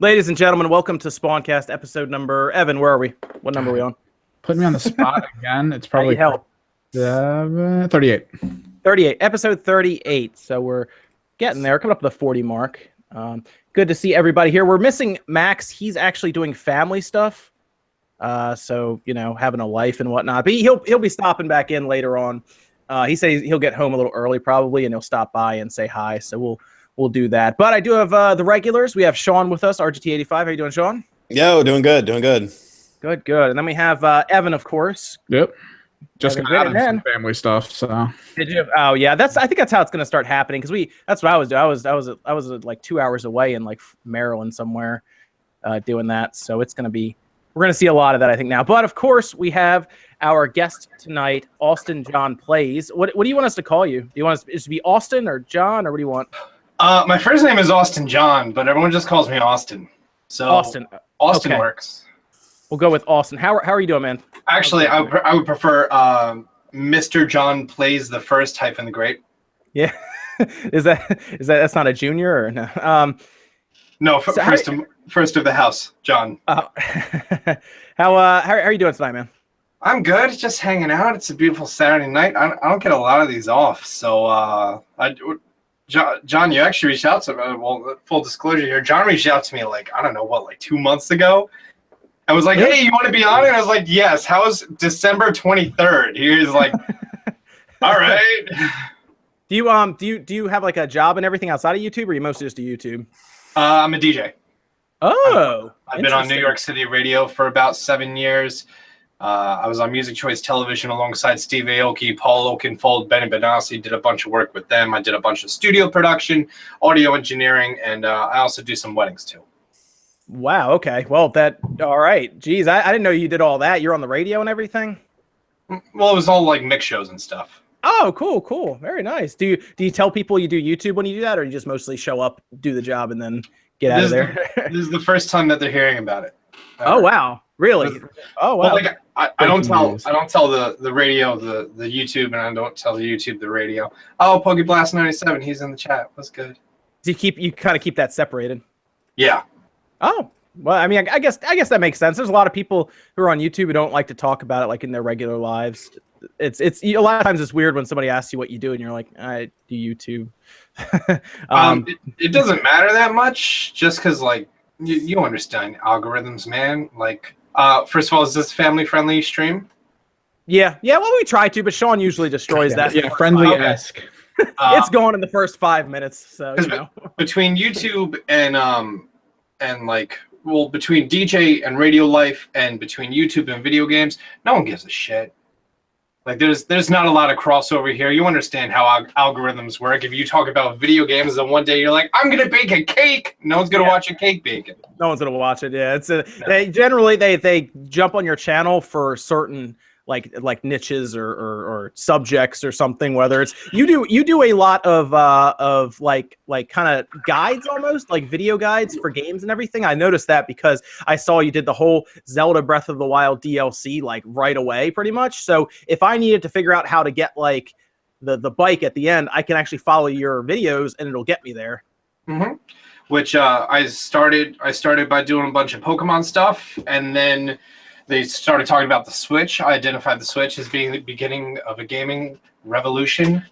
Ladies and gentlemen, welcome to SpawnCast episode number... Evan, where are we? What number are we on? Putting me on the spot again. It's probably help. 38. 38. Episode 38. So we're getting there. Coming up to the 40 mark. Good to see everybody here. We're missing Max. He's actually doing family stuff. So, you know, having a life and whatnot. But he'll be stopping back in later on. He says he'll get home a little early probably, and he'll stop by and say hi. So we'll do that. But I do have the regulars. We have Sean with us, RGT85. How you doing, Sean? Yo, doing good. Good. And then we have Evan, of course. Yep. Just Evan, gonna add in some family stuff. So did you? Oh yeah, I think that's how it's gonna start happening because that's what I was doing. I was like 2 hours away in like Maryland somewhere, doing that. So we're gonna see a lot of that I think now. But of course we have our guest tonight, Austin John Plays. What do you want us to call you? Do you want us to be Austin or John or what do you want? My first name is Austin John, but everyone just calls me Austin. So Austin okay. Works. We'll go with Austin. How are you doing, man? Actually, I would prefer Mr. John Plays the first hyphen the great. Yeah, that's not a junior or no? No, first of the house, John. How are you doing tonight, man? I'm good, just hanging out. It's a beautiful Saturday night. I don't get a lot of these off, so John, you actually reached out to me. Well, full disclosure here, John reached out to me like 2 months ago. I was like, hey, you want to be on it? And I was like, yes. How's December 23rd? He was like, all right. Do you have like a job and everything outside of YouTube, or are you mostly just a YouTube? I'm a DJ. Oh, I've been on New York City radio for about 7 years. I was on Music Choice Television alongside Steve Aoki, Paul Oakenfold, Benny Benassi. Did a bunch of work with them. I did a bunch of studio production, audio engineering, and I also do some weddings too. Wow. Okay. Well, all right. Geez, I didn't know you did all that. You're on the radio and everything. Well, it was all like mix shows and stuff. Oh, cool. Very nice. Do you tell people you do YouTube when you do that, or you just mostly show up, do the job, and then get out of there? This is the first time that they're hearing about it. Oh wow. Really? Oh wow. Well, I don't tell the radio the YouTube, and I don't tell the YouTube the radio. Oh, Pokey Blast 97, he's in the chat. What's good? Do you kind of keep that separated? Yeah. Oh, well, I mean, I guess that makes sense. There's a lot of people who are on YouTube who don't like to talk about it like in their regular lives. It's a lot of times it's weird when somebody asks you what you do and you're like, I do YouTube. It doesn't matter that much, just because like you understand algorithms, man. Like, first of all, is this family friendly stream? Yeah. Well, we try to, but Sean usually destroys that. Yeah, friendly-esque. It's gone in the first 5 minutes. So between YouTube and between DJ and radio life and between YouTube and video games, no one gives a shit. Like there's not a lot of crossover here. You understand how algorithms work. If you talk about video games, then one day you're like, I'm gonna bake a cake. No one's gonna watch a cake baking. No one's gonna watch it. Yeah, they generally jump on your channel for certain like niches or subjects or something. Whether it's you do a lot of like kind of guides, almost like video guides for games and everything. I noticed that because I saw you did the whole Zelda Breath of the Wild DLC like right away, pretty much. So if I needed to figure out how to get like the bike at the end, I can actually follow your videos and it'll get me there. Mm-hmm. Which I started by doing a bunch of Pokemon stuff, and then they started talking about the Switch. I identified the Switch as being the beginning of a gaming revolution.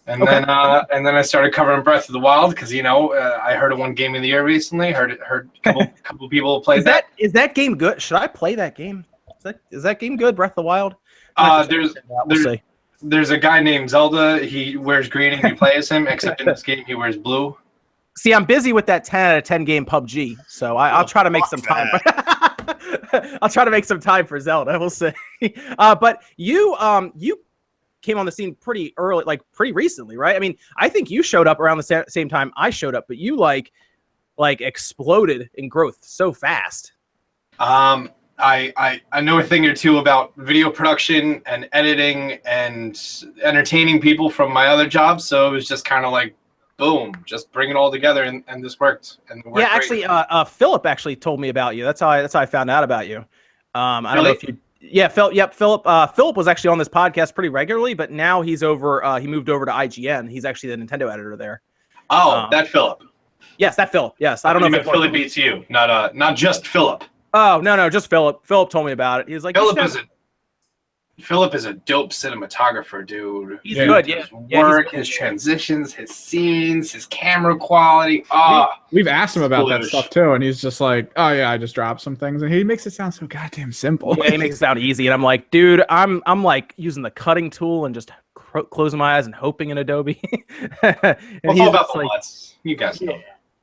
And then I started covering Breath of the Wild because, I heard it won Game of the Year recently. Heard a couple people played that. Is that game good? Should I play that game? Is that game good, Breath of the Wild? There's a guy named Zelda. He wears green and you play as him, except in this game he wears blue. See, I'm busy with that 10 out of 10 game PUBG, so I'll try to make some time. I'll try to make some time for Zelda. We'll see. But you came on the scene pretty early, like pretty recently, right? I mean, I think you showed up around the same time I showed up, but you like exploded in growth so fast. I know a thing or two about video production and editing and entertaining people from my other jobs, so it was just kind of like, boom, just bring it all together, and this worked. And yeah, actually, Philip actually told me about you. That's how I found out about you. I don't know if you. Yeah, Philip. Philip was actually on this podcast pretty regularly, but now he's over. He moved over to IGN. He's actually the Nintendo editor there. Oh, that Philip. Yes, that Philip. Yes, I don't know if Philly beats you, not just Philip. Oh no, just Philip. Philip told me about it. He was like, Philip is a dope cinematographer, dude. He's good. Yeah, his work, his transitions, his scenes, his camera quality. We've asked him about that stuff too, and he's just like, "Oh yeah, I just dropped some things," and he makes it sound so goddamn simple. Yeah, he makes it sound easy, and I'm like, dude, I'm like using the cutting tool and just closing my eyes and hoping in Adobe. And he's all about the LUTs. You guys know.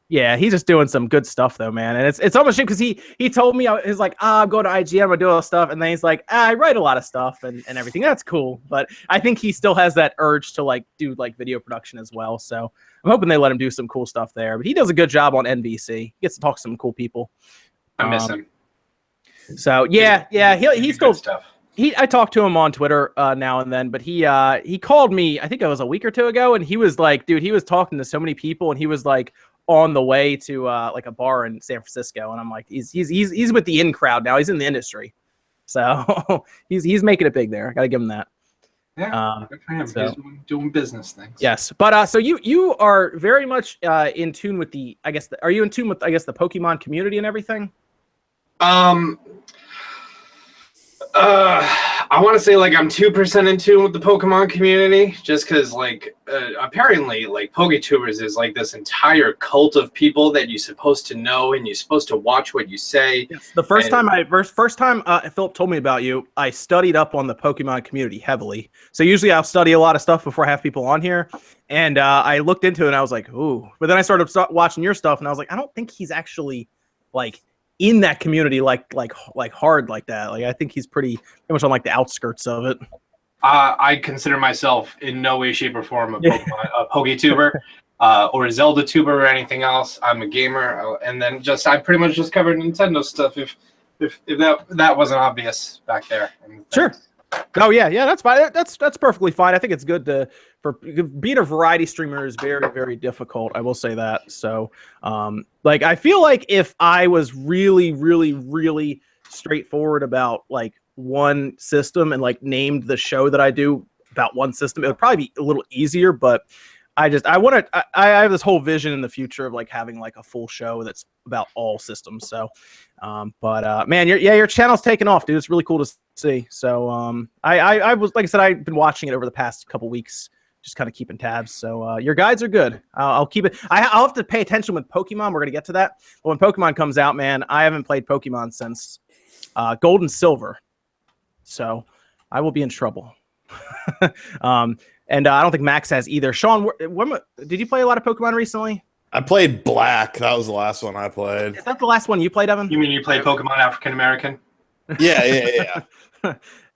Yeah, he's just doing some good stuff though, man. And it's almost shame because he told me, he's like, I'm going to IGN, I'm gonna do all this stuff, and then he's like, I write a lot of stuff and everything. That's cool, but I think he still has that urge to like do like video production as well. So I'm hoping they let him do some cool stuff there. But he does a good job on NBC. He gets to talk to some cool people. I miss him. So yeah, he's still stuff. I talk to him on Twitter now and then, but he called me, I think it was a week or two ago, and he was like, dude, he was talking to so many people, and he was like on the way to like a bar in San Francisco, and I'm like, he's with the in crowd now. He's in the industry, so he's making it big there. I gotta give him that. Yeah, good for him. So, he's doing business things. Yes, but so you are very much in tune with the, are you in tune with the Pokemon community and everything? I want to say like I'm 2% in tune with the Pokemon community, just because like apparently like PokeTubers is like this entire cult of people that you're supposed to know and you're supposed to watch what you say. Yes. The first time Philip told me about you, I studied up on the Pokemon community heavily. So usually I'll study a lot of stuff before I have people on here, and I looked into it and I was like, ooh. But then I started watching your stuff and I was like, I don't think he's actually like in that community like hard like that. Like I think he's pretty much on like the outskirts of it. I consider myself in no way, shape, or form a PokeTuber or a Zelda tuber or anything else. I'm a gamer, and then I pretty much just covered Nintendo stuff. If that wasn't obvious back there. Sure. Oh yeah, that's fine. That's perfectly fine. I think it's good for being a variety streamer is very, very difficult. I will say that. So, like I feel like if I was really, really, really straightforward about like one system and like named the show that I do about one system, it would probably be a little easier. But I have this whole vision in the future of like having like a full show that's about all systems. So, man, your channel's taking off, dude. It's really cool to see. So, I was, like I said, I've been watching it over the past couple weeks, just kind of keeping tabs. So, your guides are good. I'll keep it. I'll have to pay attention with Pokemon. We're gonna get to that. But when Pokemon comes out, man, I haven't played Pokemon since Gold and Silver. So, I will be in trouble. And I don't think Max has either. Sean, did you play a lot of Pokemon recently? I played Black. That was the last one I played. Is that the last one you played, Evan? You mean you played Pokemon African American? Yeah.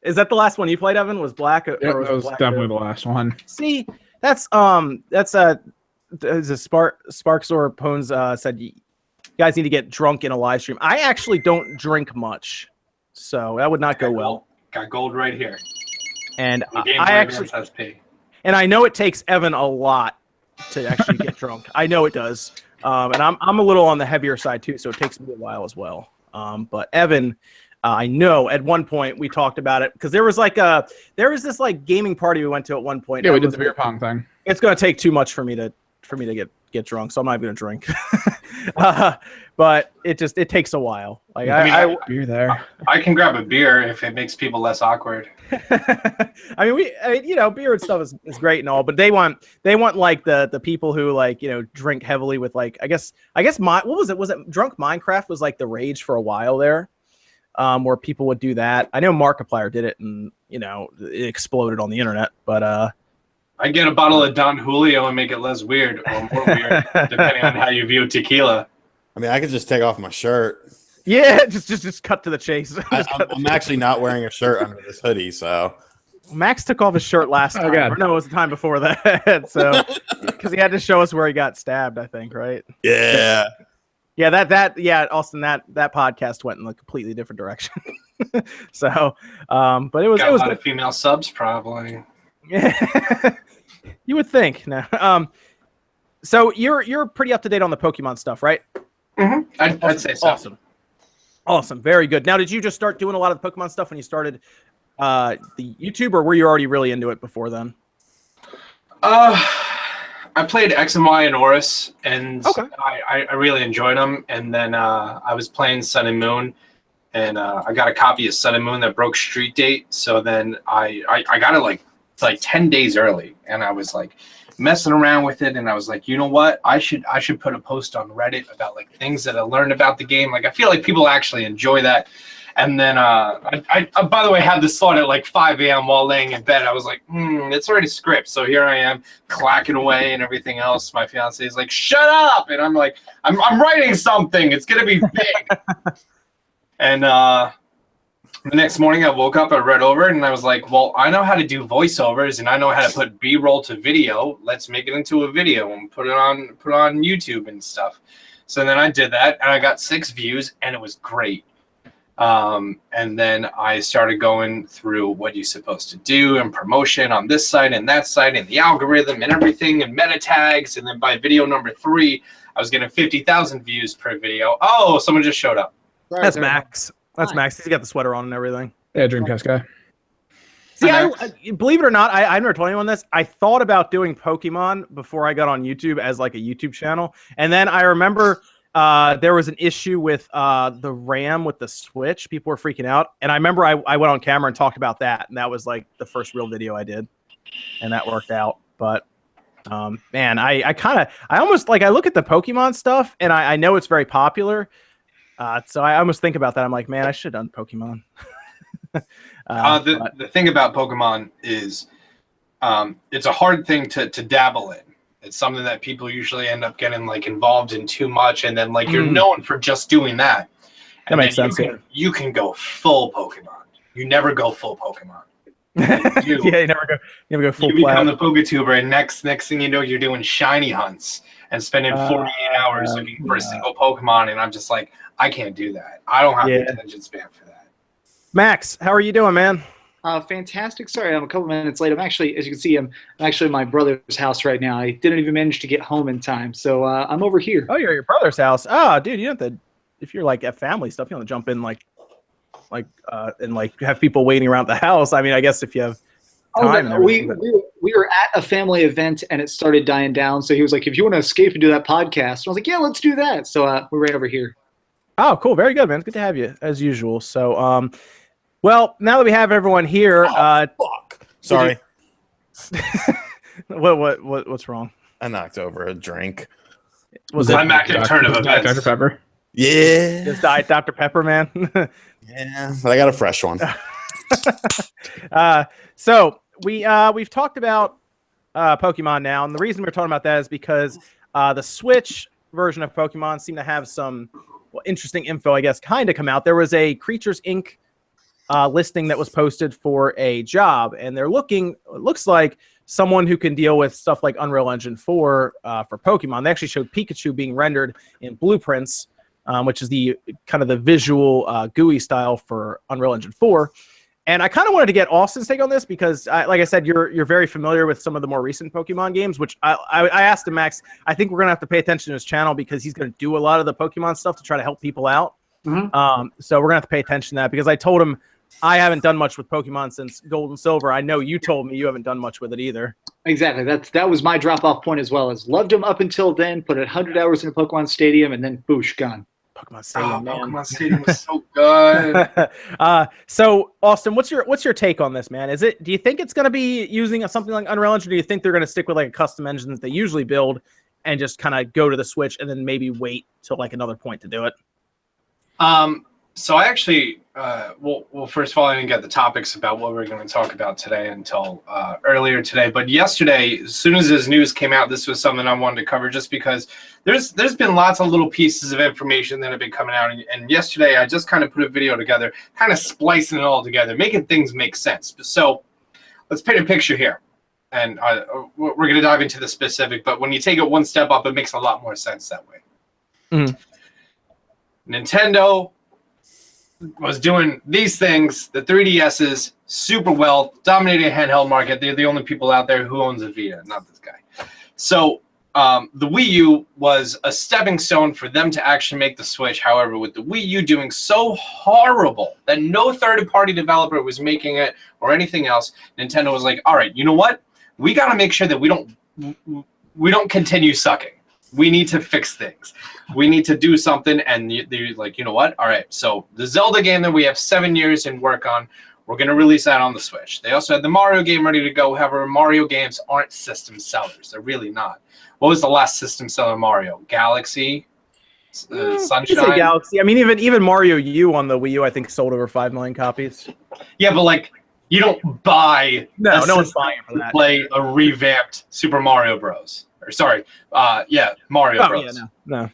Is that the last one you played, Evan? Was Black? Yeah, that was definitely the last one. See, that's Sparks or Pones said you guys need to get drunk in a live stream. I actually don't drink much, so that would not go well. Got gold right here. And and I know it takes Evan a lot to actually get drunk. I know it does. And I'm a little on the heavier side too, so it takes me a while as well. But Evan, I know at one point we talked about it because there was this like gaming party we went to at one point. Yeah, we did the beer pong thing. It's gonna take too much for me to get drunk, so I'm not even gonna drink. But it takes a while. Like beer there. I can grab a beer if it makes people less awkward. I mean, beer and stuff is great and all, but they want like the people who like, drink heavily with like, I guess what was it? Was it Drunk Minecraft was like the rage for a while there, where people would do that. I know Markiplier did it and, it exploded on the internet, but, I get a bottle of Don Julio and make it less weird or more weird, depending on how you view tequila. I mean, I could just take off my shirt. Yeah, just cut to the chase. I'm actually not wearing a shirt under this hoodie, so. Max took off his shirt last time. Or no, it was the time before that. So, because he had to show us where he got stabbed, I think, right? Yeah. Yeah, Austin, that podcast went in a completely different direction. So, but it was a lot good. of female subs probably. Yeah, you would think. No, so you're pretty up to date on the Pokemon stuff, right? Mm-hmm. I'd say so. Awesome, very good. Now, did you just start doing a lot of the Pokemon stuff when you started the YouTube, or were you already really into it before then? I played X and Y and Oris, and Okay. I really enjoyed them. And then I was playing Sun and Moon, and I got a copy of Sun and Moon that broke street date. So then I got it like 10 days early, and I was like messing around with it, and I was like, you know what? I should put a post on Reddit about like things that I learned about the game. Like I feel like people actually enjoy that. And then I by the way, had this thought at like 5 a.m. while laying in bed. I was like, it's already script. So here I am clacking away and everything else. My fiance is like, shut up. And I'm like, I'm writing something. It's going to be big. And the next morning I woke up, I read over it, and I was like, well, I know how to do voiceovers, and I know how to put B-roll to video. Let's make it into a video and put it on YouTube and stuff. So then I did that, and I got 6 views, and it was great. And then I started going through what you're supposed to do and promotion on this site and that site and the algorithm and everything and meta tags. And then by video number 3, I was getting 50,000 views per video. Oh, someone just showed up. That's Max. That's Max. He's got the sweater on and everything. Yeah, Dreamcast guy. See, I believe it or not, I never told anyone this. I thought about doing Pokemon before I got on YouTube as like a YouTube channel. And then I remember there was an issue with the RAM with the Switch. People were freaking out. And I remember I went on camera and talked about that. And that was like the first real video I did. And that worked out. But man, I almost like, I look at the Pokemon stuff and I know it's very popular. So I almost think about that. I'm like, man, I should have done Pokemon. The thing about Pokemon is it's a hard thing to dabble in. It's something that people usually end up getting like involved in too much, and then like you're known for just doing that. That makes sense. You can go full Pokemon. You never go full Pokemon. You never go full. You become the Pokatuber, and next thing you know, you're doing shiny hunts and spending 48 hours looking for a single Pokemon. And I'm just like, I can't do that. I don't have the attention span for that. Max, how are you doing, man? Fantastic. Sorry, I'm a couple minutes late. I'm actually, as you can see, I'm actually at my brother's house right now. I didn't even manage to get home in time, so I'm over here. Oh, you're at your brother's house. Oh, dude, you don't have to. If you're like at family stuff, you don't have to jump in and like have people waiting around the house. I mean, I guess if you have time. No, we were at a family event and it started dying down. So he was like, "If you want to escape and do that podcast," and I was like, "Yeah, let's do that." So we ran over here. Oh, cool. Very good, man. Good to have you as usual. So, well, now that we have everyone here, fuck. Sorry. What's wrong? I knocked over a drink. Was it I'm back in turn of events. Dr. Pepper. Yeah. Just diet Dr. Pepper, man. Yeah, but I got a fresh one. So we've talked about Pokemon now, and the reason we're talking about that is because the Switch version of Pokemon seemed to have some interesting info, I guess, kind of come out. There was a Creatures Inc. Listing that was posted for a job, and they're looking, it looks like someone who can deal with stuff like Unreal Engine 4 for Pokemon. They actually showed Pikachu being rendered in blueprints, which is the kind of the visual GUI style for Unreal Engine 4. And I kind of wanted to get Austin's take on this because, like I said, you're very familiar with some of the more recent Pokemon games, which I asked him, Max, I think we're going to have to pay attention to his channel because he's going to do a lot of the Pokemon stuff to try to help people out. Mm-hmm. So we're going to have to pay attention to that because I told him I haven't done much with Pokemon since Gold and Silver. I know you told me you haven't done much with it either. Exactly. That was my drop-off point as well. As loved him up until then, put 100 hours in a Pokemon Stadium, and then boosh, gone. Pokemon Stadium, man. Pokemon Stadium was so good. So Austin, what's your take on this, man? Do you think it's going to be using something like Unreal Engine, or do you think they're going to stick with like a custom engine that they usually build and just kind of go to the Switch and then maybe wait till like another point to do it? So I actually, well, first of all, I didn't get the topics about what we're going to talk about today until earlier today. But yesterday, as soon as this news came out, this was something I wanted to cover just because there's been lots of little pieces of information that have been coming out. And yesterday, I just kind of put a video together, kind of splicing it all together, making things make sense. So let's paint a picture here. And we're going to dive into the specific. But when you take it one step up, it makes a lot more sense that way. Mm-hmm. Nintendo was doing these things, the 3DSs, super well, dominating a handheld market. They're the only people out there who owns a Vita, not this guy. So the Wii U was a stepping stone for them to actually make the Switch. However, with the Wii U doing so horrible that no third-party developer was making it or anything else, Nintendo was like, all right, you know what? We got to make sure that we don't we don't continue sucking. We need to fix things. We need to do something. And they're like, you know what? All right. So the Zelda game that we have 7 years in work on, we're going to release that on the Switch. They also had the Mario game ready to go. However, Mario games aren't system sellers. They're really not. What was the last system seller Mario? Galaxy? Sunshine? You say Galaxy. I mean, even Mario U on the Wii U, I think, sold over 5 million copies. Yeah, but like, you don't buy no one's buying it for that. Play a revamped Super Mario Bros. Or sorry, Mario Bros. Yeah,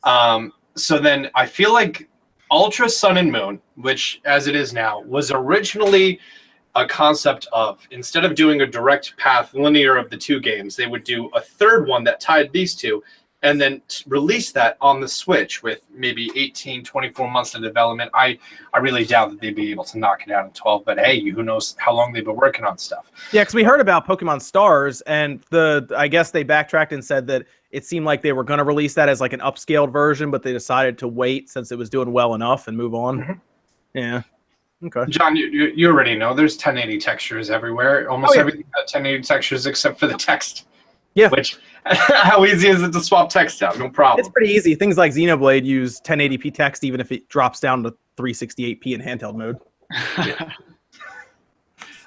no. So then I feel like Ultra Sun and Moon, which as it is now, was originally a concept of, instead of doing a direct path linear of the two games, they would do a third one that tied these two, and then release that on the Switch with maybe 18, 24 months of development. I really doubt that they'd be able to knock it out in 12, but hey, who knows how long they've been working on stuff. Yeah, because we heard about Pokemon Stars, and I guess they backtracked and said that it seemed like they were going to release that as like an upscaled version, but they decided to wait since it was doing well enough and move on. Mm-hmm. Yeah. Okay. John, you already know there's 1080 textures everywhere. Almost everything got 1080 textures except for the text. Yeah. Which, how easy is it to swap text out? No problem. It's pretty easy. Things like Xenoblade use 1080p text even if it drops down to 368p in handheld mode. Yeah.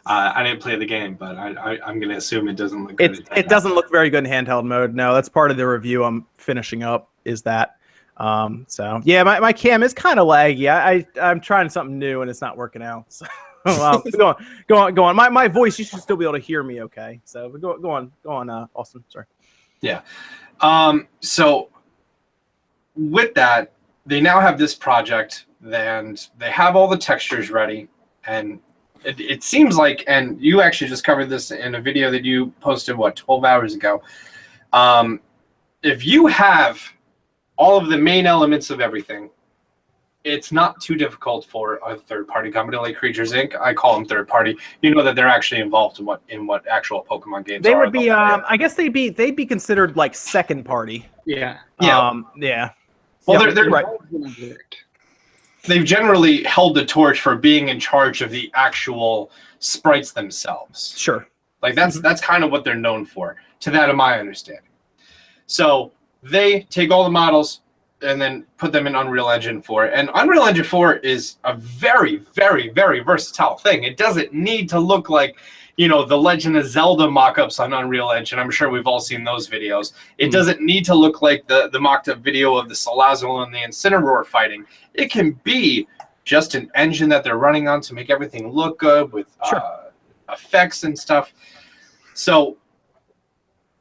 I didn't play the game, but I'm going to assume it doesn't look good. It doesn't look very good in handheld mode. No, that's part of the review I'm finishing up is that. So, yeah, my cam is kind of laggy. I'm trying something new, and it's not working out. So. Go on. My voice, you should still be able to hear me okay. So go on, Austin. Sorry. Yeah. So with that, they now have this project, and they have all the textures ready, and it seems like, and you actually just covered this in a video that you posted, 12 hours ago. If you have all of the main elements of everything, it's not too difficult for a third-party company like Creatures Inc. I call them third-party. You know that they're actually involved in what actual Pokemon games they are. Would be. I guess they'd be considered like second-party. Yeah. Yeah. Well, they're right. They've generally held the torch for being in charge of the actual sprites themselves. Sure. Like that's kind of what they're known for, to that of my understanding. So they take all the models and then put them in Unreal Engine 4. And Unreal Engine 4 is a very, very, very versatile thing. It doesn't need to look like, the Legend of Zelda mock-ups on Unreal Engine. I'm sure we've all seen those videos. It doesn't need to look like the mocked-up video of the Salazzle and the Incineroar fighting. It can be just an engine that they're running on to make everything look good with effects and stuff. So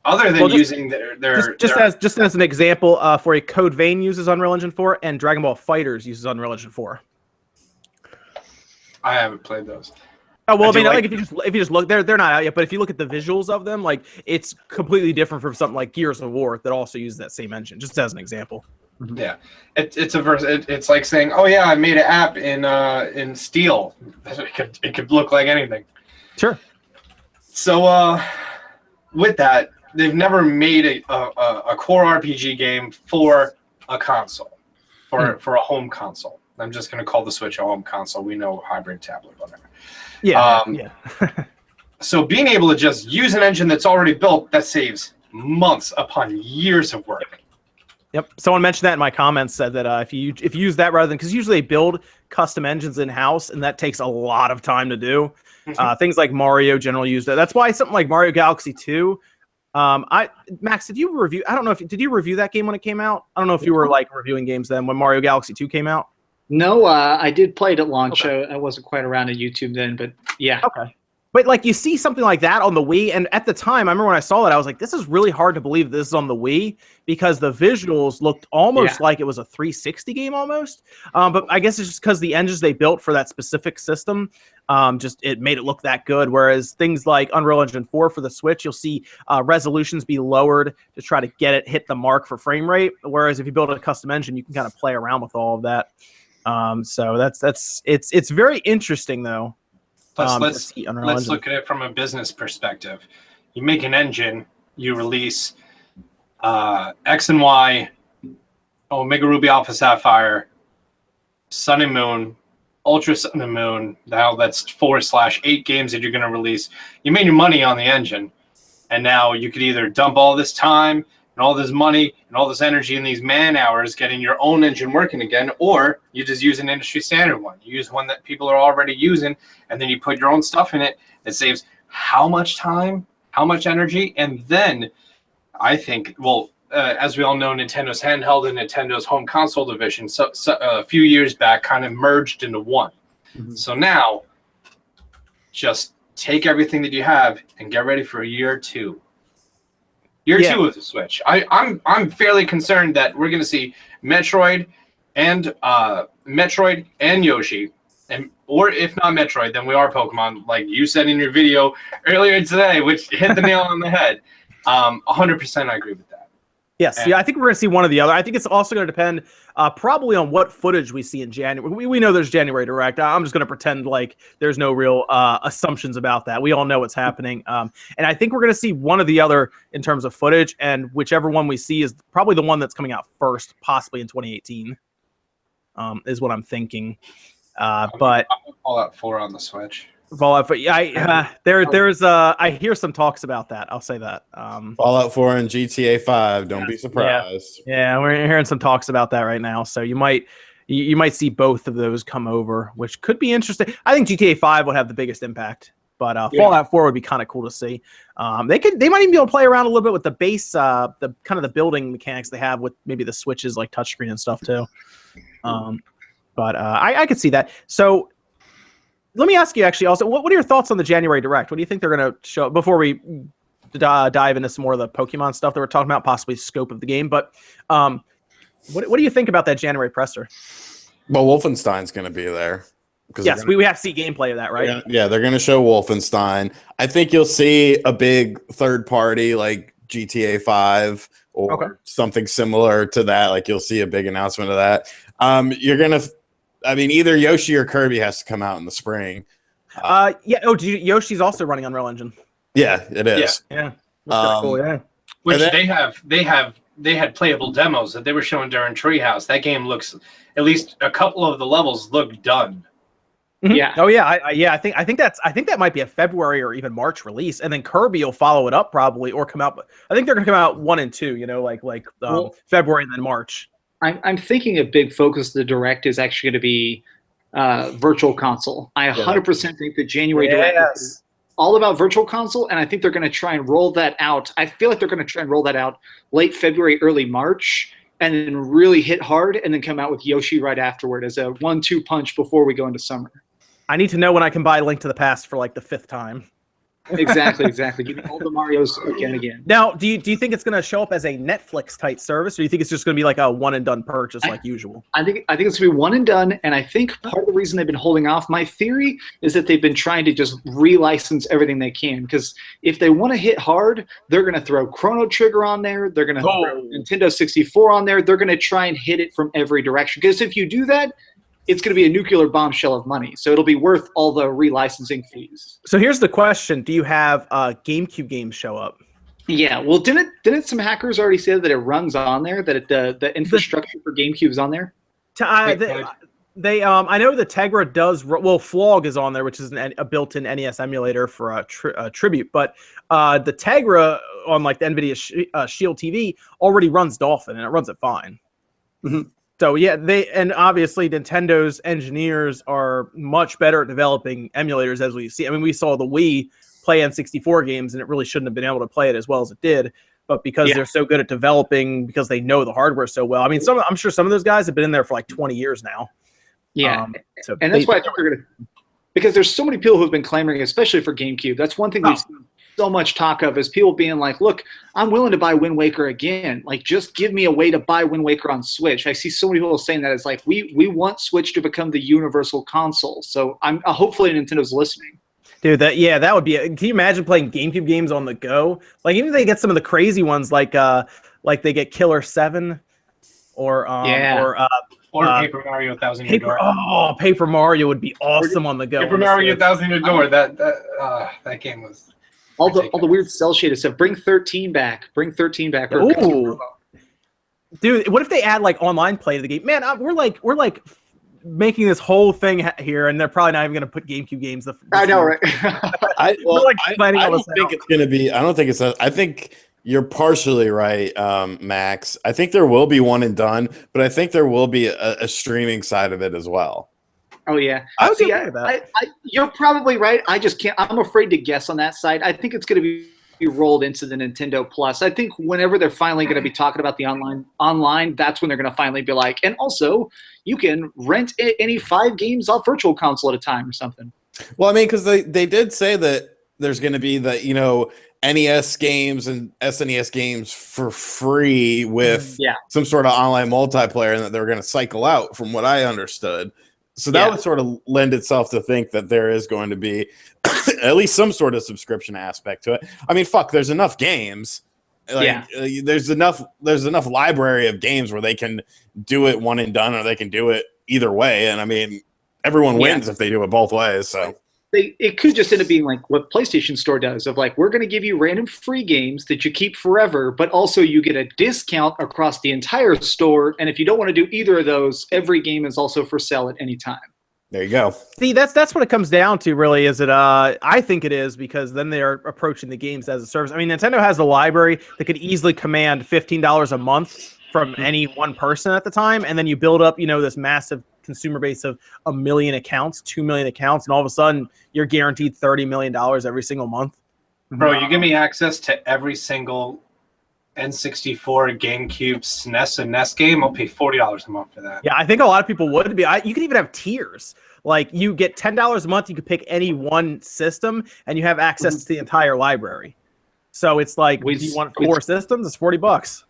other than using their as an example, for a Code Vein uses Unreal Engine 4 and Dragon Ball FighterZ uses Unreal Engine 4. I haven't played those. Oh well, I mean, like if you just look, they're not out yet. But if you look at the visuals of them, like it's completely different from something like Gears of War that also uses that same engine. Just as an example. Yeah, it's like saying, oh yeah, I made an app in Steel. It could look like anything. Sure. So with that, they've never made a core RPG game for a console, for a home console. I'm just going to call the Switch a home console. We know hybrid tablet, whatever. Yeah. So being able to just use an engine that's already built, that saves months upon years of work. Yep. Someone mentioned that in my comments, said that if you use that rather than, because usually they build custom engines in-house, and that takes a lot of time to do. Things like Mario generally use that. That's why something like Mario Galaxy 2. Max, did you review? I don't know did you review that game when it came out? I don't know if you were like reviewing games then when Mario Galaxy 2 came out. No, I did play it at launch. Okay. I wasn't quite around at YouTube then, but yeah. Okay. But like you see something like that on the Wii, and at the time, I remember when I saw that, I was like, this is really hard to believe this is on the Wii because the visuals looked almost like it was a 360 game almost. But I guess it's just because the engines they built for that specific system, just it made it look that good. Whereas things like Unreal Engine 4 for the Switch, you'll see resolutions be lowered to try to get it hit the mark for frame rate. Whereas if you build a custom engine, you can kind of play around with all of that. So it's very interesting though. Let's look at it from a business perspective. You make an engine, you release X and Y, Omega Ruby Alpha Sapphire, Sun and Moon, Ultra Sun and Moon. Now that's 4/8 games that you're going to release. You made your money on the engine. And now you could either dump all this time and all this money and all this energy and these man hours getting your own engine working again, or you just use an industry standard one. You use one that people are already using, and then you put your own stuff in it. It saves how much time, how much energy, and then I think, as we all know, Nintendo's handheld and Nintendo's home console division a few years back kind of merged into one. Mm-hmm. So now, just take everything that you have and get ready for year two. Year two of the Switch. I'm fairly concerned that we're going to see Metroid and Yoshi, or if not Metroid, then we are Pokemon, like you said in your video earlier today, which hit the nail on the head. 100% I agree with that. Yes, I think we're going to see one or the other. I think it's also going to depend probably on what footage we see in January. We know there's January Direct. I'm just going to pretend like there's no real assumptions about that. We all know what's happening. And I think we're going to see one or the other in terms of footage, and whichever one we see is probably the one that's coming out first, possibly in 2018, is what I'm thinking. But Fallout 4 on the Switch. Fallout 4, I hear some talks about that. I'll say that. Fallout 4 and GTA 5. Don't be surprised. Yeah, we're hearing some talks about that right now. So you might see both of those come over, which could be interesting. I think GTA 5 would have the biggest impact, but Fallout 4 would be kind of cool to see. They might even be able to play around a little bit with the base, the kind of the building mechanics they have with maybe the switches like touchscreen and stuff too. But I could see that. So. Let me ask you actually also, what are your thoughts on the January Direct? What do you think they're going to show before we dive into some more of the Pokemon stuff that we're talking about, possibly scope of the game? But what do you think about that January presser? Well, Wolfenstein's going to be there. Yes, we have to see gameplay of that, right? Yeah, they're going to show Wolfenstein. I think you'll see a big third party like GTA 5 or something similar to that. Like you'll see a big announcement of that. You're going to... either Yoshi or Kirby has to come out in the spring. Yoshi's also running Unreal Engine. Yeah, it is. Yeah. Cool, yeah. Which they had playable demos that they were showing during Treehouse. That game looks, at least a couple of the levels look done. Mm-hmm. Yeah. Oh yeah. I think that might be a February or even March release, and then Kirby will follow it up probably or come out. But I think they're going to come out 1 and 2. February and then March. I'm thinking a big focus of the Direct is actually going to be Virtual Console. I 100% think that January Direct is all about Virtual Console, and I think they're going to try and roll that out. I feel like they're going to try and roll that out late February, early March, and then really hit hard, and then come out with Yoshi right afterward as a 1-2 punch before we go into summer. I need to know when I can buy Link to the Past for like the 5th time. Exactly. Give me all the Marios again. Now, do you think it's going to show up as a Netflix type service, or do you think it's just going to be like a one and done purchase like usual? I think it's going to be one and done, and I think part of the reason they've been holding off, my theory is that they've been trying to just relicense everything they can, because if they want to hit hard, they're going to throw Chrono Trigger on there, they're going to throw Nintendo 64 on there, they're going to try and hit it from every direction, because if you do that, it's going to be a nuclear bombshell of money. So it'll be worth all the relicensing fees. So here's the question. Do you have GameCube games show up? Yeah. Well, didn't some hackers already say that it runs on there, that the infrastructure for GameCube is on there? I know the Tegra does. Well, Flog is on there, which is a built-in NES emulator for a Tribute. But the Tegra on like the NVIDIA Shield TV already runs Dolphin, and it runs it fine. Mm-hmm. So yeah, and obviously Nintendo's engineers are much better at developing emulators, as we see. I mean, we saw the Wii play N64 games, and it really shouldn't have been able to play it as well as it did. But because they're so good at developing, because they know the hardware so well. I mean, I'm sure some of those guys have been in there for like 20 years now. Yeah, and that's why I think they're going to, because there's so many people who've been clamoring, especially for GameCube. That's one thing we've seen so much talk of, is people being like, look, I'm willing to buy Wind Waker again. Like, just give me a way to buy Wind Waker on Switch. I see so many people saying that. It's like, we want Switch to become the universal console. So I'm hopefully Nintendo's listening. Dude, that would be. Can you imagine playing GameCube games on the go? Like, even if they get some of the crazy ones, like they get Killer 7, or Paper Mario 1,000 Year Door. Oh, Paper Mario would be awesome on the go. Paper Mario 1,000 Year Door. That game was. All the weird cell shaded stuff. Bring 13 back. Ooh. Dude, what if they add like online play to the game? Man, we're like making this whole thing here, and they're probably not even going to put GameCube games. I know, right? I don't think out. it's going to be. I don't think it's. I think you're partially right, Max. I think there will be one and done, but I think there will be a streaming side of it as well. Oh yeah, I would agree with that. You're probably right. I just can't. I'm afraid to guess on that side. I think it's going to be rolled into the Nintendo Plus. I think whenever they're finally going to be talking about the online, that's when they're going to finally be like, and also you can rent any 5 games off Virtual Console at a time or something. Well, I mean, because they did say that there's going to be the NES games and SNES games for free with some sort of online multiplayer, and that they're going to cycle out, from what I understood. So that would sort of lend itself to think that there is going to be at least some sort of subscription aspect to it. I mean, fuck, there's enough games. There's enough library of games where they can do it one and done, or they can do it either way. And I mean, everyone wins if they do it both ways. So it could just end up being like what PlayStation Store does, of like, we're going to give you random free games that you keep forever, but also you get a discount across the entire store. And if you don't want to do either of those, every game is also for sale at any time. There you go. See, that's what it comes down to, really. Is it? I think it is, because then they're approaching the games as a service. I mean, Nintendo has a library that could easily command $15 a month from any one person at the time, and then you build up, this massive consumer base of 1 million accounts, 2 million accounts, and all of a sudden you're guaranteed $30 million every single month. Bro, you give me access to every single N64, GameCube, SNES, and NES game, I'll pay $40 a month for that. Yeah, I think a lot of people would be. You could even have tiers. Like, you get $10 a month, you could pick any one system, and you have access to the entire library. So it's like, if you want 4 systems, it's $40.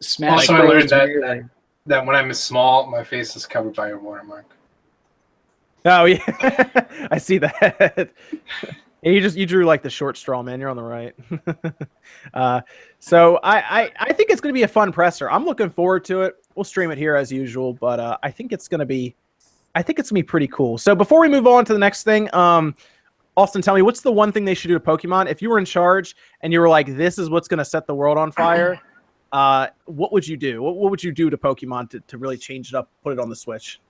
Smash also, I learned that when I'm small, my face is covered by a watermark. Oh, yeah. I see that. You drew like the short straw, man. You're on the right. So I think it's going to be a fun presser. I'm looking forward to it. We'll stream it here as usual, but I think it's going to be pretty cool. So before we move on to the next thing, Austin, tell me, what's the one thing they should do to Pokemon? If you were in charge and you were like, this is what's going to set the world on fire, what would you do? What would you do to Pokemon to really change it up, put it on the Switch?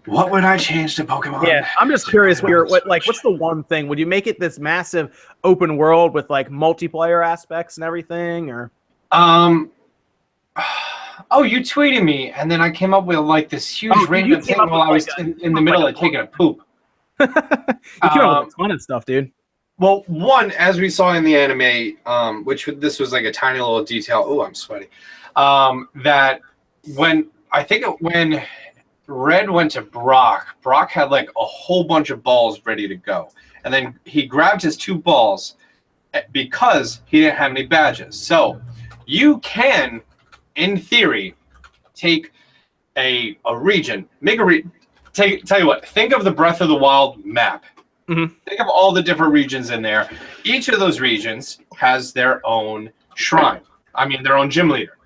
What would I change to Pokemon? Yeah, I'm just curious. What's the one thing? Would you make it this massive open world with like multiplayer aspects and everything, or? Oh, you tweeted me, and then I came up with like this huge random thing while I was in the middle of taking a poop. You came up with a ton of stuff, dude. Well, one, as we saw in the anime, this was like a tiny little detail. Oh, I'm sweaty. That when Red went to Brock had like a whole bunch of balls ready to go. And then he grabbed his 2 balls because he didn't have any badges. So you can, in theory, take a region, tell you what, think of the Breath of the Wild map. Mm-hmm. Think of all the different regions in there. Each of those regions has their own shrine. I mean, their own gym leader.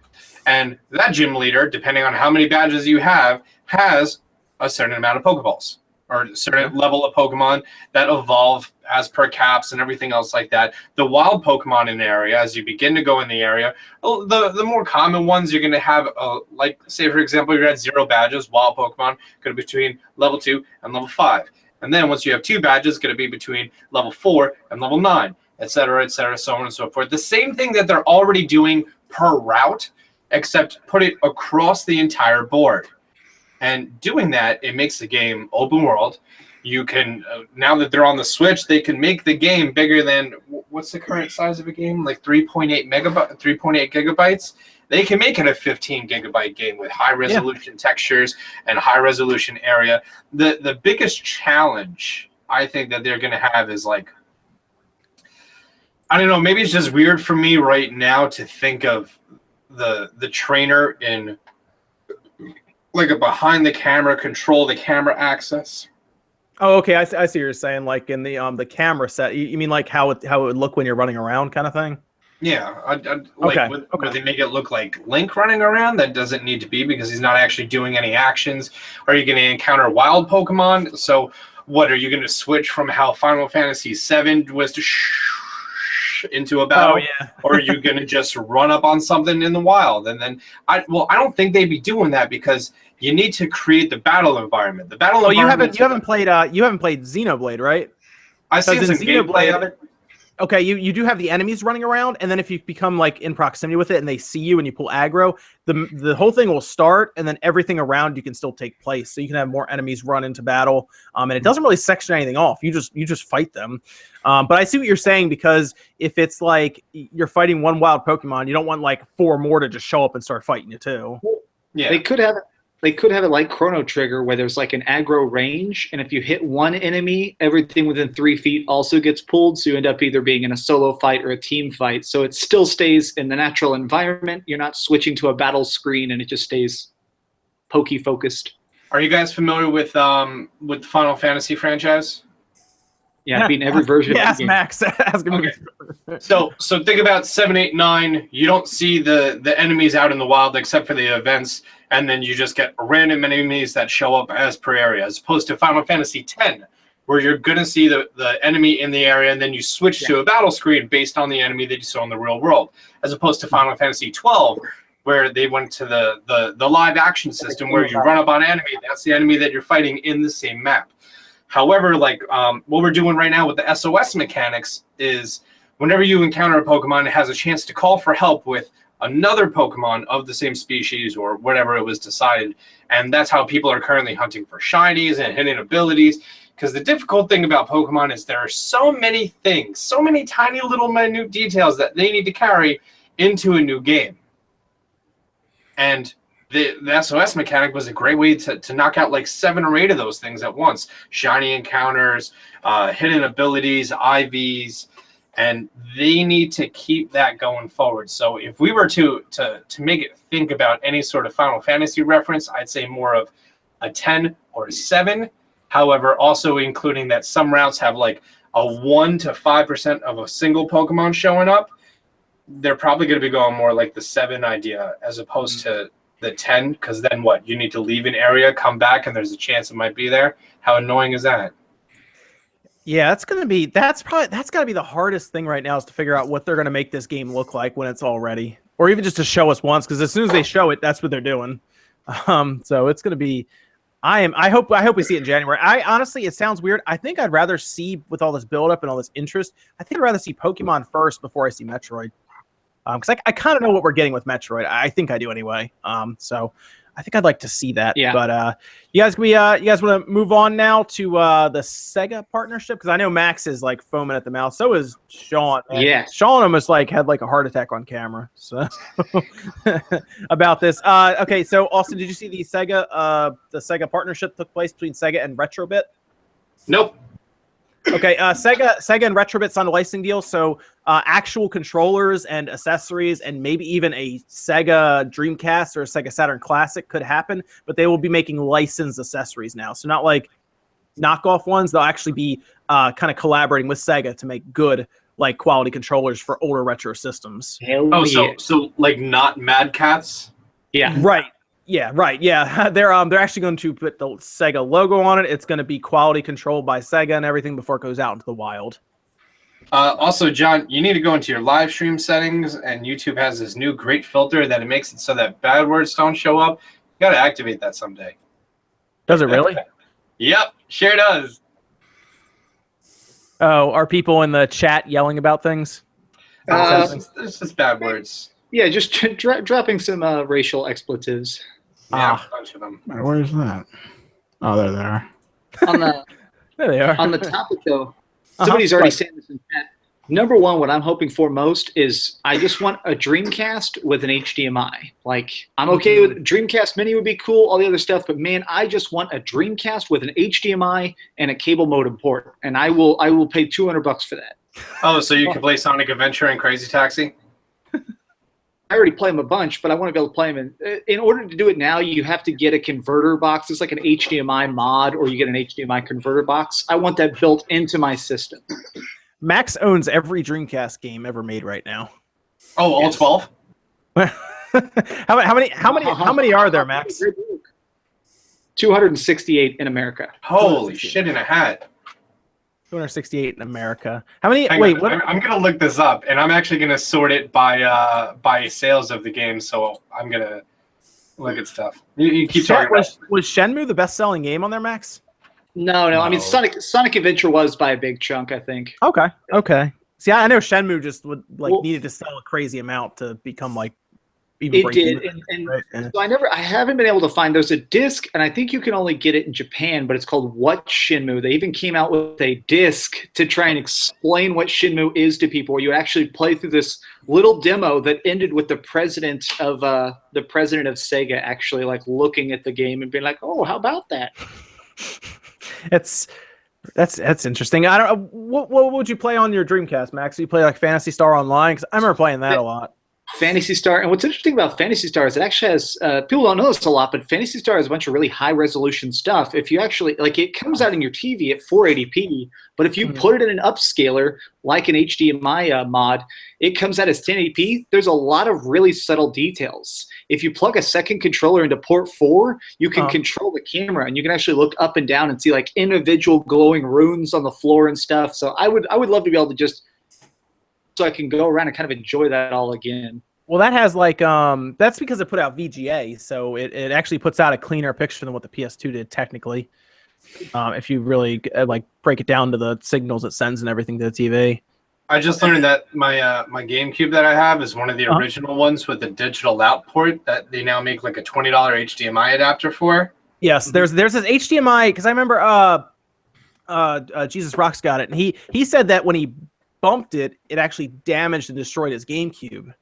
And that gym leader, depending on how many badges you have, has a certain amount of Pokeballs or a certain level of Pokemon that evolve as per caps and everything else like that. The wild Pokemon in the area, as you begin to go in the area, the more common ones you're going to have, like, say, for example, you're at 0 badges, wild Pokemon, going to be between level 2 and level 5. And then once you have 2 badges, going to be between level 4 and level 9, etc., so on and so forth. The same thing that they're already doing per route, except put it across the entire board. And doing that, it makes the game open world. You can, now that they're on the Switch, they can make the game bigger than, what's the current size of a game? Like 3.8 gigabytes. They can make it a 15 gigabyte game with high resolution textures and high resolution area. The biggest challenge I think that they're going to have is like, I don't know, maybe it's just weird for me right now to think of the trainer in like a behind the camera, control the camera access. Oh, okay. I see what you're saying. Like in the camera set, you mean like how it would look when you're running around, kind of thing? Yeah. Would they make it look like Link running around? That doesn't need to be, because he's not actually doing any actions. Are you going to encounter wild Pokemon? So what, are you going to switch from how Final Fantasy VII was to rush into a battle, or are you going to just run up on something in the wild? And then I don't think they'd be doing that because you need to create the battle environment. The battle. Oh, you haven't played Xenoblade, right? I've seen some gameplay of it. Okay, you do have the enemies running around, and then if you become like in proximity with it and they see you and you pull aggro, the whole thing will start, and then everything around you can still take place. So you can have more enemies run into battle, and it doesn't really section anything off. You just fight them. But I see what you're saying, because if it's like you're fighting one wild Pokemon, you don't want like 4 more to just show up and start fighting you too. Yeah, they could have it like Chrono Trigger, where there's like an aggro range, and if you hit one enemy, everything within 3 feet also gets pulled, so you end up either being in a solo fight or a team fight. So it still stays in the natural environment. You're not switching to a battle screen, and it just stays pokey focused. Are you guys familiar with the Final Fantasy franchise? Yeah, being every version. Ask Max. Ask him. Okay. So think about 7, 8, 9. You don't see the enemies out in the wild except for the events, and then you just get random enemies that show up as per area, as opposed to Final Fantasy X, where you're gonna see the enemy in the area, and then you switch to a battle screen based on the enemy that you saw in the real world, as opposed to Final Fantasy 12, where they went to the live action system, where you run up on enemy. That's the enemy that you're fighting in the same map. However, like what we're doing right now with the SOS mechanics is whenever you encounter a Pokemon, it has a chance to call for help with another Pokemon of the same species or whatever it was decided. And that's how people are currently hunting for shinies and hidden abilities. Because the difficult thing about Pokemon is there are so many things, so many tiny little minute details that they need to carry into a new game. And the SOS mechanic was a great way to knock out like 7 or 8 of those things at once. Shiny encounters, hidden abilities, IVs, and they need to keep that going forward. So if we were to make it think about any sort of Final Fantasy reference, I'd say more of a 10 or a 7. However, also including that some routes have like a 1 to 5% of a single Pokemon showing up. They're probably going to be going more like the 7 idea as opposed to the 10, because then what? You need to leave an area, come back, and there's a chance it might be there. How annoying is that? Yeah, that's gotta be the hardest thing right now, is to figure out what they're gonna make this game look like when it's all ready, or even just to show us once, because as soon as they show it, that's what they're doing. So it's gonna be. I hope we see it in January. I honestly, it sounds weird. I think I'd rather see, with all this build up and all this interest, I think I'd rather see Pokemon first before I see Metroid. Because I kind of know what we're getting with Metroid. I think I do anyway. So I think I'd like to see that. Yeah. But you guys want to move on now to the Sega partnership? Because I know Max is like foaming at the mouth. So is Sean. Yeah. Sean almost like had like a heart attack on camera. So about this. Okay. So Austin, did you see the Sega partnership took place between Sega and Retrobit? Nope. Okay, Sega and Retrobit signed a licensing deal, so actual controllers and accessories and maybe even a Sega Dreamcast or a Sega Saturn Classic could happen, but they will be making licensed accessories now. So not like knockoff ones, they'll actually be kind of collaborating with Sega to make good, like, quality controllers for older retro systems. So like not Mad Cats? Yeah. Right. Yeah, right. Yeah, they're actually going to put the Sega logo on it. It's going to be quality controlled by Sega and everything before it goes out into the wild. Also, John, you need to go into your live stream settings, and YouTube has this new great filter that it makes it so that bad words don't show up. You got to activate that someday. Does it really? Yep, sure does. Oh, are people in the chat yelling about things? It's just bad words. Yeah, just dropping some racial expletives. Yeah, a bunch of them. Where's that? Oh, there they are. There they are. On the topic, though, somebody's already saying this in chat. Number one, what I'm hoping for most is I just want a Dreamcast with an HDMI. Like, I'm okay with Dreamcast Mini would be cool, all the other stuff, but man, I just want a Dreamcast with an HDMI and a cable modem port, and I will pay $200 for that. Oh, so you can play Sonic Adventure and Crazy Taxi? I already play them a bunch, but I want to be able to play them. In order to do it now, you have to get a converter box. It's like an HDMI mod, or you get an HDMI converter box. I want that built into my system. Max owns every Dreamcast game ever made right now. Oh, all 12? How many are there, Max? 268 in America. Holy shit in a hat. 268 in America. How many? Hang wait, on, what? I'm gonna look this up, and I'm actually gonna sort it by sales of the game. So I'm gonna look at stuff. You keep talking about. Was Shenmue the best-selling game on there, Max? No. I mean, No. Sonic Adventure was by a big chunk, I think. Okay. See, I know Shenmue just Well, needed to sell a crazy amount to become like It break did, even, and right? Yeah. so I haven't been able to find. There's a disc, and I think you can only get it in Japan, but it's called What Shinmu. They even came out with a disc to try and explain what Shinmu is to people. Where you actually play through this little demo that ended with the president of Sega actually like looking at the game and being like, "Oh, how about that?" That's interesting. I don't. What would you play on your Dreamcast, Max? Do you play like Phantasy Star Online? 'Cause I remember playing that a lot. Phantasy Star, and what's interesting about Phantasy Star is it actually has people don't know this a lot, but Phantasy Star has a bunch of really high resolution stuff. If you actually like, it comes out in your TV at 480p, but if you put it in an upscaler like an HDMI mod, it comes out as 1080p. There's a lot of really subtle details. If you plug a second controller into port 4, you can control the camera, and you can actually look up and down and see like individual glowing runes on the floor and stuff. So I would love to be able to just. So I can go around and kind of enjoy that all again. Well, that has like that's because it put out VGA, so it actually puts out a cleaner picture than what the PS2 did technically. If you really like break it down to the signals it sends and everything to the TV. I just learned that my GameCube that I have is one of the original ones with the digital out port that they now make like a $20 HDMI adapter for. Yes, there's this HDMI because I remember Jesus Rocks got it, and he said that when he bumped it, it actually damaged and destroyed his GameCube.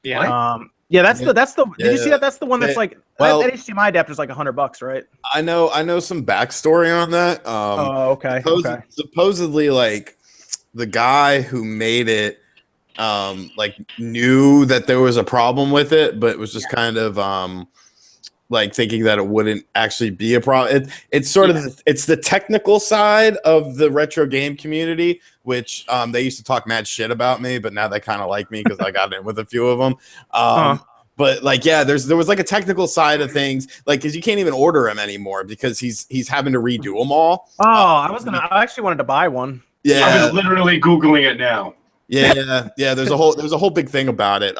Yeah. That's the. Did you see that? That's the one that's like that HDMI adapter is like $100, right? I know some backstory on that. Okay. Supposedly, like the guy who made it, like knew that there was a problem with it, but was just kind of like thinking that it wouldn't actually be a problem. It's sort of it's the technical side of the retro game community, which they used to talk mad shit about me, but now they kind of like me because I got in with a few of them. But like, yeah, there was like a technical side of things, like because you can't even order them anymore because he's having to redo them all. I actually wanted to buy one. Yeah, I was literally Googling it now. Yeah. There's a whole big thing about it.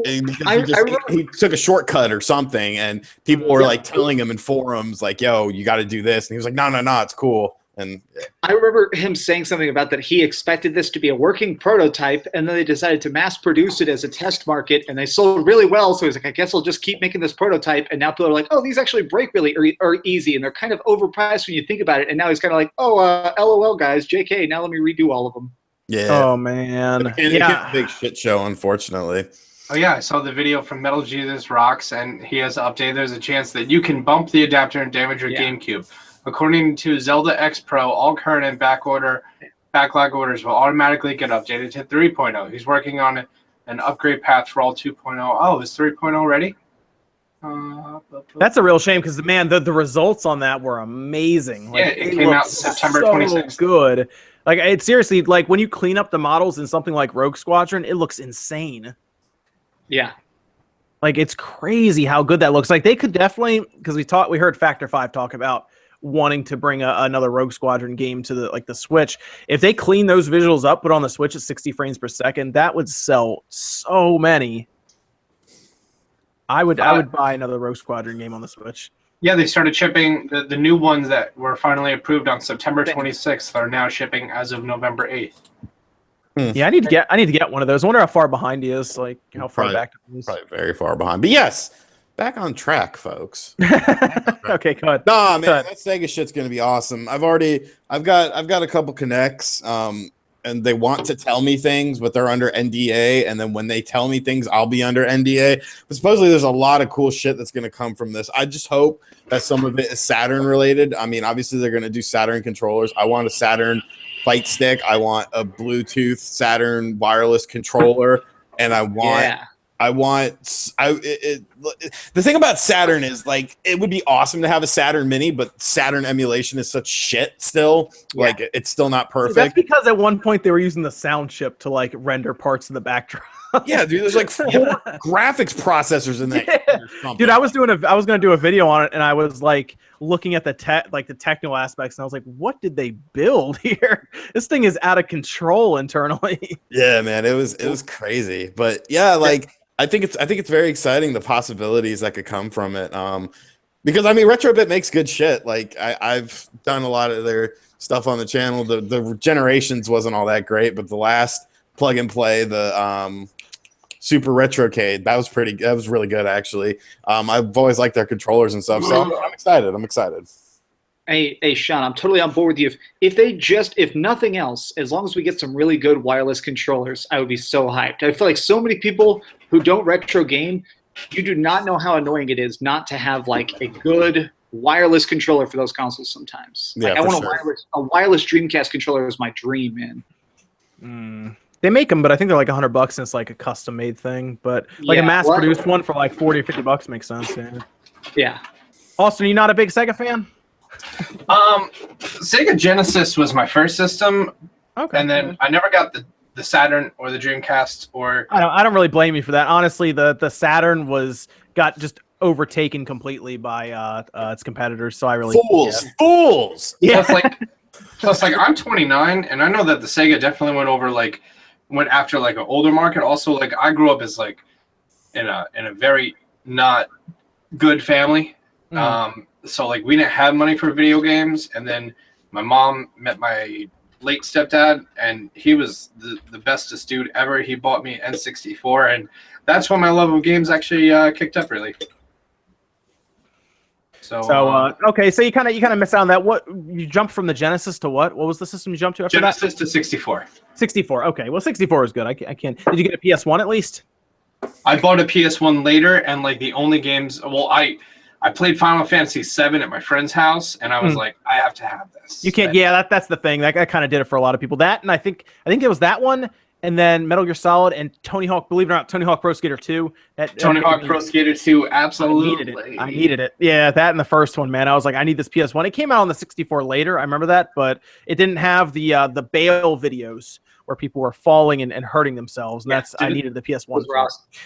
He took a shortcut or something, and people were like telling him in forums, like, "Yo, you got to do this," and he was like, "No, it's cool." And I remember him saying something about that he expected this to be a working prototype, and then they decided to mass produce it as a test market, and they sold really well. So he's like, "I guess I'll just keep making this prototype." And now people are like, "Oh, these actually break really or easy, and they're kind of overpriced when you think about it." And now he's kind of like, "Oh, LOL, guys, JK. Now let me redo all of them." yeah, Oh man, it's a big shit show, unfortunately. Oh yeah, I saw the video from Metal Jesus Rocks, and he has updated. There's a chance that you can bump the adapter and damage your GameCube. According to Zelda X Pro, all current and backlog orders will automatically get updated to 3.0. He's working on an upgrade path for all 2.0. Oh, is 3.0 ready? That's a real shame because the results on that were amazing. Like, it came out September 26th. Good. Like it's seriously like when you clean up the models in something like Rogue Squadron, it looks insane. Yeah. Like it's crazy how good that looks. Like they could definitely, because we heard Factor 5 talk about wanting to bring another Rogue Squadron game to the Switch. If they clean those visuals up, put on the Switch at 60 frames per second, that would sell so many. I would buy another Rogue Squadron game on the Switch. Yeah, they started shipping the new ones that were finally approved on September 26th are now shipping as of November 8th. Yeah, I need to get one of those. I wonder how far behind he is. Like how far back he is. Probably very far behind. But yes, back on track, folks. Okay, cut. Nah, man, that Sega shit's gonna be awesome. I've got a couple connects, and they want to tell me things, but they're under NDA. And then when they tell me things, I'll be under NDA. But supposedly there's a lot of cool shit that's gonna come from this. I just hope that some of it is Saturn related. I mean, obviously they're gonna do Saturn controllers. I want a Saturn fight stick. I want a Bluetooth Saturn wireless controller, and the thing about Saturn is like it would be awesome to have a Saturn Mini, but Saturn emulation is such shit still. Like it's still not perfect. That's because at one point they were using the sound chip to like render parts in the backdrop. Yeah, dude, there's like 4 graphics processors in that. Yeah. Dude, I was gonna do a video on it, and I was like looking at the technical aspects, and I was like, what did they build here? This thing is out of control internally. Yeah, man, it was crazy. But yeah, like I think it's very exciting, the possibilities that could come from it. Because I mean, Retrobit makes good shit. Like I've done a lot of their stuff on the channel. The Generations wasn't all that great, but the last plug and play, the Super Retrocade, that was really good actually. I've always liked their controllers and stuff, so I'm excited. Hey, Sean, I'm totally on board with you. If nothing else, as long as we get some really good wireless controllers, I would be so hyped. I feel like so many people who don't retro game, you do not know how annoying it is not to have like a good wireless controller for those consoles sometimes. Yeah, like, I want a wireless Dreamcast controller is my dream, man. They make them, but I think they're like $100, and it's like a custom made thing. But like a mass produced one for like $40 or $50 makes sense. Yeah. Austin, you not a big Sega fan? Sega Genesis was my first system. Okay. And then I never got the Saturn or the Dreamcast or. I don't really blame you for that. Honestly, the Saturn got just overtaken completely by its competitors. So I really fools. Yeah. Plus, I'm 29, and I know that the Sega definitely went after like an older market. Also, like I grew up as like in a very not good family. So like we didn't have money for video games, and then my mom met my late stepdad, and he was the bestest dude ever. He bought me N64, and that's when my love of games actually kicked up really. So okay, so you kind of missed out on that. What you jumped from the Genesis to what? What was the system you jumped to after Genesis to 64. 64. Okay, well 64 is good. I can't. Did you get a PS1 at least? I bought a PS1 later, and like the only games. Well, I played Final Fantasy VII at my friend's house, and I was like, I have to have this. You can't. Yeah, that's the thing. That kind of did it for a lot of people. That, and I think it was that one, and then Metal Gear Solid and Tony Hawk. Believe it or not, Tony Hawk Pro Skater 2. Tony Hawk Pro Skater 2, absolutely. I needed it. Yeah, that and the first one, man. I was like, I need this PS1. It came out on the 64 later. I remember that, but it didn't have the bail videos where people were falling and hurting themselves. And I needed the PS1.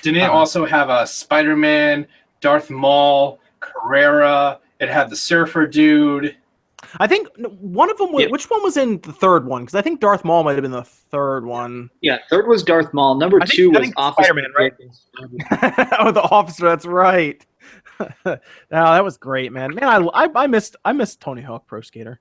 Didn't it also have a Spider-Man, Darth Maul, Carrera? It had the Surfer dude. I think one of them was. Yeah. Which one was in the third one? Because I think Darth Maul might have been the third one. Yeah, third was Darth Maul. Number 2 was Officer Spider-Man, right? Oh, the Officer. That's right. No, that was great, man. Man, I missed Tony Hawk Pro Skater.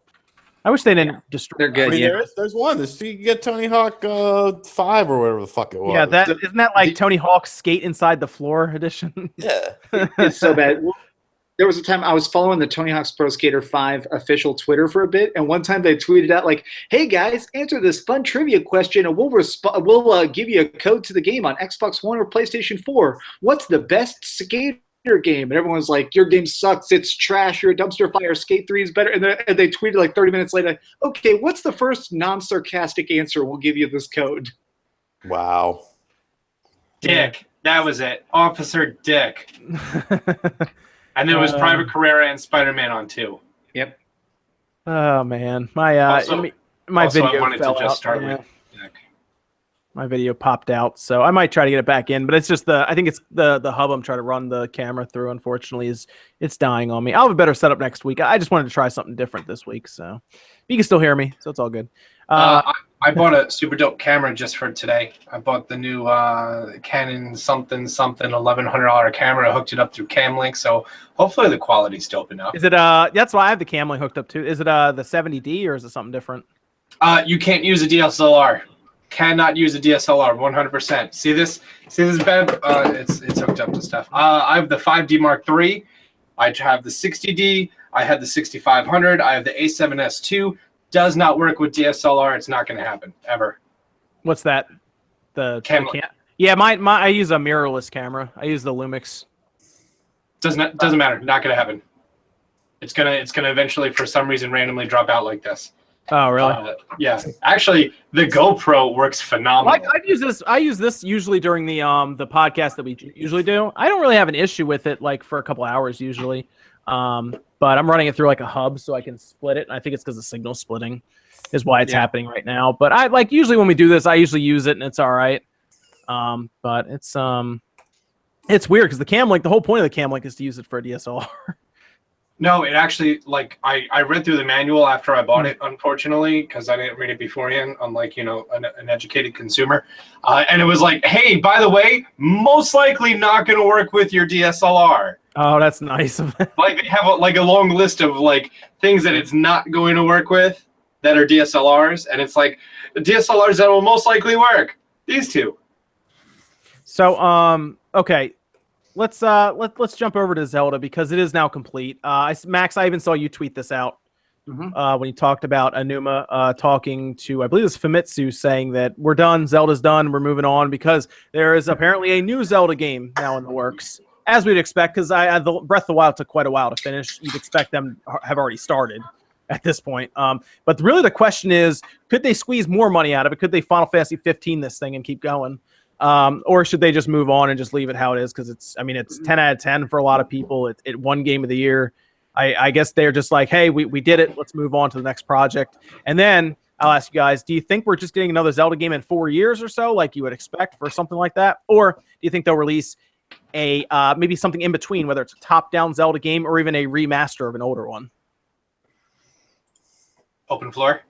I wish they didn't destroy. They're good. Yeah. There's one. You can get Tony Hawk 5 or whatever the fuck it was. Yeah, isn't that like Tony Hawk Skate Inside the Floor edition? Yeah, it's so bad. There was a time I was following the Tony Hawk's Pro Skater 5 official Twitter for a bit, and one time they tweeted out like, "Hey guys, answer this fun trivia question, and we'll give you a code to the game on Xbox One or PlayStation 4. What's the best skater game?" And everyone's like, "Your game sucks. It's trash. You're a dumpster fire. Skate 3 is better." And they tweeted like 30 minutes later, "Okay, what's the first non-sarcastic answer? We'll give you this code." Wow. Dick. That was it. Officer Dick. And there was Private Carrera and Spider-Man on 2. Yep. Oh man, my video I wanted fell to just out. start with Dick. My video popped out, so I might try to get it back in, but it's just I think it's the hub I'm trying to run the camera through. Unfortunately, it's dying on me. I'll have a better setup next week. I just wanted to try something different this week, so you can still hear me, so it's all good. I bought a super dope camera just for today. I bought the new Canon something $1,100 camera. Hooked it up through Camlink, so hopefully the quality's dope enough. Is it that's why I have the Camlink hooked up too. Is it the 70D or is it something different? You can't use a DSLR. Cannot use a DSLR 100%. See this bed? It's hooked up to stuff. I have the 5D Mark III. I have the 60D. I have the 6500. I have the A7S II. Does not work with DSLR. It's not going to happen ever. What's that? The Camera. Yeah, I use a mirrorless camera. I use the Lumix. Doesn't matter. Not going to happen. It's gonna eventually for some reason randomly drop out like this. Oh really? Yeah. Actually, the GoPro works phenomenal. I use this usually during the podcast that we usually do. I don't really have an issue with it like for a couple hours usually. But I'm running it through like a hub so I can split it. And I think it's because of signal splitting is why it's happening right now. But I usually when we do this, I usually use it and it's all right. But it's weird because the cam link, the whole point of the cam link is to use it for a DSLR. No, it actually, like, I read through the manual after I bought it, unfortunately, because I didn't read it beforehand, unlike, you know, an educated consumer. And it was like, hey, by the way, most likely not going to work with your DSLR. Oh, that's nice. Like, they have a long list of, like, things that it's not going to work with that are DSLRs. And it's like, the DSLRs that will most likely work. These two. So, okay. Let's jump over to Zelda because it is now complete. Max, I even saw you tweet this out when you talked about Anuma talking to, I believe it was Famitsu, saying that we're done, Zelda's done, we're moving on because there is apparently a new Zelda game now in the works, as we'd expect, because the Breath of the Wild took quite a while to finish. You'd expect them have already started at this point. But really the question is, could they squeeze more money out of it? Could they Final Fantasy 15 this thing and keep going? Or should they just move on and just leave it how it is? Because it's 10 out of 10 for a lot of people. It won Game of the Year. I guess they're just like, hey, we did it. Let's move on to the next project. And then I'll ask you guys, do you think we're just getting another Zelda game in 4 years or so, like you would expect for something like that? Or do you think they'll release a maybe something in between, whether it's a top-down Zelda game or even a remaster of an older one? Open floor?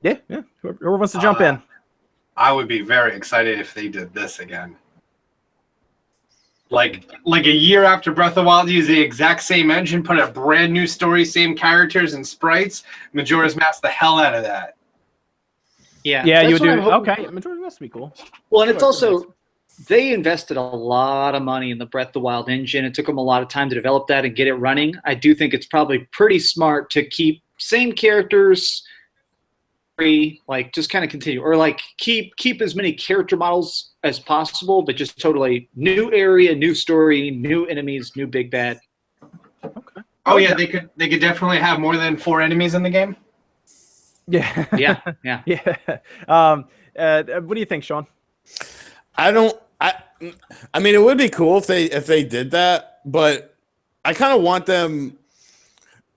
Yeah. Whoever wants to jump in. I would be very excited if they did this again. Like a year after Breath of the Wild, use the exact same engine, put a brand new story, same characters and sprites. Majora's Mask the hell out of that. Yeah, you would do. Okay, Majora's Mask would be cool. Well, and it's also, they invested a lot of money in the Breath of the Wild engine. It took them a lot of time to develop that and get it running. I do think it's probably pretty smart to keep same characters, like just kind of continue, or like keep as many character models as possible, but just totally new area, new story, new enemies, new big bad. Okay. Oh yeah, they could definitely have more than 4 enemies in the game. Yeah. Yeah. What do you think, Sean? I mean, it would be cool if they did that, but I kind of want them.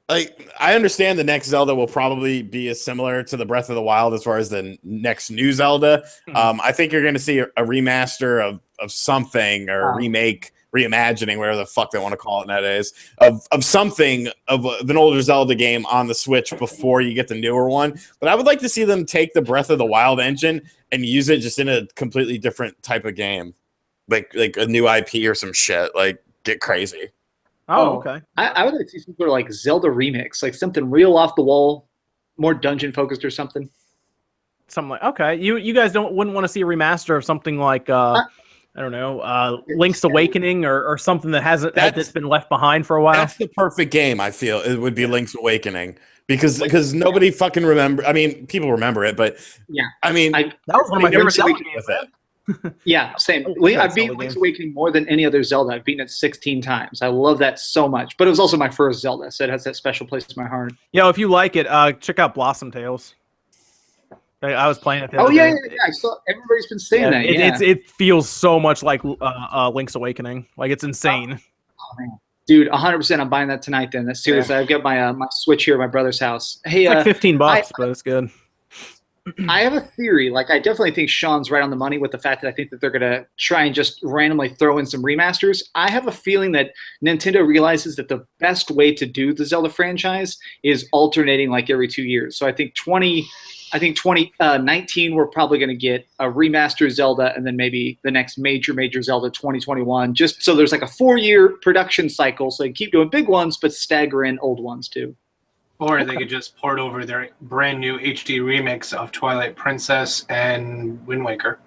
Like, I understand the next Zelda will probably be as similar to the Breath of the Wild as far as the next new Zelda. I think you're going to see a remaster of something, or a remake, reimagining, whatever the fuck they want to call it nowadays, of something of an older Zelda game on the Switch before you get the newer one. But I would like to see them take the Breath of the Wild engine and use it just in a completely different type of game, like a new IP or some shit. Like, get crazy. Oh, okay. I would like to see some sort of like Zelda remix, like something real off the wall, more dungeon focused or something. Something like, okay. You guys wouldn't want to see a remaster of something like I don't know, Link's Awakening or something that's been left behind for a while. That's the perfect game. I feel it would be Link's Awakening because nobody fucking remember. I mean, people remember it, but yeah. I mean, that was one of my favorite Zelda games. With it. Yeah, same. I've beaten Link's Awakening more than any other Zelda. I've beaten it 16 times. I love that so much. But it was also my first Zelda, so it has that special place in my heart. Yo, if you like it, check out Blossom Tales. I was playing it the other day. Yeah. I saw everybody's been saying that. It feels so much like Link's Awakening. Like, it's insane. Oh man. Dude, 100%. I'm buying that tonight. Then that's serious. Yeah. I've got my Switch here at my brother's house. Hey, it's like $15, but it's good. I have a theory. Like, I definitely think Sean's right on the money with the fact that I think that they're going to try and just randomly throw in some remasters. I have a feeling that Nintendo realizes that the best way to do the Zelda franchise is alternating like every 2 years. So I think 2019 we're probably going to get a remastered Zelda, and then maybe the next major Zelda 2021. Just so there's like a 4-year production cycle, so they keep doing big ones but stagger in old ones too. Or they could just port over their brand new HD remix of Twilight Princess and Wind Waker.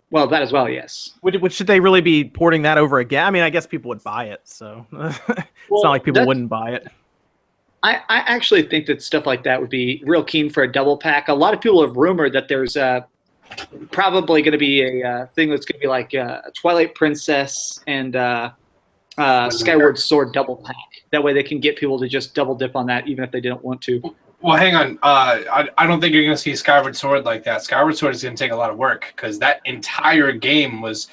Well, that as well, yes. Should they really be porting that over again? I mean, I guess people would buy it, so it's not like people wouldn't buy it. I actually think that stuff like that would be real keen for a double pack. A lot of people have rumored that there's probably going to be a thing that's going to be like Twilight Princess and Skyward Sword double pack. That way they can get people to just double dip on that, even if they didn't want to. Well, hang on. I don't think you're going to see Skyward Sword like that. Skyward Sword is going to take a lot of work because that entire game was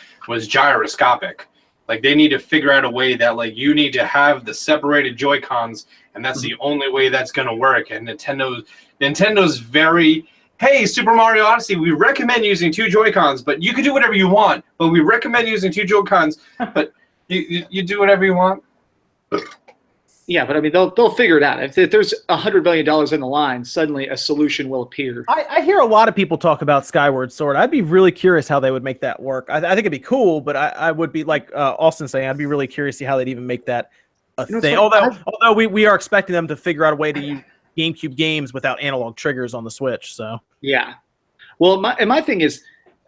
gyroscopic. Like, they need to figure out a way that, like, you need to have the separated Joy-Cons, and that's the only way that's going to work. And Nintendo's very hey, Super Mario Odyssey, we recommend using 2 Joy-Cons, but you can do whatever you want. But we recommend using 2 Joy-Cons, but you do whatever you want. Yeah, but I mean, they'll figure it out. If there's $100 million in the line, suddenly a solution will appear. I hear a lot of people talk about Skyward Sword. I'd be really curious how they would make that work. I think it'd be cool, but I would be like Austin saying, I'd be really curious to see how they'd even make that a thing. Although we are expecting them to figure out a way to use GameCube games without analog triggers on the Switch. So yeah. Well, my thing is,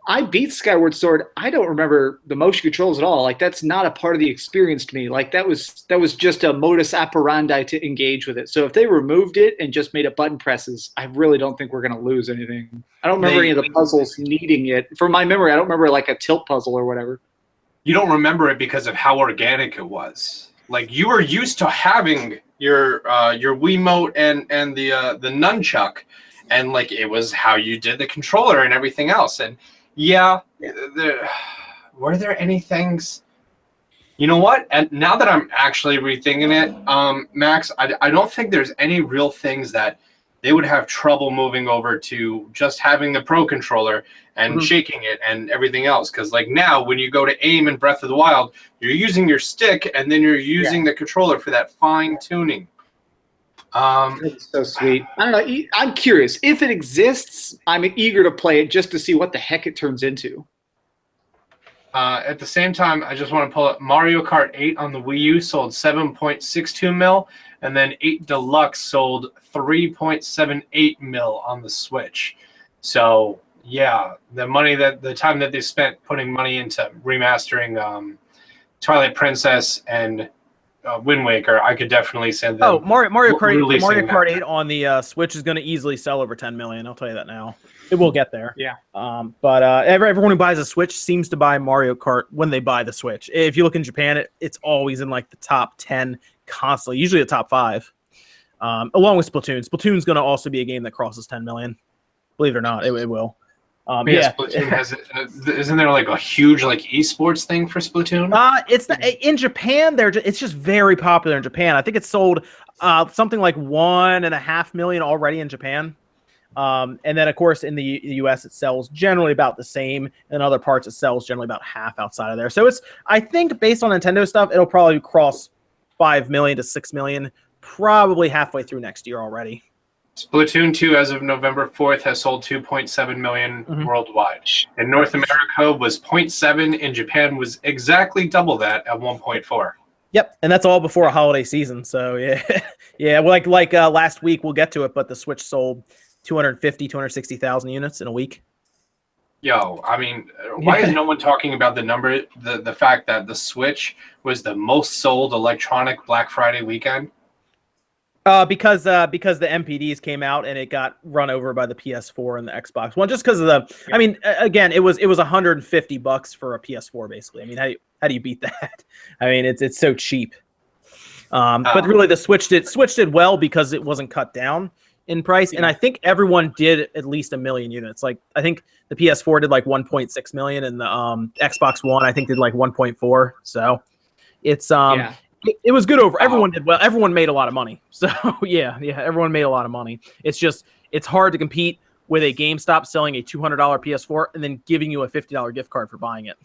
I beat Skyward Sword. I don't remember the motion controls at all. Like, that's not a part of the experience to me. Like, that was just a modus operandi to engage with it. So if they removed it and just made it button presses, I really don't think we're going to lose anything. I don't remember any of the puzzles needing it. From my memory, I don't remember like a tilt puzzle or whatever. You don't remember it because of how organic it was. Like, you were used to having your Wiimote and the nunchuck, and like it was how you did the controller and everything else. And yeah, were there any things? You know what? And now that I'm actually rethinking it, Max, I don't think there's any real things that they would have trouble moving over to just having the Pro controller and shaking it and everything else. Because like now, when you go to aim in Breath of the Wild, you're using your stick and then you're using the controller for that fine tuning. It's so sweet. I don't know. I'm curious. If it exists, I'm eager to play it just to see what the heck it turns into. At the same time, I just want to pull up Mario Kart 8 on the Wii U sold 7.62 mil, and then 8 Deluxe sold 3.78 mil on the Switch. So yeah, the time that they spent putting money into remastering Twilight Princess and Wind Waker, I could definitely say that. Oh, Mario Kart 8 on the Switch is going to easily sell over 10 million. I'll tell you that now. It will get there. Yeah. But everyone who buys a Switch seems to buy Mario Kart when they buy the Switch. If you look in Japan, it's always in like the top 10 constantly, usually the top 5, along with Splatoon. Splatoon's going to also be a game that crosses 10 million. Believe it or not, it will. Splatoon has it. Isn't there like a huge like esports thing for Splatoon? In Japan. It's just very popular in Japan. I think it's sold something like 1.5 million already in Japan. And then of course in the US it sells generally about the same. In other parts it sells generally about half outside of there. So I think based on Nintendo stuff, it'll probably cross 5 million to 6 million probably halfway through next year already. Splatoon 2, as of November 4th, has sold 2.7 million worldwide. In North America was 0.7. In Japan was exactly double that at 1.4. Yep, and that's all before a holiday season. So yeah, like last week we'll get to it, but the Switch sold 260,000 units in a week. Yo, I mean, why is no one talking about the number? The fact that the Switch was the most sold electronic Black Friday weekend. Because the MPDs came out and it got run over by the PS4 and the Xbox One, just because of the. I mean, again, it was $150 for a PS4 basically. I mean, how do you beat that? I mean, it's so cheap. But really, the Switch did well because it wasn't cut down in price, and I think everyone did at least 1 million units. Like I think the PS4 did like 1.6 million, and the Xbox One I think did like 1.4. So it's It was good over. Everyone did well. Everyone made a lot of money. So yeah, everyone made a lot of money. It's hard to compete with a GameStop selling a $200 PS4 and then giving you a $50 gift card for buying it.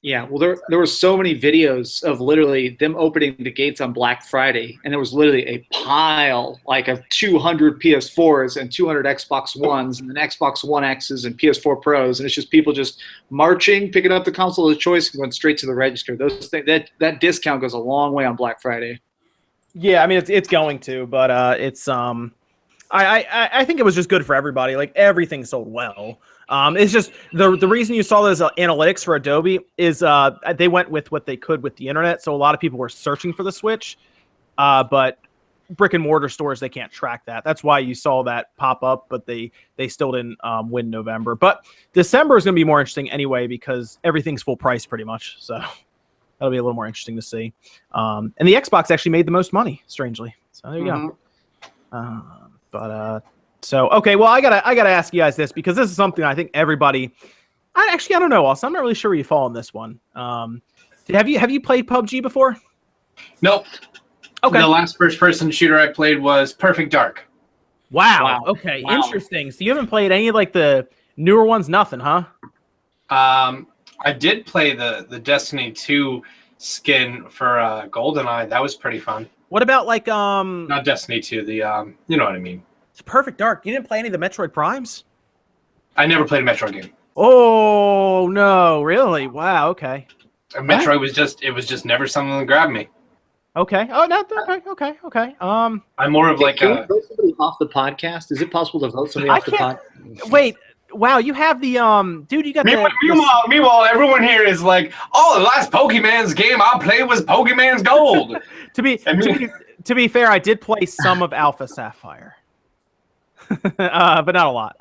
Yeah, well, there were so many videos of literally them opening the gates on Black Friday, and there was literally a pile like of 200 PS4s and 200 Xbox Ones and then Xbox One X's and PS4 Pros, and it's just people just marching, picking up the console of choice, and going straight to the register. Those things, that discount goes a long way on Black Friday. Yeah, I mean it's going to, but I think it was just good for everybody. Like everything sold well. It's just the reason you saw those analytics for Adobe is they went with what they could with the internet. So a lot of people were searching for the Switch, but brick and mortar stores, they can't track that. That's why you saw that pop up, but they still didn't win November. But December is going to be more interesting anyway because everything's full price pretty much. So that'll be a little more interesting to see. And the Xbox actually made the most money, strangely. So there you go. So okay, well I gotta ask you guys this because this is something I think everybody. I don't know, Austin. I'm not really sure where you fall on this one. Have you played PUBG before? Nope. Okay. The last first-person shooter I played was Perfect Dark. Wow. Okay. Wow. Interesting. So you haven't played any of like the newer ones? Nothing, huh? I did play the Destiny 2 skin for GoldenEye. That was pretty fun. What about like Not Destiny 2, the you know what I mean. It's Perfect Dark? You didn't play any of the Metroid Primes? I never played a Metroid game. Oh no, really? Wow, okay. Metroid was just never something that grabbed me. Okay. Oh no, okay. I'm more of like Can we vote somebody off the podcast? Is it possible to vote somebody off the podcast? Wait, wow, you have the dude, you got meanwhile, everyone here is like, oh, the last Pokemon's game I played was Pokemon's Gold. to be fair, I did play some of Alpha Sapphire. But not a lot.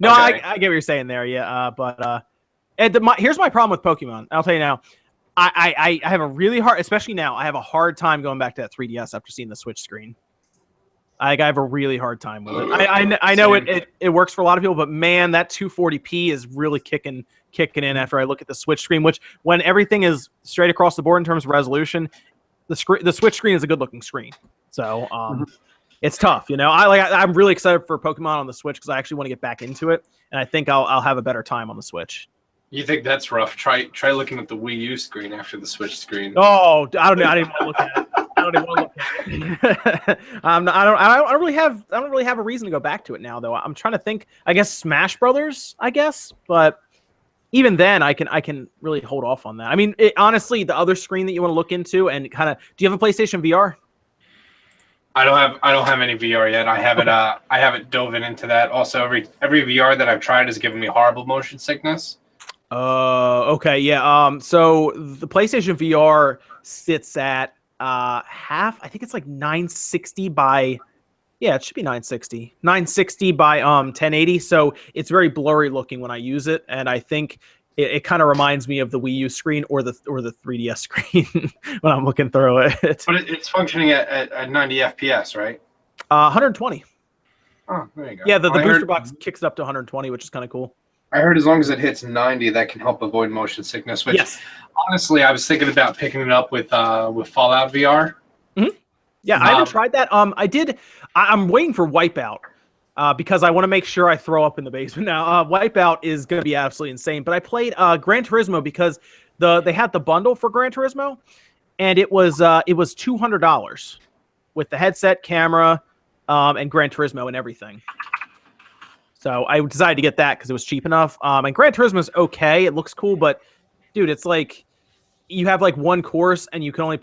No, okay. I get what you're saying there, yeah. Here's my problem with Pokemon. I'll tell you now. I have a really hard, especially now, I have a hard time going back to that 3DS after seeing the Switch screen. I have a really hard time with it. I know it works for a lot of people, but man, that 240p is really kicking in after I look at the Switch screen, which when everything is straight across the board in terms of resolution, the Switch screen is a good looking screen. So it's tough, you know. I'm really excited for Pokemon on the Switch because I actually want to get back into it, and I think I'll have a better time on the Switch. You think that's rough? Try looking at the Wii U screen after the Switch screen. Oh, I don't know. I didn't want to look at it. I don't even want to look at it. I don't really have a reason to go back to it now, though. I'm trying to think. I guess Smash Brothers. I guess, but even then, I can really hold off on that. I mean, honestly, the other screen that you want to look into and kind of. Do you have a PlayStation VR? I don't have any VR yet. I haven't dove into that. Also, every VR that I've tried has given me horrible motion sickness. Okay, yeah. So the PlayStation VR sits at half. I think it's like 960 by. Yeah, it should be 960 by 1080. So it's very blurry looking when I use it, and I think it kind of reminds me of the Wii U screen or the 3DS screen when I'm looking through it. But it's functioning at 90 FPS, right? 120. Oh, there you go. Yeah, the booster box kicks it up to 120, which is kind of cool. I heard as long as it hits 90, that can help avoid motion sickness. Which, honestly, I was thinking about picking it up with Fallout VR. Mm-hmm. Yeah, I haven't tried that. I'm waiting for Wipeout because I want to make sure I throw up in the basement. Now, Wipeout is going to be absolutely insane. But I played Gran Turismo because they had the bundle for Gran Turismo, and it was $200 with the headset, camera, and Gran Turismo and everything. So I decided to get that because it was cheap enough. And Gran Turismo is okay; it looks cool, but dude, it's like you have like one course and you can only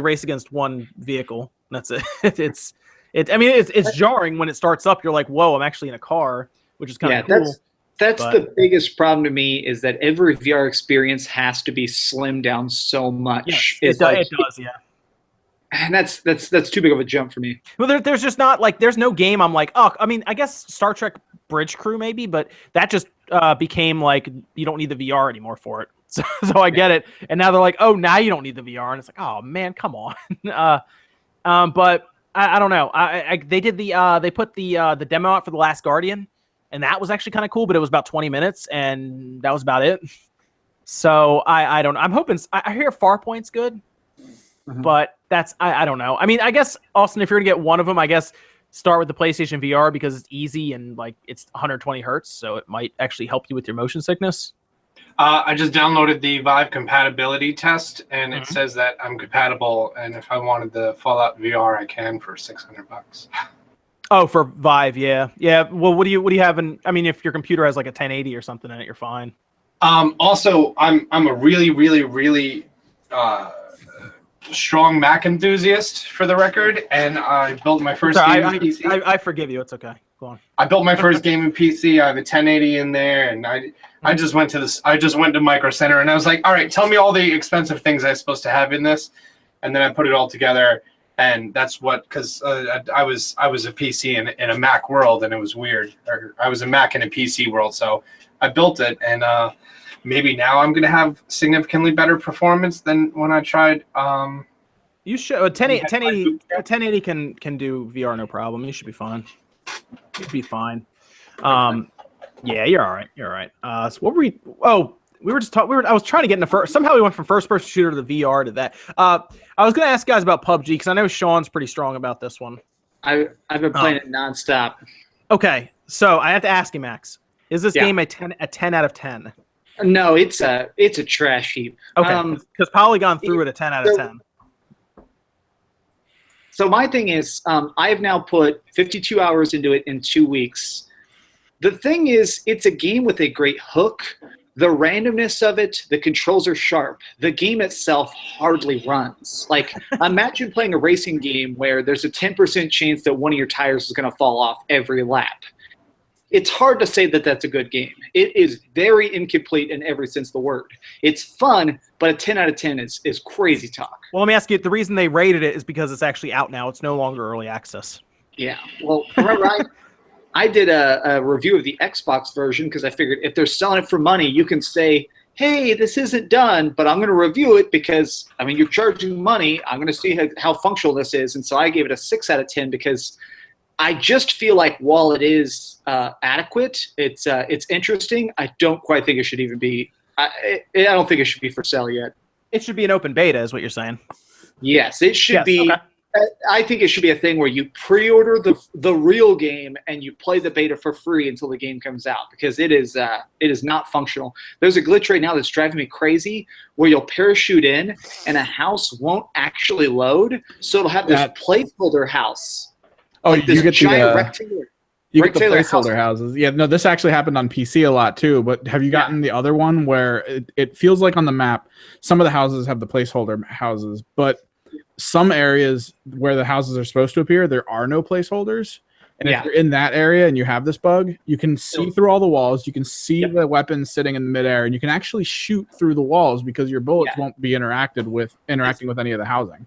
race against one vehicle. That's it. It's jarring when it starts up. You're like, whoa, I'm actually in a car, which is kind of cool. That's the biggest problem to me is that every VR experience has to be slimmed down so much. Yes, it does, yeah. And that's too big of a jump for me. Well, there's just not like there's no game I'm like, oh, I mean, I guess Star Trek Bridge Crew maybe, but that just became like you don't need the VR anymore for it. So I get it. And now they're like, oh, now you don't need the VR, and it's like, oh man, come on. But I don't know. They did they put the demo out for The Last Guardian, and that was actually kind of cool, but it was about 20 minutes, and that was about it. So I don't know. I'm hoping I hear Farpoint's good. Mm-hmm. But that's I don't know. I mean, I guess Austin, if you're gonna get one of them, I guess start with the PlayStation VR because it's easy and like it's 120 hertz, so it might actually help you with your motion sickness. I just downloaded the Vive compatibility test, and it says that I'm compatible. And if I wanted the Fallout VR, I can for $600. Oh, for Vive, yeah. Well, what do you have in? I mean, if your computer has like a 1080 or something in it, you're fine. Also, I'm a really, really, really strong Mac enthusiast, for the record, and I built my first game in PC. I forgive you. It's okay. Go on. I built my first game in PC. I have a 1080 in there, and I just went to Micro Center, and I was like, all right, tell me all the expensive things I'm supposed to have in this, and then I put it all together, and that's what, because I was a PC in a Mac world, and it was weird. Or I was a Mac in a PC world, so I built it, and maybe now I'm going to have significantly better performance than when I tried. You should. 1080 can do VR no problem. You should be fine. You'd be fine. Yeah, you're all right. You're all right. So what were we? Oh, we were just talking. I was trying to get into first. Somehow we went from first-person shooter to the VR to that. I was going to ask guys about PUBG because I know Sean's pretty strong about this one. I've been playing it nonstop. Okay, so I have to ask you, Max. Is this Yeah. game a 10 out of 10? No, it's a trash heap. Okay, because Polygon threw it a 10 out of 10. So my thing is, I have now put 52 hours into it in 2 weeks. The thing is, it's a game with a great hook. The randomness of it, the controls are sharp. The game itself hardly runs. Like, imagine playing a racing game where there's a 10% chance that one of your tires is going to fall off every lap. It's hard to say that that's a good game. It is very incomplete in every sense of the word. It's fun, but a 10 out of 10 is crazy talk. Well, let me ask you, the reason they rated it is because it's actually out now. It's no longer early access. Yeah. Well, remember, I did a review of the Xbox version because I figured if they're selling it for money, you can say, hey, this isn't done, but I'm going to review it because, I mean, you're charging money. I'm going to see how functional this is. And so I gave it a 6 out of 10 because I just feel like while it is adequate, it's interesting. I don't quite think it should even be. I don't think it should be for sale yet. It should be an open beta, is what you're saying. Yes, it should be. Okay. I think it should be a thing where you pre-order the real game and you play the beta for free until the game comes out because it is not functional. There's a glitch right now that's driving me crazy where you'll parachute in and a house won't actually load, so it'll have this placeholder house. Oh, like you get giant the rectangular. you get the placeholder houses. Yeah, no, this actually happened on PC a lot too. But have you gotten the other one where it feels like on the map some of the houses have the placeholder houses, but some areas where the houses are supposed to appear, there are no placeholders. And if you're in that area and you have this bug, you can see through all the walls. You can see the weapons sitting in midair, and you can actually shoot through the walls because your bullets won't be interacting with any of the housing.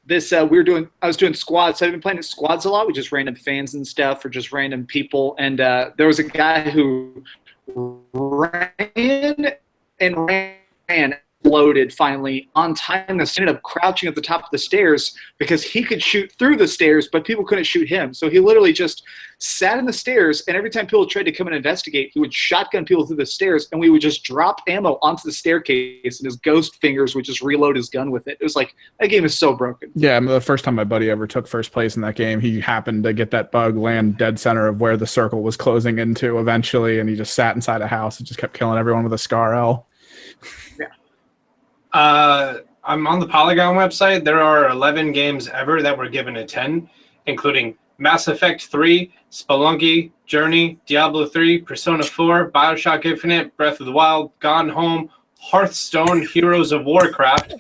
This I was doing squads. So I've been playing at squads a lot with just random fans and stuff, or just random people. And there was a guy who ran loaded finally on time. Ended up crouching at the top of the stairs because he could shoot through the stairs, but people couldn't shoot him. So he literally just sat in the stairs, and every time people tried to come and investigate, he would shotgun people through the stairs, and we would just drop ammo onto the staircase, and his ghost fingers would just reload his gun with it. It was like, that game is so broken. Yeah, I mean, the first time my buddy ever took first place in that game, he happened to get that bug land dead center of where the circle was closing into eventually, and he just sat inside a house and just kept killing everyone with a Scar L. I'm on the Polygon website. There are 11 games ever that were given a 10, including Mass Effect 3, Spelunky, Journey, Diablo 3, Persona 4, Bioshock Infinite, Breath of the Wild, Gone Home, Hearthstone, Heroes of Warcraft,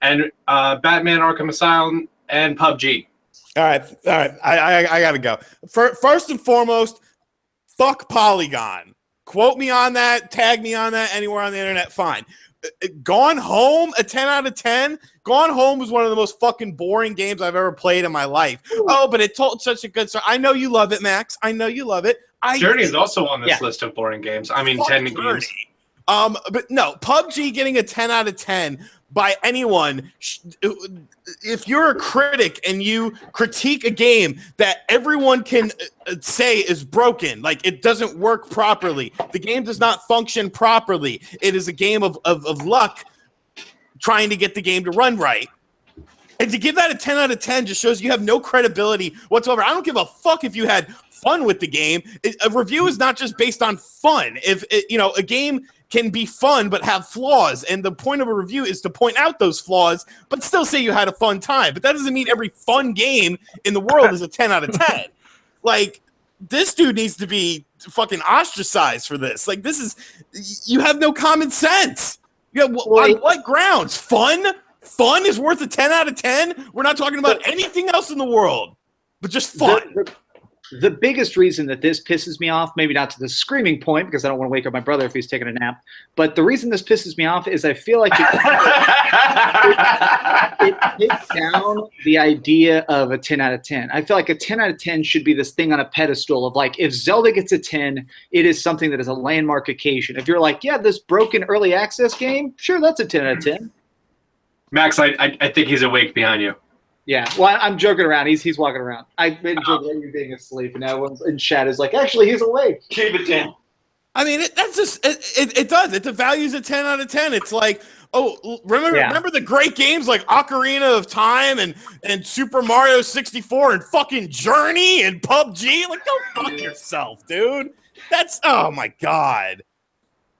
and Batman Arkham Asylum, and PUBG. All right. I gotta go. First and foremost, fuck Polygon. Quote me on that. Tag me on that anywhere on the internet. Fine. Gone Home, a 10 out of 10. Gone Home was one of the most fucking boring games I've ever played in my life. Oh, but it told such a good story. I know you love it, Max. I know you love it. Journey is also on this list of boring games. I mean, 10 games. But no, PUBG getting a 10 out of 10 by anyone. If you're a critic and you critique a game that everyone can say is broken, like it doesn't work properly, the game does not function properly, it is a game of luck trying to get the game to run right. And to give that a 10 out of 10 just shows you have no credibility whatsoever. I don't give a fuck if you had fun with the game. A review is not just based on fun. If a game can be fun but have flaws, and the point of a review is to point out those flaws but still say you had a fun time. But that doesn't mean every fun game in the world is a 10 out of 10. Like, this dude needs to be fucking ostracized for this. Like, you have no common sense. On what grounds? Fun is worth a 10 out of 10? We're not talking about anything else in the world but just fun. The biggest reason that this pisses me off, maybe not to the screaming point, because I don't want to wake up my brother if he's taking a nap, but the reason this pisses me off is I feel like it takes down the idea of a 10 out of 10. I feel like a 10 out of 10 should be this thing on a pedestal of like, if Zelda gets a 10, it is something that is a landmark occasion. If you're like, yeah, this broken early access game, sure, that's a 10 out of 10. Max, I think he's awake behind you. Yeah, well, I'm joking around. He's walking around. I've been joking about you being asleep, and everyone's in chat is like, actually, he's awake. Keep it 10. I mean, that's just it does. It values a 10 out of 10. It's like, oh, remember the great games like Ocarina of Time and Super Mario 64 and fucking Journey and PUBG? Like, go fuck yourself, dude. That's, oh my God.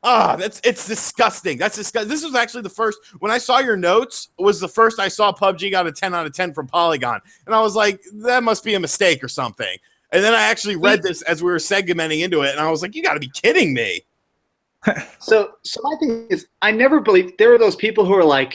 It's disgusting. That's disgusting. This was actually the first, when I saw your notes, was the first I saw PUBG got a 10 out of 10 from Polygon. And I was like, that must be a mistake or something. And then I actually read this as we were segmenting into it, and I was like, you got to be kidding me. So my thing is, I never believe there are those people who are like,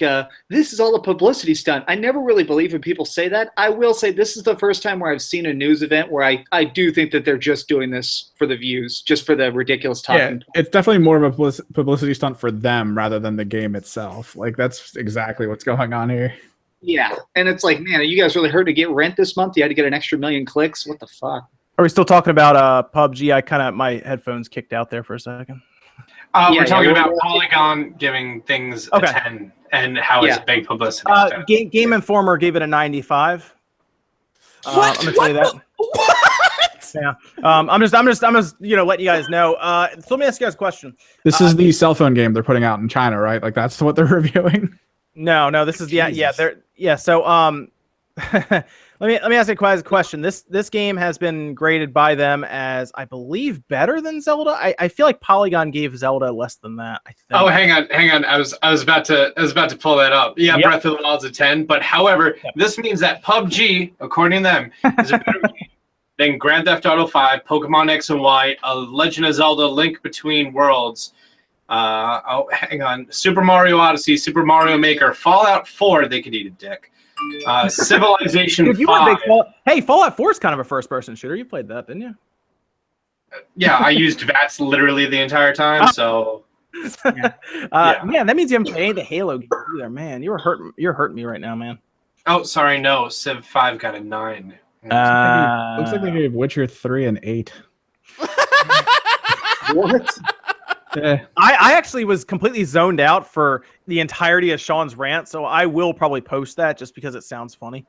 this is all a publicity stunt. I never really believe when people say that. I will say this is the first time where I've seen a news event where I do think that they're just doing this for the views, just for the ridiculous talking. Yeah, it's definitely more of a publicity stunt for them rather than the game itself. Like, that's exactly what's going on here. Yeah, and it's like, man, are you guys really hurt to get rent this month? You had to get an extra 1 million clicks? What the fuck? Are we still talking about PUBG? My headphones kicked out there for a second. We're talking about Polygon giving things a 10 and how it's a big publicity. Game Informer gave it a 95. What? I'm gonna tell you that. What? Yeah. I'm just letting you guys know. So let me ask you guys a question. This is the cell phone game they're putting out in China, right? Like, that's what they're reviewing. No, this is So let me ask you guys a question. This game has been graded by them as, I believe, better than Zelda. I feel like Polygon gave Zelda less than that, I think. Oh, hang on. I was about to pull that up. Yeah, yep. Breath of the Wild's a 10, but however, this means that PUBG, according to them, is a better game than Grand Theft Auto 5, Pokemon X and Y, A Legend of Zelda: Link Between Worlds. Hang on. Super Mario Odyssey, Super Mario Maker, Fallout 4. They could eat a dick. Civilization 5. Fallout 4 is kind of a first-person shooter. You played that, didn't you? Yeah, I used VATS literally the entire time. So, man, that means you haven't played the Halo game either, man. You're hurting me right now, man. Oh, sorry, no. Civ 5 got a 9. Looks like they gave Witcher 3 an 8. What? I actually was completely zoned out for the entirety of Sean's rant, so I will probably post that just because it sounds funny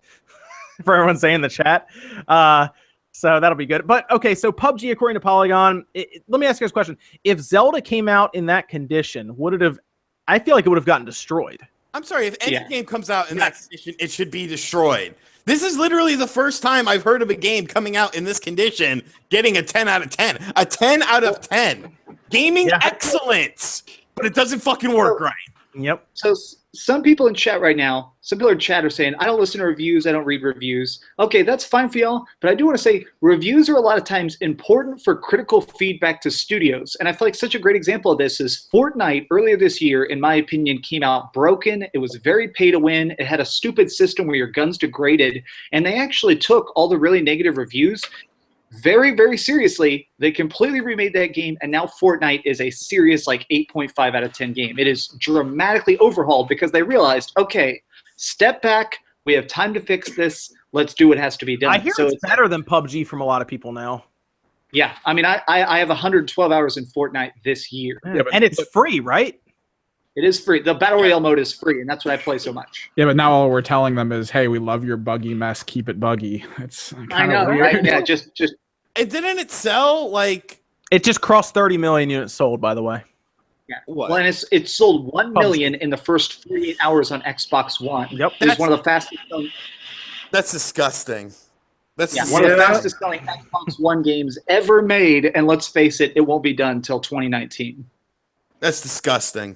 for everyone saying in the chat. So that'll be good. But okay, so PUBG, according to Polygon, let me ask you guys a question. If Zelda came out in that condition, would it have? I feel like it would have gotten destroyed. I'm sorry, if any game comes out in that condition, it should be destroyed. This is literally the first time I've heard of a game coming out in this condition getting a 10 out of 10. A 10 out of 10. Gaming excellence, but it doesn't fucking work right. Yep. So some people in chat right now, some people in chat are saying, I don't listen to reviews, I don't read reviews. Okay, that's fine for y'all, but I do want to say reviews are a lot of times important for critical feedback to studios. And I feel like such a great example of this is Fortnite earlier this year, in my opinion, came out broken. It was very pay to win. It had a stupid system where your guns degraded. And they actually took all the really negative reviews very, very seriously. They completely remade that game, and now Fortnite is a serious 8.5 out of 10 game. It is dramatically overhauled because they realized, okay, step back. We have time to fix this. Let's do what has to be done. I hear it's better than PUBG from a lot of people now. Yeah, I mean, I have 112 hours in Fortnite this year. Yeah, and it's free, right? It is free. The Battle Royale mode is free, and that's what I play so much. Yeah, but now all we're telling them is, hey, we love your buggy mess. Keep it buggy. It's kind of weird. Right? Yeah, just. Didn't it sell It just crossed 30 million units sold, by the way. Yeah. Well, and it sold 1 million in the first 48 hours on Xbox One. Yep. It is one of the fastest selling. That's disgusting. That's one of the fastest selling Xbox One games ever made, and let's face it, it won't be done until 2019. That's disgusting.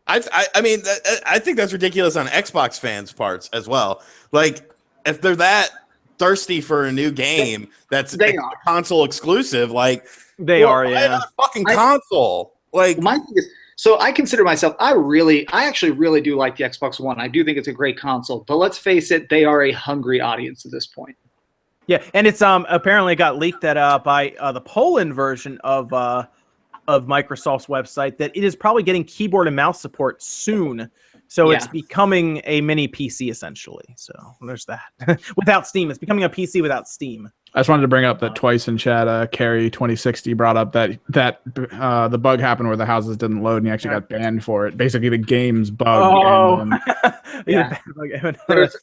I mean, I think that's ridiculous on Xbox fans' parts as well. If they're that thirsty for a new game that's console exclusive, they are, a fucking console. My thing is, so I consider myself, I actually really do like the Xbox One. I do think it's a great console, but let's face it, they are a hungry audience at this point. Yeah, and it's apparently got leaked that by the Poland version of Microsoft's website that it is probably getting keyboard and mouse support soon. So it's becoming a mini PC essentially. So there's that. Without Steam, it's becoming a PC without Steam. I just wanted to bring up that twice in chat, Carrie 2060 brought up that the bug happened where the houses didn't load and he actually got banned for it. Basically, the game's bug. Oh, yeah. There's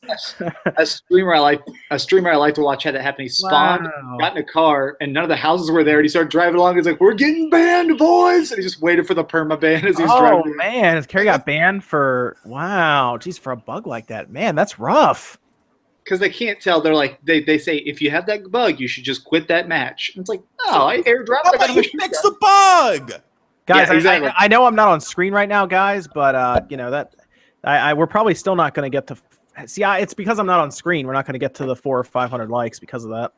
a streamer I like to watch had that happen. He spawned, got in a car, and none of the houses were there. And he started driving along. He's like, "We're getting banned, boys!" And he just waited for the perma ban as he's driving. Oh man, Carrie got banned for geez, for a bug like that. Man, that's rough. Because they can't tell. They're like, they say, if you have that bug, you should just quit that match. And it's like, no, I airdropped. How about you fix the bug? Guys, Yeah, exactly. I know I'm not on screen right now, guys, but you know that we're probably still not going to get to see. It's because I'm not on screen. We're not going to get to the 400 or 500 likes because of that.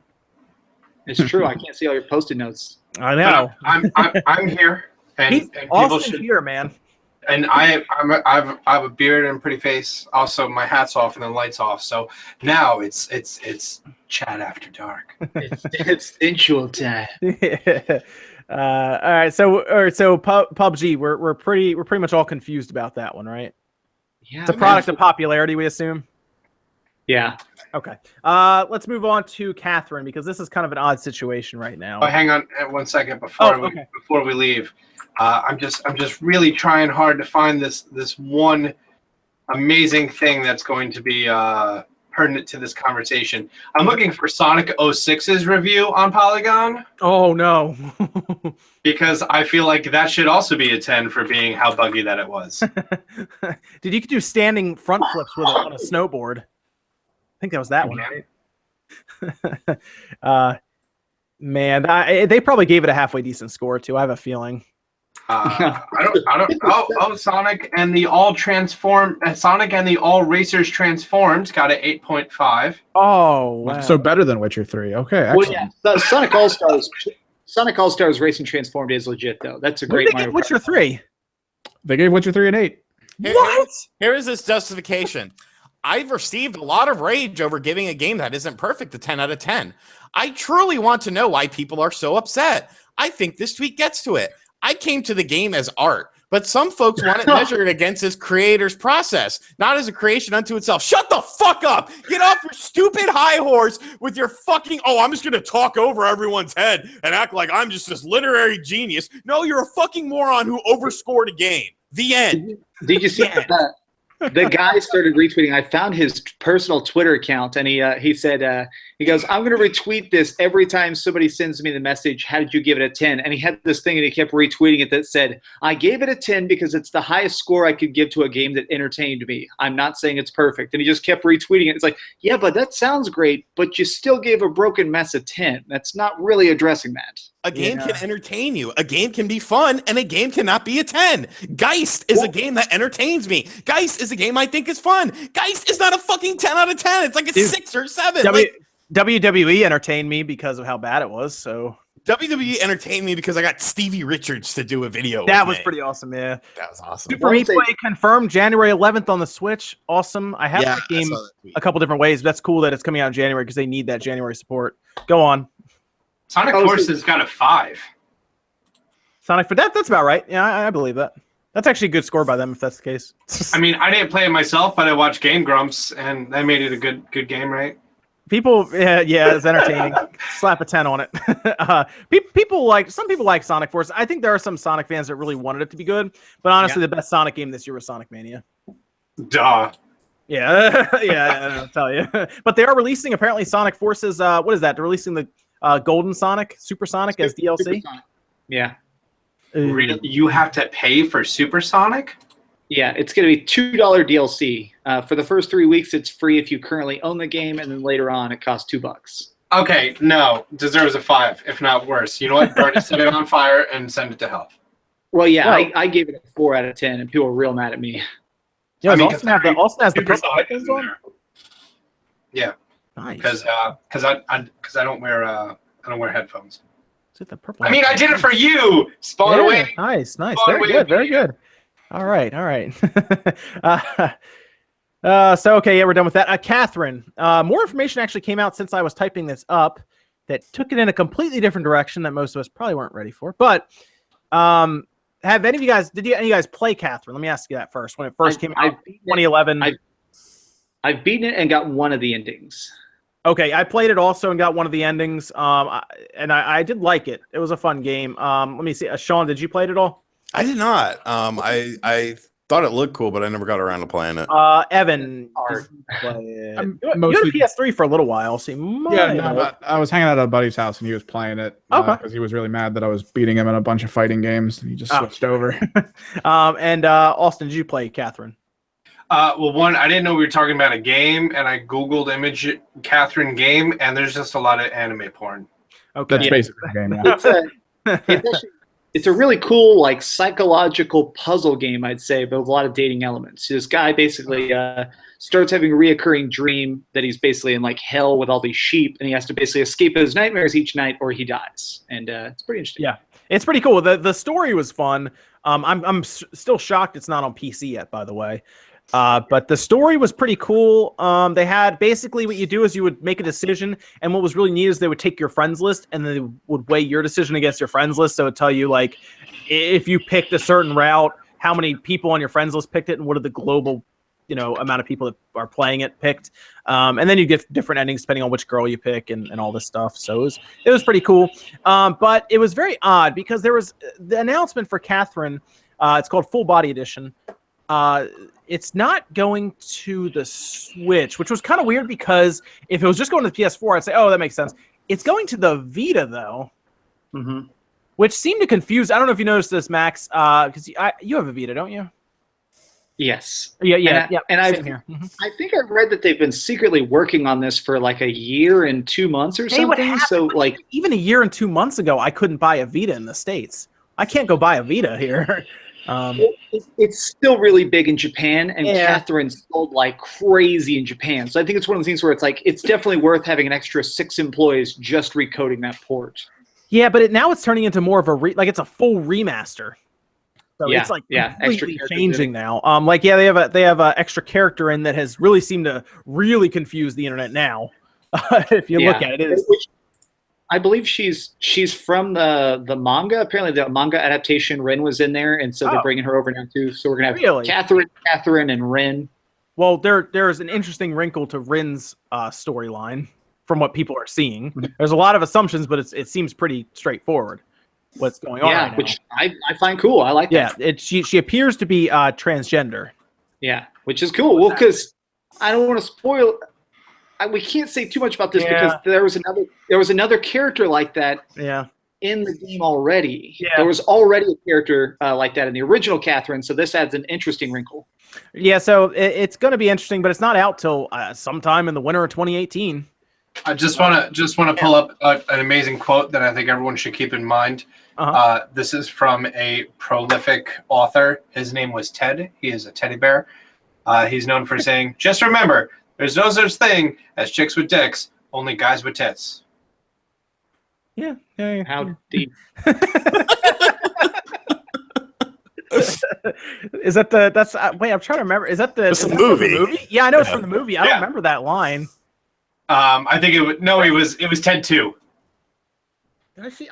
It's true. I can't see all your Post-it notes. I know. I'm here, and people Awesome should. here, man. And I have a beard and a pretty face. Also, my hat's off and the lights off. So now it's chat after dark. It's sensual time. All right, so PUBG, we're pretty much all confused about that one, right? Yeah, It's a product of popularity, we assume. Yeah. Okay. Let's move on to Catherine because this is kind of an odd situation right now. Oh, hang on 1 second before we leave. I'm just really trying hard to find this one amazing thing that's going to be pertinent to this conversation. I'm looking for Sonic 06's review on Polygon. Oh no. Because I feel like that should also be a 10 for being how buggy that it was. Dude, you could do standing front flips with it on a snowboard. I think that was that one, right? Man, they probably gave it a halfway decent score too. I have a feeling. I don't. Oh, Sonic and the All Racers Transformed got an 8.5. Oh, wow. So better than Witcher 3. Okay, excellent. Well, yeah. Sonic All Stars Racing Transformed is legit though. That's a What great did they give Witcher 3? They gave Witcher 3 an 8. Here is this justification. I've received a lot of rage over giving a game that isn't perfect a 10 out of 10. I truly want to know why people are so upset. I think this tweet gets to it. I came to the game as art, but some folks want it measured against its creator's process, not as a creation unto itself. Shut the fuck up! Get off your stupid high horse with your fucking, I'm just going to talk over everyone's head and act like I'm just this literary genius. No, you're a fucking moron who overscored a game. The end. Did you see that? The guy started retweeting. I found his personal Twitter account, and he said, he goes, "I'm going to retweet this every time somebody sends me the message, how did you give it a 10? And he had this thing, and he kept retweeting it that said, I gave it a 10 because it's the highest score I could give to a game that entertained me. I'm not saying it's perfect. And he just kept retweeting it. It's like, yeah, but that sounds great, but you still gave a broken mess a 10. That's not really addressing that. A game can entertain you. A game can be fun, and a game cannot be a 10. Geist is a game that entertains me. Geist is a game I think is fun. Geist is not a fucking 10 out of 10. It's like a 6 or 7. WWE entertained me because of how bad it was. So WWE entertained me because I got Stevie Richards to do a video. That was pretty awesome, yeah. That was awesome. Super Meat Boy confirmed January 11th on the Switch. Awesome. I have that game a couple different ways. But that's cool that it's coming out in January because they need that January support. Go on. Sonic Forces got a 5. Sonic for that's about right. Yeah, I believe that. That's actually a good score by them if that's the case. I mean, I didn't play it myself, but I watched Game Grumps, and they made it a good game, right? People, yeah, it's entertaining. Slap a 10 on it. Some people like Sonic Force. I think there are some Sonic fans that really wanted it to be good, but honestly, the best Sonic game this year was Sonic Mania. Duh. Yeah, I'll tell you. But they are releasing apparently Sonic Forces. What is that? They're releasing the Golden Sonic, Super Sonic as DLC. Yeah. Really? You have to pay for Super Sonic? Yeah, it's going to be $2 DLC. For the first 3 weeks, it's free if you currently own the game, and then later on, it costs $2. Okay, no, deserves a 5, if not worse. You know what? Burn it, set it on fire, and send it to hell. Well, yeah, I gave it a 4 out of 10, and people were real mad at me. Yeah, Austin has the purple headphones on. Yeah, nice. Because I don't wear headphones. Is it the purple? I mean, I did it for you. Spawn away. Nice. Spawn Very good. All right. So okay, yeah, we're done with that. Catherine, more information actually came out since I was typing this up that took it in a completely different direction that most of us probably weren't ready for. But have any of you guys? Did any of you guys play Catherine? Let me ask you that first. When it first came out, 2011. I've beaten it and got one of the endings. Okay, I played it also and got one of the endings. And I did like it. It was a fun game. Let me see. Sean, did you play it at all? I did not. I thought it looked cool, but I never got around to playing it. Evan, Hard. play it. I'm You had mostly- a PS3 for a little while, so you might Yeah, no, have- but I was hanging out at a buddy's house and he was playing it because he was really mad that I was beating him in a bunch of fighting games, and he just switched over. And Austin, did you play Catherine? Well, one, I didn't know we were talking about a game, and I Googled image Catherine game, and there's just a lot of anime porn. Okay. That's basically the game. Yeah. It's a really cool, like, psychological puzzle game, I'd say, but with a lot of dating elements. This guy basically starts having a reoccurring dream that he's basically in, like, hell with all these sheep, and he has to basically escape his nightmares each night or he dies. And it's pretty interesting. Yeah, it's pretty cool. The story was fun. I'm still shocked it's not on PC yet, by the way. But the story was pretty cool. They had basically what you do is you would make a decision, and what was really neat is they would take your friends list and they would weigh your decision against your friends list. So it would tell you, like, if you picked a certain route, how many people on your friends list picked it, and what are the global, amount of people that are playing it picked. And then you get different endings depending on which girl you pick and all this stuff. So it was pretty cool. But it was very odd because there was the announcement for Catherine. It's called Full Body Edition. It's not going to the Switch, which was kind of weird because if it was just going to the PS4, I'd say, oh, that makes sense. It's going to the Vita, though, which seemed to confuse. I don't know if you noticed this, Max, because you have a Vita, don't you? Yes. Yeah. And same here. I think I read that they've been secretly working on this for like a year and 2 months or Hey, what something. happened? So, like, even a year and 2 months ago, I couldn't buy a Vita in the States. I can't go buy a Vita here. it's still really big in Japan, and Yeah. Catherine sold like crazy in Japan. So I think it's one of the things where it's like it's definitely worth having an extra 6 employees just recoding that port. Yeah, but now it's turning into more of a it's a full remaster. So it's like extra completely characters changing now. They have a extra character in that has really seemed to really confuse the internet now. If you look at it, it is. I believe she's from the manga. Apparently, the manga adaptation Rin was in there, and so they're bringing her over now too. So we're gonna have Catherine, and Rin. Well, there's an interesting wrinkle to Rin's storyline from what people are seeing. There's a lot of assumptions, but it seems pretty straightforward what's going on. Yeah, which I find cool. I like that. Yeah, she appears to be transgender. Yeah, which is cool. Well, because I don't want to spoil. We can't say too much about this because there was another character like that in the game already. Yeah. There was already a character like that in the original Catherine, so this adds an interesting wrinkle. Yeah, so it's going to be interesting, but it's not out till sometime in the winter of 2018. I just want to pull up an amazing quote that I think everyone should keep in mind. This is from a prolific author. His name was Ted. He is a teddy bear. He's known for saying, "Just remember, there's no such thing as chicks with dicks, only guys with tits." Yeah. How deep? Is that that's wait, I'm trying to remember. Is that the movie? Yeah, I know it's from the movie. I don't remember that line. I think it was Ted 2.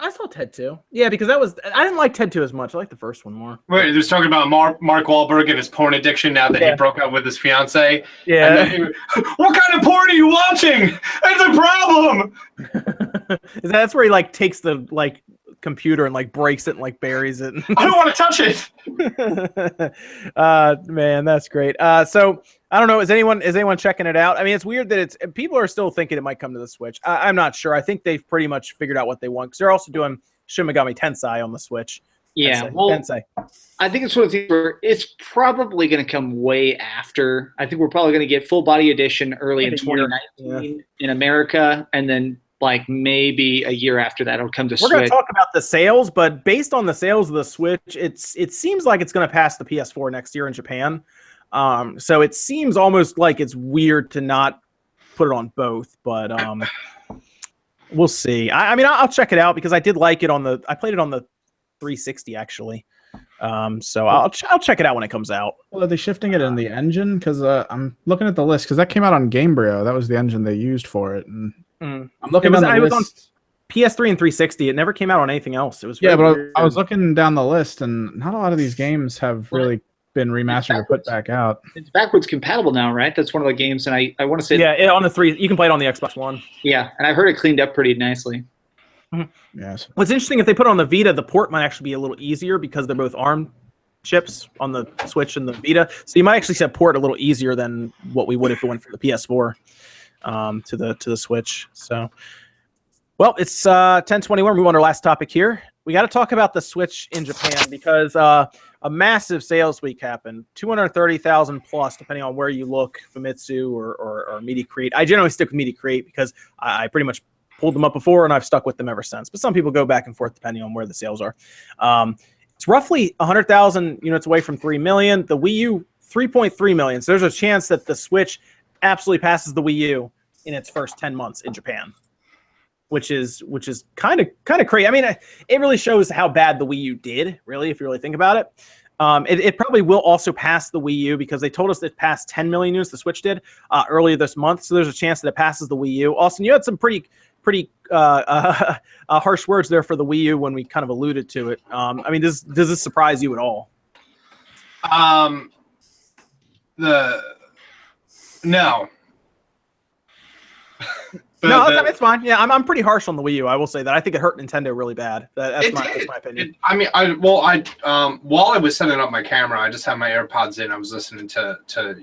I saw Ted 2. Yeah, because I didn't like Ted 2 as much. I like the first one more. Right, he was talking about Mark Wahlberg and his porn addiction now that he broke up with his fiance. Yeah. And what kind of porn are you watching? That's a problem. That's where he like takes the like computer and like breaks it and like buries it. I don't want to touch it. Man, that's great. So I don't know. Is anyone checking it out? I mean, it's weird that people are still thinking it might come to the Switch. I'm not sure. I think they've pretty much figured out what they want because they're also doing Shin Megami Tensei on the Switch. Yeah, Tensei. I think it's one of the things where it's probably going to come way after. I think we're probably going to get full body edition early in 2019 in America, and then like maybe a year after that it'll come to Switch. We're going to talk about the sales, but based on the sales of the Switch, it seems like it's going to pass the PS4 next year in Japan. So it seems almost like it's weird to not put it on both, but we'll see. I mean, I'll check it out because I did like it I played it on the 360 actually. So I'll check it out when it comes out. Well, are they shifting it in the engine? Because I'm looking at the list because that came out on Gamebryo. That was the engine they used for it. And I'm looking at the list. It was on PS3 and 360. It never came out on anything else. It was but I was looking down the list, and not a lot of these games have really been remastered or put back out. It's backwards compatible now, right? That's one of the games, and I want to say on the 3, you can play it on the Xbox One. Yeah, and I heard it cleaned up pretty nicely. Yes. What's interesting, if they put it on the Vita, the port might actually be a little easier because they're both ARM chips on the Switch and the Vita. So you might actually set port a little easier than what we would if it went from the PS4 to the Switch. So, well, it's 10:21. We move on to our last topic here. We got to talk about the Switch in Japan because a massive sales week happened. 230,000 plus, depending on where you look, Famitsu or Media Create. I generally stick with Media Create because I pretty much pulled them up before and I've stuck with them ever since. But some people go back and forth depending on where the sales are. It's roughly 100,000 units away from 3 million. The Wii U, 3.3 million. So there's a chance that the Switch absolutely passes the Wii U in its first 10 months in Japan, which is kind of crazy. I mean, it really shows how bad the Wii U did, really, if you really think about it. It probably will also pass the Wii U because they told us it passed 10 million units, the Switch did, earlier this month. So there's a chance that it passes the Wii U. Austin, you had some pretty harsh words there for the Wii U when we kind of alluded to it. I mean, does this surprise you at all? No. No, it's fine. Yeah, I'm pretty harsh on the Wii U. I will say that. I think it hurt Nintendo really bad. That's my opinion. While I was setting up my camera, I just had my AirPods in. I was listening to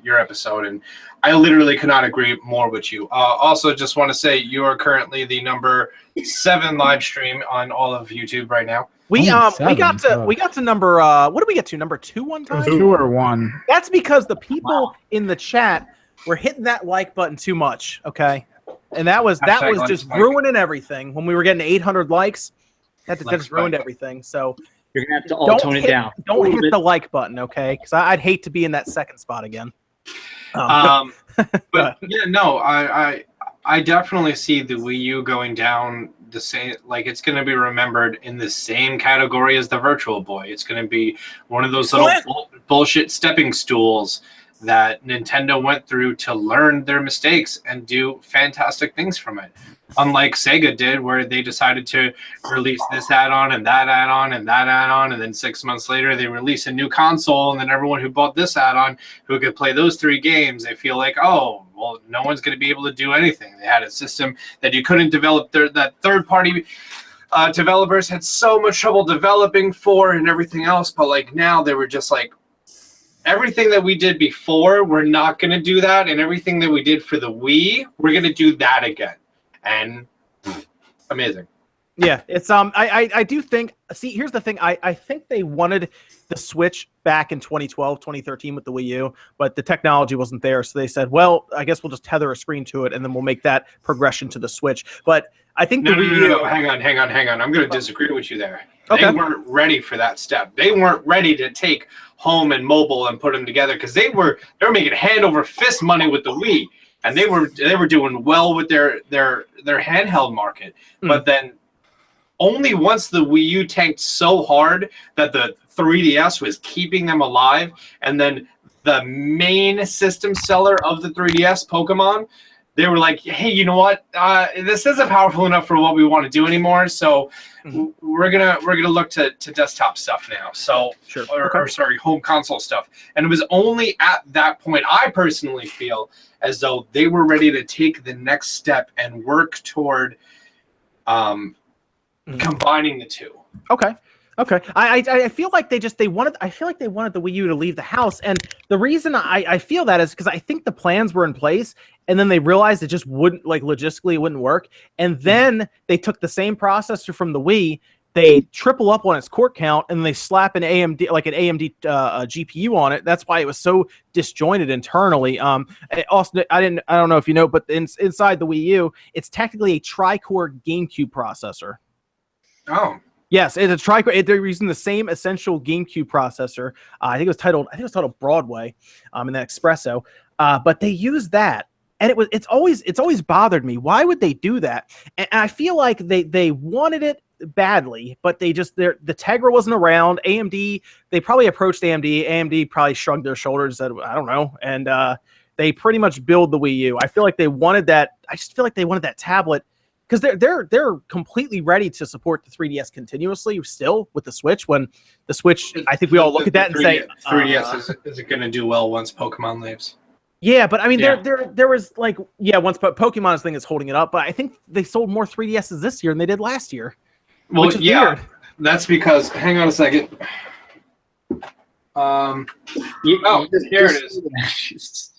your episode, and I literally could not agree more with you. Also, just want to say you are currently the number 7 live stream on all of YouTube right now. We got to number what did we get to? Number 2 one time? 2 or 1. That's because the people in the chat were hitting that like button too much. Okay. And that was just ruining everything. When we were getting 800 likes, that just ruined everything. So you're gonna have to all tone it down. Don't hit the like button, okay? Because I'd hate to be in that second spot again. But yeah, no, I definitely see the Wii U going down the same. Like it's going to be remembered in the same category as the Virtual Boy. It's going to be one of those little bullshit stepping stools that Nintendo went through to learn their mistakes and do fantastic things from it. Unlike Sega did, where they decided to release this add-on and that add-on and that add-on, and then 6 months later they release a new console, and then everyone who bought this add-on who could play those 3 games, they feel like, oh, well, no one's going to be able to do anything. They had a system that you couldn't develop. That third-party developers had so much trouble developing for and everything else, but like now they were just like, everything that we did before, we're not going to do that, and everything that we did for the Wii, we're going to do that again. And amazing. Yeah, it's I do think, see, here's the thing. I think they wanted the Switch back in 2012, 2013 with the Wii U, but the technology wasn't there. So they said, well, I guess we'll just tether a screen to it and then we'll make that progression to the Switch. But I think no, hang on. I'm going to disagree with you there. Okay. They weren't ready for that step. They weren't ready to take home and mobile and put them together because they were making hand over fist money with the Wii, and they were doing well with their handheld market. But then only once the Wii U tanked so hard that the 3DS was keeping them alive, and then the main system seller of the 3DS, Pokemon, they were like, hey, you know what? This isn't powerful enough for what we want to do anymore. So we're gonna look to desktop stuff now. So or sorry, home console stuff. And it was only at that point, I personally feel as though they were ready to take the next step and work toward combining the two. Okay. I feel like they wanted the Wii U to leave the house, and the reason I feel that is because I think the plans were in place, and then they realized it just wouldn't, like, logistically it wouldn't work, and then they took the same processor from the Wii, they triple up on its core count, and they slap an AMD GPU on it. That's why it was so disjointed internally. Also, I don't know if you know, but inside the Wii U, it's technically a tri-core GameCube processor. Oh. Yes, it's a tri-core. They're using the same essential GameCube processor. I think it was titled Broadway, in that Espresso. But they used that, and it's always bothered me. Why would they do that? And I feel like they wanted it badly, but the Tegra wasn't around. AMD, they probably approached AMD. AMD probably shrugged their shoulders and said, I don't know, and they pretty much build the Wii U. I feel like they wanted that. I just feel like they wanted that tablet because they're completely ready to support the 3DS continuously still with the Switch. When the Switch, I think we all look at that and say 3DS isn't going to do well once Pokemon leaves. Yeah, but I mean, there was like, once Pokemon's thing is holding it up, but I think they sold more 3DSs this year than they did last year. Well, which is weird. That's because, hang on a second. Here it is.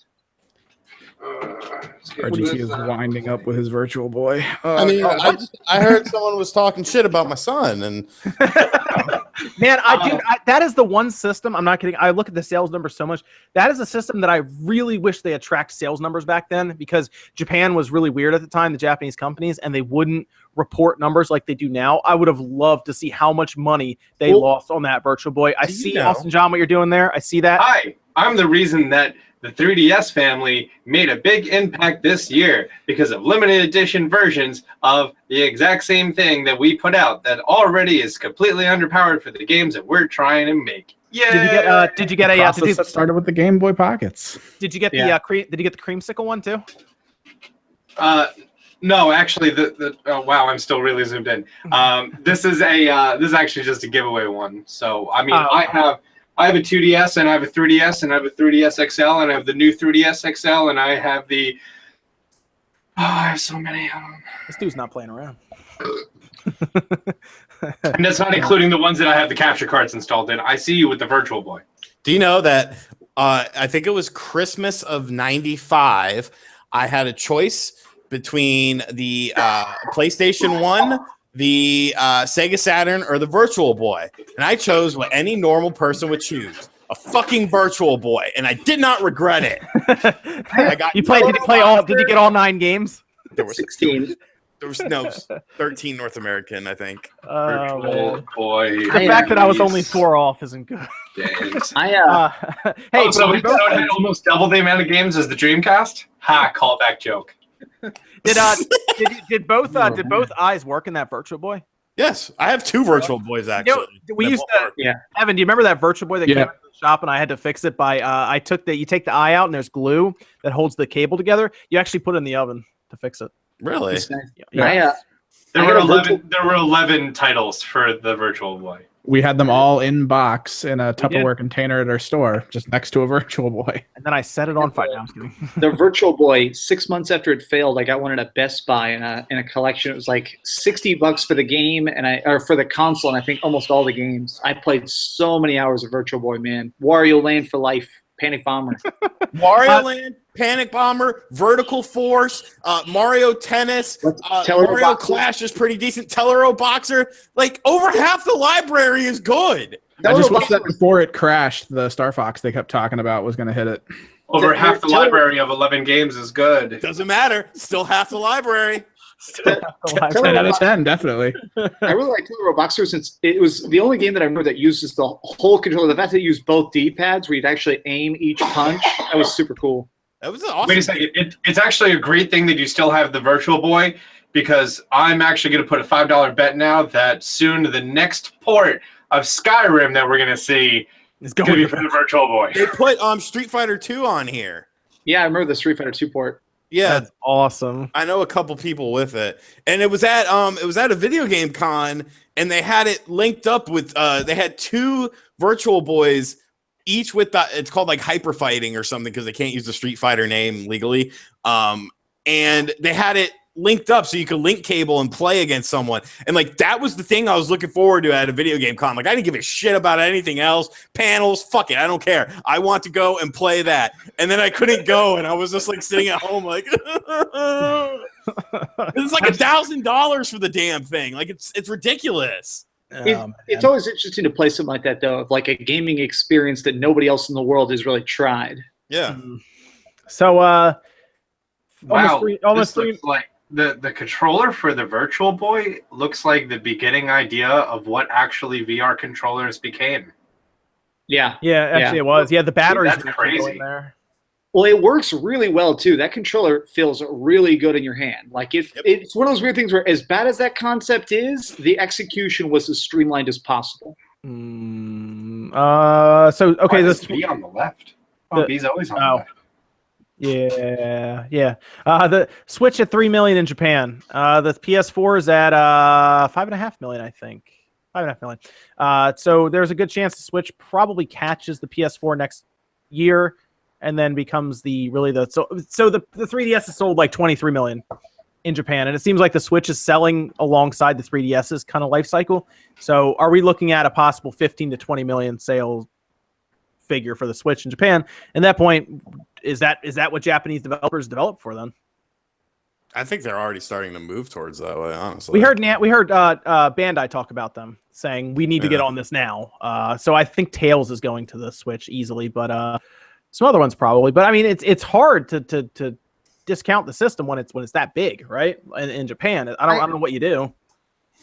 RGT is winding up with his Virtual Boy. I mean, I heard someone was talking shit about my son, and man, that is the one system. I'm not kidding. I look at the sales numbers so much. That is a system that I really wish they had tracked sales numbers back then, because Japan was really weird at the time, the Japanese companies, and they wouldn't report numbers like they do now. I would have loved to see how much money they lost on that Virtual Boy. I see, Austin John, what you're doing there. I see that. I'm the reason that the 3DS family made a big impact this year because of limited edition versions of the exact same thing that we put out that already is completely underpowered for the games that we're trying to make. Yeah. Did you get a started with the Game Boy Pockets? Did you get the did you get the creamsicle one too? No, actually, wow, I'm still really zoomed in. This is actually just a giveaway one. So I mean, I have a 2DS, and I have a 3DS, and I have a 3DS XL, and I have the new 3DS XL, and I have the... I have so many. This dude's not playing around. And that's not including the ones that I have the capture cards installed in. I see you with the Virtual Boy. do you know that I think it was Christmas of '95, I had a choice between the PlayStation 1, the Sega Saturn, or the Virtual Boy. And I chose what any normal person would choose. A fucking Virtual Boy. And I did not regret it. Did you get all 9 games? There were 16. There was 13 North American, I think. Virtual Boy. The fact that I was only 4 off isn't good. Hey, so it had almost double the amount of games as the Dreamcast? Ha, callback joke. Did both eyes work in that Virtual Boy? Yes, I have 2 Virtual Boys actually. We used to. Evan, do you remember that Virtual Boy that came out of the shop and I had to fix it by? You take the eye out and there's glue that holds the cable together. You actually put it in the oven to fix it. Really? Yeah. There were 11 titles for the Virtual Boy. We had them all in box in a Tupperware container at our store, just next to a Virtual Boy. And then I set it on fire. No, I'm kidding. The Virtual Boy, 6 months after it failed, I got one at a Best Buy in a collection. It was like $60 for the game or for the console, and I think almost all the games. I played so many hours of Virtual Boy, man. Wario Land for life. Panic Bomber. Wario Land, Panic Bomber, Vertical Force, Mario Tennis, Mario Clash is pretty decent. Tellero Boxer, like over half the library is good. I just wish that before it crashed, the Star Fox they kept talking about was going to hit it. Over half the library of 11 games is good. Doesn't matter. Still half the library. 10 out of 10, definitely. I really like Tellero Boxer since it was the only game that I remember that uses the whole controller. The fact that it used both D-pads where you'd actually aim each punch, that was super cool. That was awesome. Wait a second. It's actually a great thing that you still have the Virtual Boy, because I'm actually going to put a $5 bet now that soon the next port of Skyrim that we're going to see is going to be for the Virtual Boy. They put Street Fighter 2 on here. Yeah, I remember the Street Fighter 2 port. Yeah, that's awesome. I know a couple people with it, and it was at a video game con, and they had it linked up with they had 2 Virtual Boys, each with it's called like Hyper Fighting or something because they can't use the Street Fighter name legally, and they had it linked up so you could link cable and play against someone, and like that was the thing I was looking forward to at a video game con. Like I didn't give a shit about anything else, panels, fuck it, I don't care. I want to go and play that, and then I couldn't go, and I was just like sitting at home like it's like $1,000 for the damn thing. Like it's ridiculous. It's always interesting to play something like that though, of like a gaming experience that nobody else in the world has really tried. Yeah. So wow, almost this 3 looks like the controller for the Virtual Boy looks like the beginning idea of what actually VR controllers became. Yeah. It was. Yeah, the batteries that's crazy. in there. Well, it works really well too. That controller feels really good in your hand. Like it's one of those weird things where, as bad as that concept is, the execution was as streamlined as possible. So okay, this B on the left. Oh, B's always on the left. Yeah. The Switch at 3 million in Japan. The PS4 is at 5.5 million, I think. 5.5 million. So there's a good chance the Switch probably catches the PS4 next year, and then becomes so the 3DS is sold like 23 million in Japan, and it seems like the Switch is selling alongside the 3DS's kind of life cycle. So are we looking at a possible 15 to 20 million sales figure for the Switch in Japan? At that point, is that what Japanese developers develop for then? I think they're already starting to move towards that way, honestly. We heard Bandai talk about them saying we need to get on this now. So I think Tails is going to the Switch easily, but some other ones probably. But I mean, it's hard to discount the system when it's that big, right? In Japan, I don't know what you do.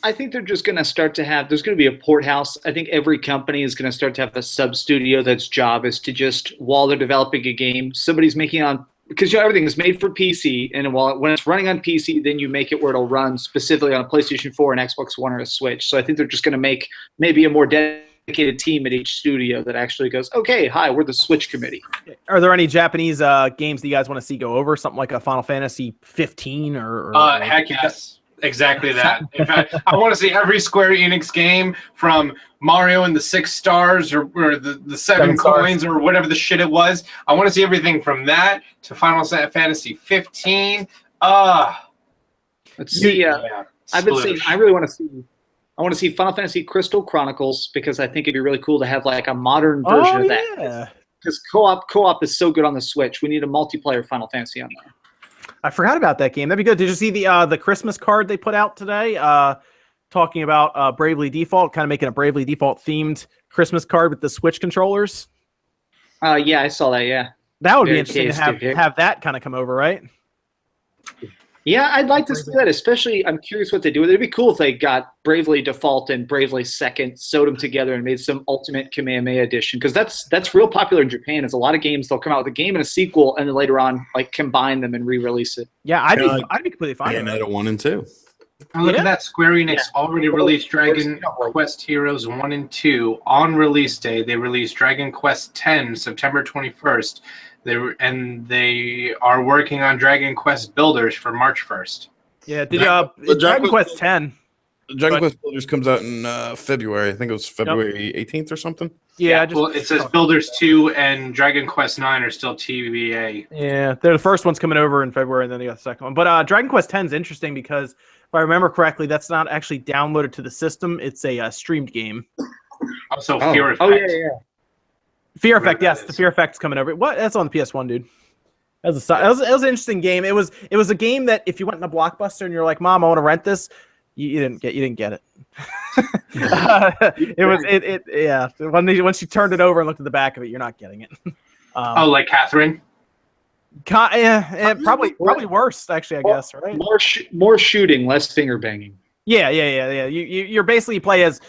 I think they're just going to start to have, there's going to be a port house. I think every company is going to start to have a sub studio that's job is to just, while they're developing a game, somebody's making on, because everything is made for PC, and when it's running on PC, then you make it where it'll run specifically on a PlayStation 4 and Xbox One or a Switch. So I think they're just going to make maybe a more dedicated team at each studio that actually goes, okay, hi, we're the Switch committee. Are there any Japanese games that you guys want to see go over? Something like a Final Fantasy 15 or heck yes. Exactly that. In fact, I want to see every Square Enix game from Mario and the 6 stars or the 7 coins or whatever the shit it was. I want to see everything from that to Final Fantasy 15. Let's see. I've been saying I want to see Final Fantasy Crystal Chronicles, because I think it'd be really cool to have like a modern version of that. Because co-op is so good on the Switch. We need a multiplayer Final Fantasy on there. I forgot about that game. That'd be good. Did you see the Christmas card they put out today? Talking about Bravely Default, kind of making a Bravely Default themed Christmas card with the Switch controllers. Yeah, I saw that. Yeah, that would be interesting to have that kind of come over, right? Yeah, I'd like to see that. Especially, I'm curious what they do with it. It'd be cool if they got Bravely Default and Bravely Second, sewed them together, and made some Ultimate Kamehameha edition. Because that's real popular in Japan. It's a lot of games. They'll come out with a game and a sequel, and then later on, like combine them and re-release it. Yeah, I'd be completely fine. Bayonetta 1 and 2. Oh, look at that. Square Enix already released Dragon Quest Heroes 1 and 2 on release day. They released Dragon Quest X September 21st. They are working on Dragon Quest Builders for March 1st. Yeah, Dragon Quest X. Dragon Quest Builders comes out in February. I think it was February 18th or something. Yeah, it says Builders 2 and Dragon Quest 9 are still TBA. Yeah, they're the first one's coming over in February, and then they got the second one. But Dragon Quest X is interesting because if I remember correctly, that's not actually downloaded to the system. It's a streamed game. Also, Fear Effect. Oh yeah. Fear Effect, yes, the Fear Effect's coming over. What? That's on the PS1, dude. That was an interesting game. It was a game that if you went in a Blockbuster and you're like, "Mom, I want to rent this," you didn't get it. Once you turned it over and looked at the back of it, you're not getting it. Like Catherine. Probably worse, actually. I guess, right? More shooting, less finger banging. Yeah. You're basically play as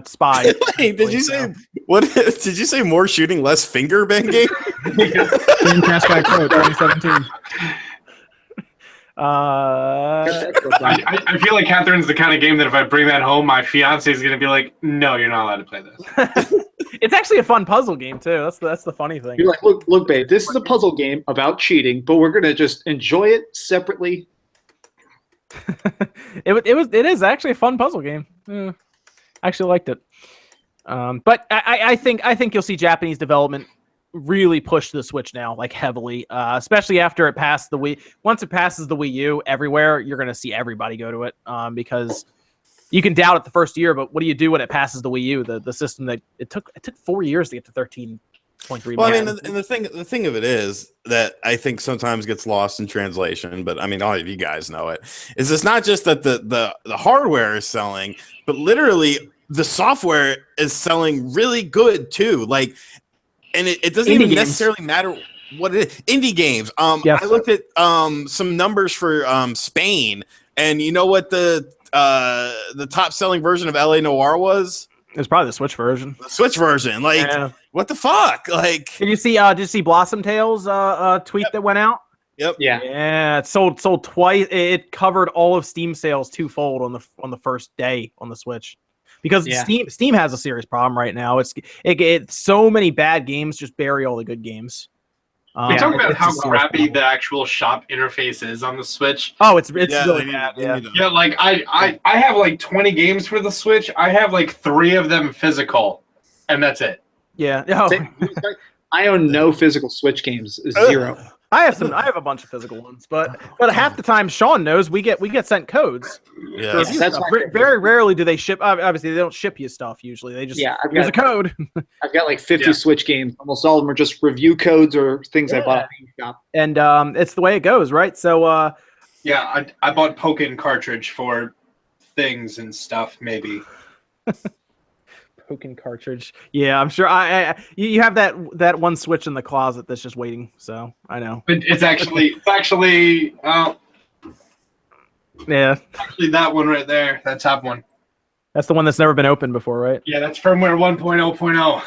spy. Wait, did you say what? Did you say more shooting, less finger banging? Dreamcast by Pro 2017. I feel like Catherine's the kind of game that if I bring that home, my fiance is going to be like, "No, you're not allowed to play this." It's actually a fun puzzle game too. That's the funny thing. You're like, look, babe, this is a puzzle game about cheating, but we're going to just enjoy it separately. It is actually a fun puzzle game. I actually liked it. But I think you'll see Japanese development really push the Switch now, like heavily, especially after it passed the Wii. Once it passes the Wii U everywhere, you're going to see everybody go to it because you can doubt it the first year, but what do you do when it passes the Wii U? The system that it took 4 years to get to 13.3 million. Well, I mean, and the thing of it is that I think sometimes gets lost in translation, but I mean, all of you guys know it. Is it's not just that the hardware is selling, but literally the software is selling really good too. Like, and it doesn't even necessarily matter what it is. Indie games. Yes. I looked at some numbers for Spain, and you know what the top selling version of LA Noire was? It's probably the Switch version. The Switch version, like, what the fuck? Like, did you see Blossom Tales tweet that went out? Yep. Yeah. It sold twice. It covered all of Steam sales twofold on the first day on the Switch, because Steam has a serious problem right now. It's so many bad games just bury all the good games. We talk about how it's crappy the actual shop interface is on the Switch. Oh, it's Yeah, really they bad. need Yeah. to- Yeah, like I have like 20 games for the Switch. I have like 3 of them physical, and that's it. Yeah. Oh. I own no physical Switch games. Zero. I have a bunch of physical ones, but half the time Sean knows we get sent codes. Yeah. For review that's stuff. my Very rarely do they ship. Obviously, they don't ship you stuff usually. They just here's a code. I've got like 50 Switch games. Almost all of them are just review codes or things I bought at GameStop. And it's the way it goes, right? So Yeah, I bought Pokken cartridge for things and stuff. Maybe. Pokken cartridge. Yeah, I'm sure. You have that one Switch in the closet that's just waiting. So I know. But it's actually Yeah, actually that one right there. That top one. that's the one that's never been opened before, right? Yeah, that's firmware 1.0.0.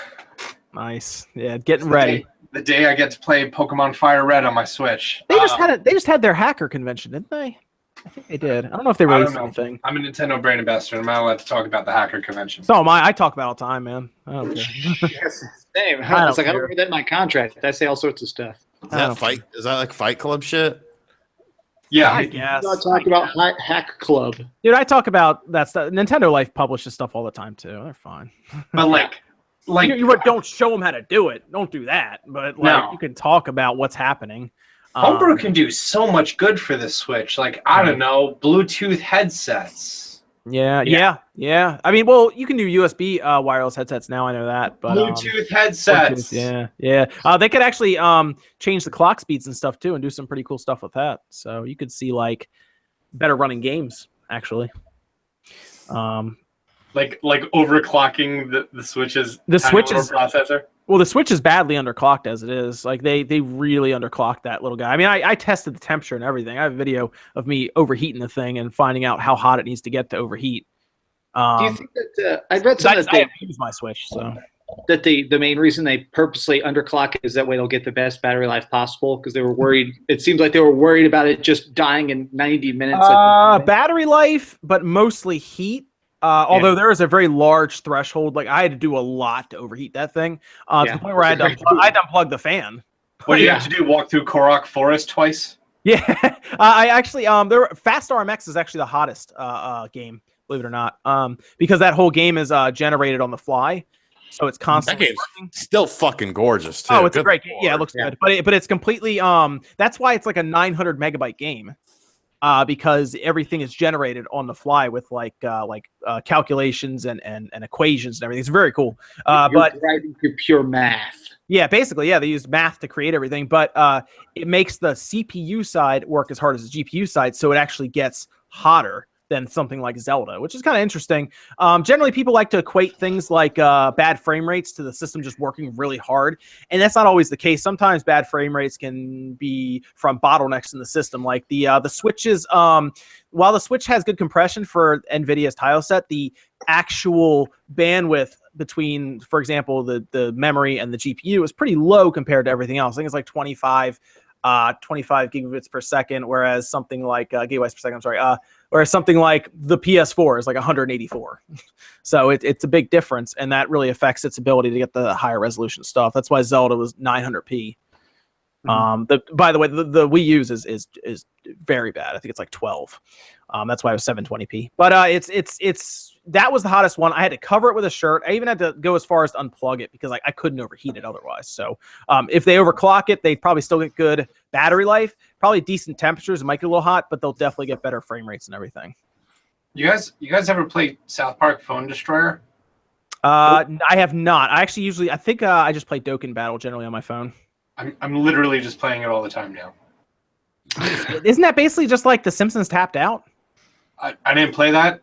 Nice. Yeah, getting ready. The day I get to play Pokemon Fire Red on my Switch. They just had their hacker convention, didn't they? I think they did. I don't know if they I don't released know. anything. I'm a Nintendo brand ambassador. I'm not allowed to talk about the hacker convention. So am I. I talk about it all the time, man. I don't care. Same. I don't It's like I care. don't read that in my contract. I say all sorts of stuff. Is that fight? Is that like Fight Club shit? Yeah, I guess. I'm not talking about Hack Club. Dude, I talk about that stuff. Nintendo Life publishes stuff all the time too. They're fine. but like you don't show them how to do it. Don't do that. But like you can talk about what's happening. Homebrew can do so much good for the Switch. Like, I don't know, Bluetooth headsets. Yeah. I mean, well, you can do USB wireless headsets now. I know that, but Bluetooth headsets. yeah. They could actually change the clock speeds and stuff too, and do some pretty cool stuff with that. So you could see like better running games actually. Like overclocking the Switch's processor. Well, the Switch is badly underclocked as it is. Like they really underclocked that little guy. I mean, I tested the temperature and everything. I have a video of me overheating the thing and finding out how hot it needs to get to overheat. Do you think that I read something that I use my Switch, so that the main reason they purposely underclock it is that way they'll get the best battery life possible because they were worried. It seems like they were worried about it just dying in 90 minutes. Battery life, but mostly heat. Although there is a very large threshold, like I had to do a lot to overheat that thing to the point where I had to unplug the fan. What do you have to do? Walk through Korok Forest twice? Yeah, I actually Fast RMX is actually the hottest game, believe it or not, because that whole game is generated on the fly, so it's constantly. That game's still fucking gorgeous too. Oh, it's a great game. Yeah, it looks good, but it's completely that's why it's like a 900 megabyte game. Because everything is generated on the fly with like calculations and equations and everything. It's very cool. But driving through pure math. Yeah, basically, they use math to create everything. But it makes the CPU side work as hard as the GPU side, so it actually gets hotter than something like Zelda, which is kind of interesting. Generally, people like to equate things like bad frame rates to the system just working really hard, and that's not always the case. Sometimes bad frame rates can be from bottlenecks in the system, like the switches. While the Switch has good compression for NVIDIA's tile set, the actual bandwidth between, for example, the memory and the GPU is pretty low compared to everything else. I think it's like 25 gigabits per second, whereas something like gigabytes per second. I'm sorry. Whereas something like the PS4 is like 184. So it's a big difference, and that really affects its ability to get the higher resolution stuff. That's why Zelda was 900p. By the way, the Wii U's is very bad. I think it's like 12. That's why it was 720p. But it's that was the hottest one. I had to cover it with a shirt. I even had to go as far as to unplug it because I couldn't overheat it otherwise. So if they overclock it, they probably still get good battery life, probably decent temperatures. It might get a little hot, but they'll definitely get better frame rates and everything. You guys ever play South Park Phone Destroyer? I have not. I think I just play Dokkan Battle generally on my phone. I'm literally just playing it all the time now. Isn't that basically just like The Simpsons Tapped Out? I didn't play that.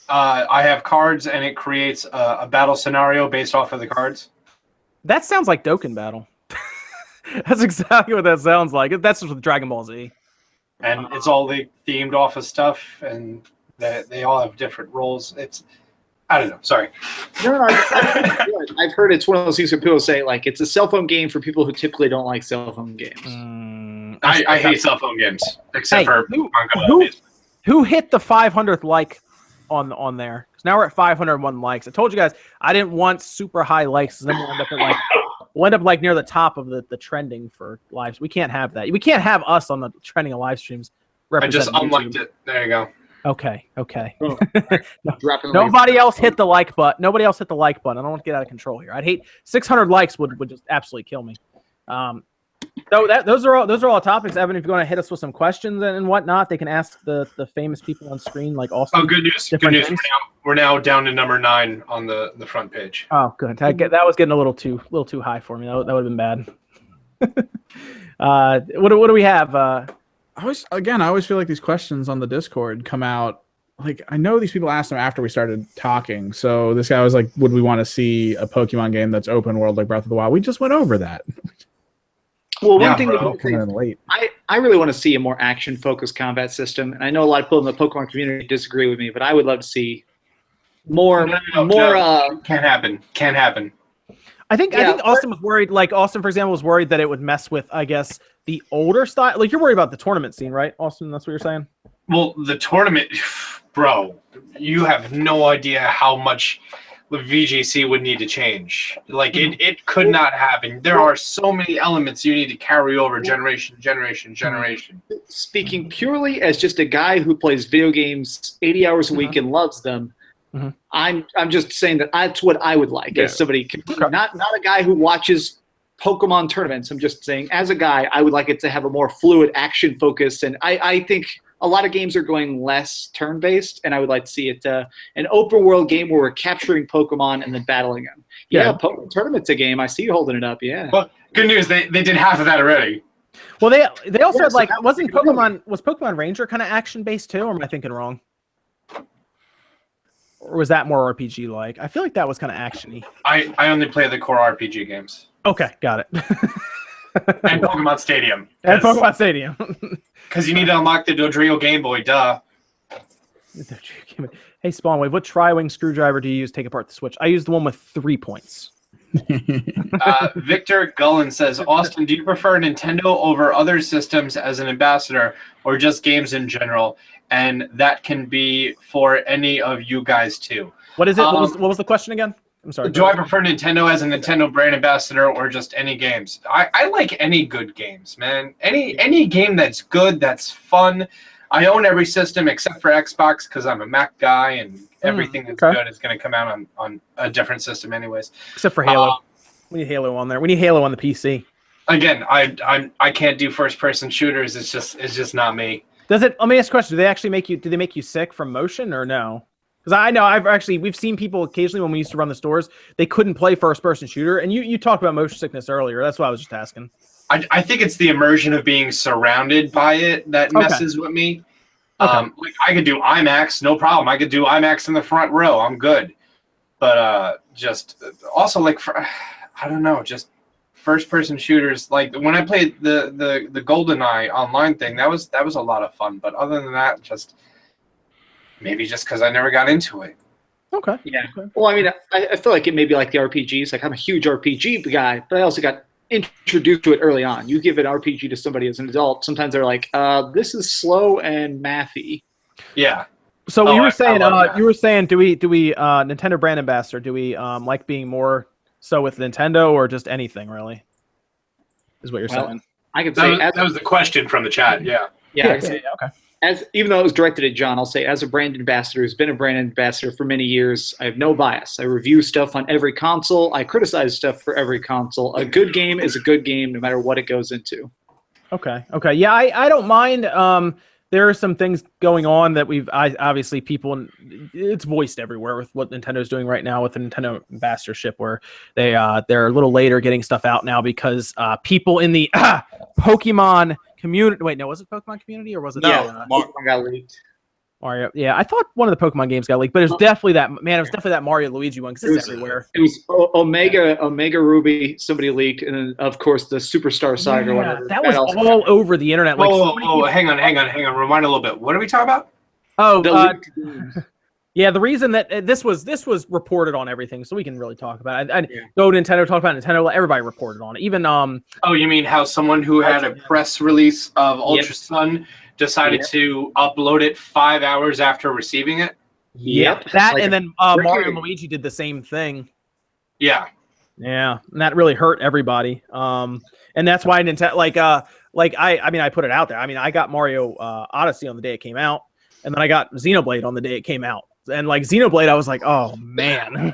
I have cards, and it creates a battle scenario based off of the cards. That sounds like Dokkan Battle. That's exactly what that sounds like. That's just with Dragon Ball Z. And it's all themed off of stuff, and they all have different roles. I don't know. Sorry. No, I've heard it's one of those things where people say like it's a cell phone game for people who typically don't like cell phone games. I hate cell phone games, except for who hit the 500th like on there? Because now we're at 501 likes. I told you guys I didn't want super high likes, because then we'll end up at like we'll end up like near the top of the trending for lives. We can't have that. We can't have us on the trending of live streams. I just representing unliked YouTube. it. There you go. Okay. Oh, dropping the Nobody else hit the like button. Nobody else hit the like button. I don't want to get out of control here. I'd hate 600 likes would just absolutely kill me. So those are all topics. Evan, if you want to hit us with some questions and whatnot, they can ask the famous people on screen, like Austin. Oh, good news! Good news. We're now down to number 9 on the front page. Oh, good. That was getting a little too high for me. That would have been bad. What do we have? I always feel like these questions on the Discord come out. Like, I know these people asked them after we started talking. So this guy was like, would we want to see a Pokemon game that's open world like Breath of the Wild? We just went over that. Well, one thing I really want to see a more action-focused combat system, and I know a lot of people in the Pokemon community disagree with me, but I would love to see more. Can't happen. Can't happen. I think Austin was worried. Like Austin, for example, was worried that it would mess with, I guess, the older style. Like, you're worried about the tournament scene, right, Austin? That's what you're saying. Well, the tournament, bro, you have no idea how much the VGC would need to change. Like, it could not happen. There are so many elements you need to carry over generation. Speaking purely as just a guy who plays video games 80 hours a week and loves them, I'm just saying that that's what I would like as somebody, not a guy who watches Pokemon tournaments. I'm just saying, as a guy, I would like it to have a more fluid action focus, and I think a lot of games are going less turn-based, and I would like to see it an open-world game where we're capturing Pokemon and then battling them. Yeah, Pokemon Tournament's a game. I see you holding it up, yeah. Well, good news, they did half of that already. Well, they also had, like, was Pokemon Ranger kind of action-based too, or am I thinking wrong? Or was that more RPG-like? I feel like that was kind of action-y. I only play the core RPG games. Okay, got it. And Pokemon Stadium. Because you need to unlock the Dodrio Game Boy, duh. Hey, Spawnwave, what tri-wing screwdriver do you use to take apart the Switch? I use the one with 3 points. Victor Gullen says, Austin, do you prefer Nintendo over other systems as an ambassador, or just games in general? And that can be for any of you guys, too. What is it? What was the question again? I'm sorry. Do I prefer Nintendo as a Nintendo brand ambassador, or just any games? I like any good games, man. Any game that's good, that's fun. I own every system except for Xbox because I'm a Mac guy, and everything that's good is going to come out on a different system anyways. Except for Halo. We need Halo on there. We need Halo on the PC. Again, I can't do first-person shooters. It's just not me. Does it? Let me ask a question. Do they make you sick from motion or no? Because I know we've seen people occasionally when we used to run the stores, they couldn't play first-person shooter, and you talked about motion sickness earlier. That's what I was just asking. I think it's the immersion of being surrounded by it that messes with me. Like, I could do IMAX, no problem. I could do IMAX in the front row. I'm good. But just also, like, I don't know, just first-person shooters. Like, when I played the GoldenEye online thing, that was a lot of fun. But other than that, just maybe just because I never got into it. Okay. Yeah. Well, I mean, I feel like it may be like the RPGs. Like, I'm a huge RPG guy, but I also got introduced to it early on. You give an RPG to somebody as an adult, sometimes they're like, this is slow and mathy. Yeah. So you were saying do we Nintendo brand ambassador, do we like being more so with Nintendo, or just anything really? Is what you're saying. I could say that was the question from the chat. Yeah. Okay. Even though it was directed at John, I'll say, as a brand ambassador who's been a brand ambassador for many years, I have no bias. I review stuff on every console. I criticize stuff for every console. A good game is a good game no matter what it goes into. Okay. Yeah, I don't mind. There are some things going on that obviously people, it's voiced everywhere with what Nintendo's doing right now with the Nintendo ambassadorship, where they're a little later getting stuff out now because people in the Pokemon community. Wait, no, was it Pokemon community or was it? Yeah, Pokemon got leaked. Mario. Yeah, I thought one of the Pokemon games got leaked, but it was definitely that Mario Luigi one because it's everywhere. It was Omega Ruby. Somebody leaked, and then of course the Superstar Saga. Yeah, that was all over the internet. Like, hang on. Rewind a little bit. What are we talking about? Yeah, the reason that this was reported on everything, so we can really talk about it. Go to Nintendo, talk about Nintendo. Everybody reported on it. Even Oh, you mean how someone who had a press release of Ultra Sun decided to upload it 5 hours after receiving it? Yep. That, and then Mario and Luigi did the same thing. Yeah. Yeah, and that really hurt everybody. And that's why Nintendo, I mean, I put it out there. I mean, I got Mario Odyssey on the day it came out, and then I got Xenoblade on the day it came out. And like Xenoblade, I was like, oh man.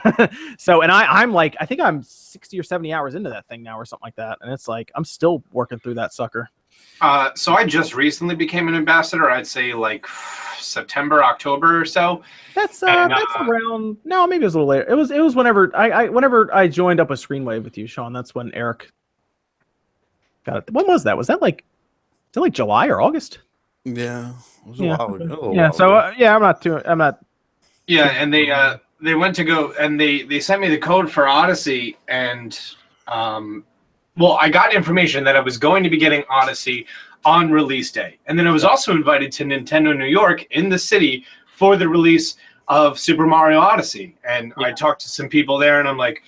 So, and I'm like, I think I'm 60 or 70 hours into that thing now, or something like that. And it's like I'm still working through that sucker. So I just recently became an ambassador. I'd say like September, October or so. That's around. No, maybe it was a little later. It was whenever I joined up a Screenwave with you, Sean. That's when Eric got it. When was that? Was that like July or August? Yeah, it was a while ago. Yeah. So I'm not. Yeah, and they went to go and they sent me the code for Odyssey, and well, I got information that I was going to be getting Odyssey on release day, and then I was also invited to Nintendo New York in the city for the release of Super Mario Odyssey, and I talked to some people there, and I'm like,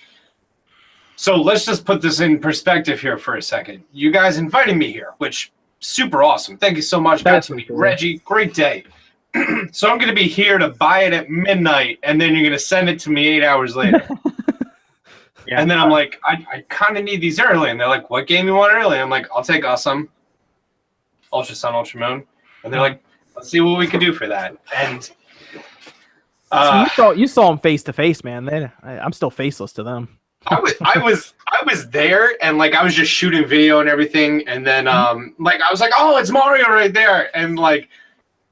so let's just put this in perspective here for a second. You guys invited me here, which super awesome. Thank you so much. Got to meet Reggie. Great day. So I'm going to be here to buy it at midnight, and then you're going to send it to me 8 hours later. And then I'm like, I kind of need these early. And they're like, what game you want early? I'm like, I'll take Awesome, Ultra Sun, Ultra Moon. And they're like, let's see what we can do for that. And so you saw them face to face, man. I'm still faceless to them. I was there, and like I was just shooting video and everything. And then like I was like, oh, it's Mario right there. And like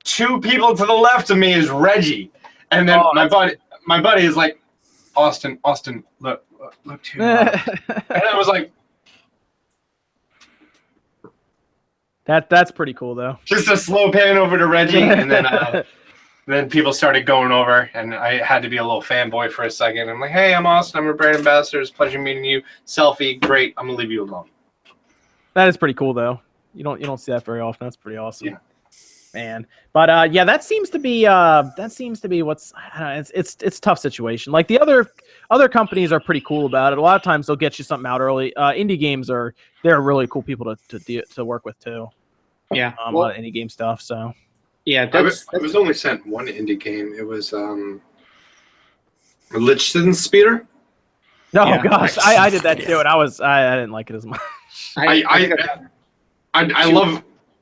2 people to the left of me is Reggie. And then my buddy is like, Austin, look to and I was like, that's pretty cool though. Just a slow pan over to Reggie, and then people started going over, and I had to be a little fanboy for a second. I'm like, hey, I'm Austin. I'm a brand ambassador. It's a pleasure meeting you. Selfie, great. I'm gonna leave you alone. That is pretty cool though. You don't see that very often. That's pretty awesome. Yeah. Man, but yeah, that seems to be what's, I don't know, it's a tough situation. Like the other companies are pretty cool about it. A lot of times they'll get you something out early. Indie games they're really cool people to work with too. Yeah, a lot of indie game stuff. So yeah, I was only sent one indie game. It was Lichten Speeder. Oh yeah. Gosh, I did that too, and I didn't like it as much.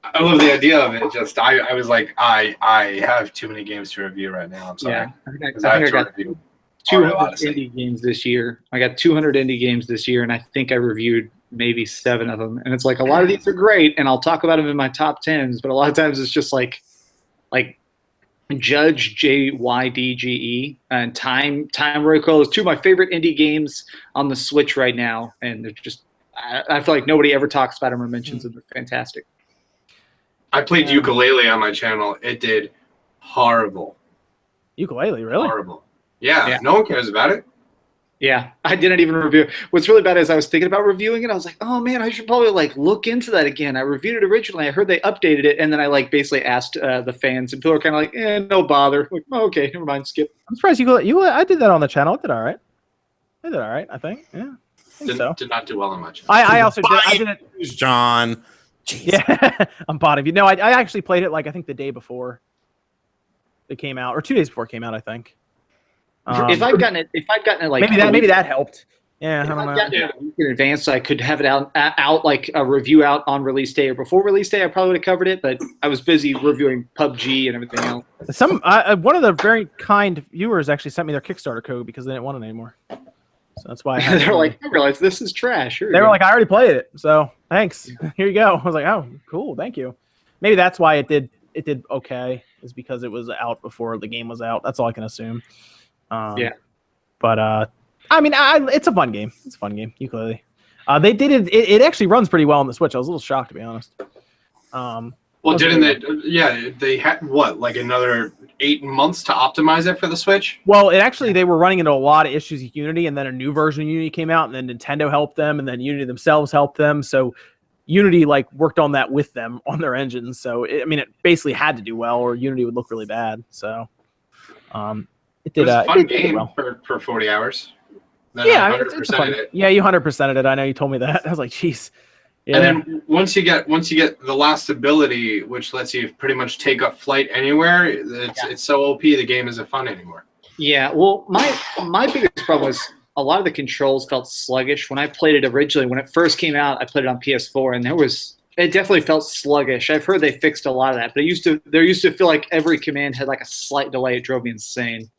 I love the idea of it. Just I was like, I have too many games to review right now. I'm sorry. Yeah, I got 200 indie games this year. I got 200 indie games this year, and I think I reviewed maybe 7 of them. And it's like a lot of these are great, and I'll talk about them in my top 10s. But a lot of times it's just like Judge JYDGE and Time Recoil is 2 of my favorite indie games on the Switch right now, and they're just I feel like nobody ever talks about them or mentions them. They're fantastic. I played ukulele on my channel. It did horrible. Ukulele, really? Horrible. Yeah, no one cares about it. Yeah, I didn't even review. What's really bad is I was thinking about reviewing it. I was like, oh man, I should probably like look into that again. I reviewed it originally. I heard they updated it, and then I like basically asked the fans, and people are kind of like, no bother. Like, oh, okay, never mind, skip. I'm surprised I did that on the channel. I did all right. I think. Yeah. Did not do well on much. I also did. I did it. John. Jeez. Yeah, I'm bottom. No, I actually played it like I think the day before it came out, or 2 days before it came out. I think. If I'd gotten it like maybe that helped. Yeah, I don't know. Gotten it a week in advance, so I could have it out like a review out on release day or before release day. I probably would have covered it, but I was busy reviewing PUBG and everything else. One of the very kind viewers actually sent me their Kickstarter code because they didn't want it anymore. So that's why they're like, I realize this is trash. They were like, I already played it, so thanks. Here you go. I was like, oh, cool, thank you. Maybe that's why it did okay, is because it was out before the game was out. That's all I can assume. But I mean, it's a fun game. It's a fun game. Ukulele. They did it. It actually runs pretty well on the Switch. I was a little shocked, to be honest. Well, didn't they? Yeah, they had what, like another 8 months to optimize it for the Switch? Well, they were running into a lot of issues with Unity, and then a new version of Unity came out, and then Nintendo helped them, and then Unity themselves helped them. So Unity like worked on that with them on their engines. So it basically had to do well, or Unity would look really bad. So it did. It was a fun game well. for 40 hours. Then yeah, it's fun. Yeah, you 100%ed it. I know you told me that. I was like, jeez. Yeah. And then once you get the last ability, which lets you pretty much take up flight anywhere, it's so OP the game isn't fun anymore. Yeah, well, my biggest problem was a lot of the controls felt sluggish. When I played it originally, when it first came out, I played it on PS4, and it definitely felt sluggish. I've heard they fixed a lot of that, but there used to feel like every command had like a slight delay. It drove me insane.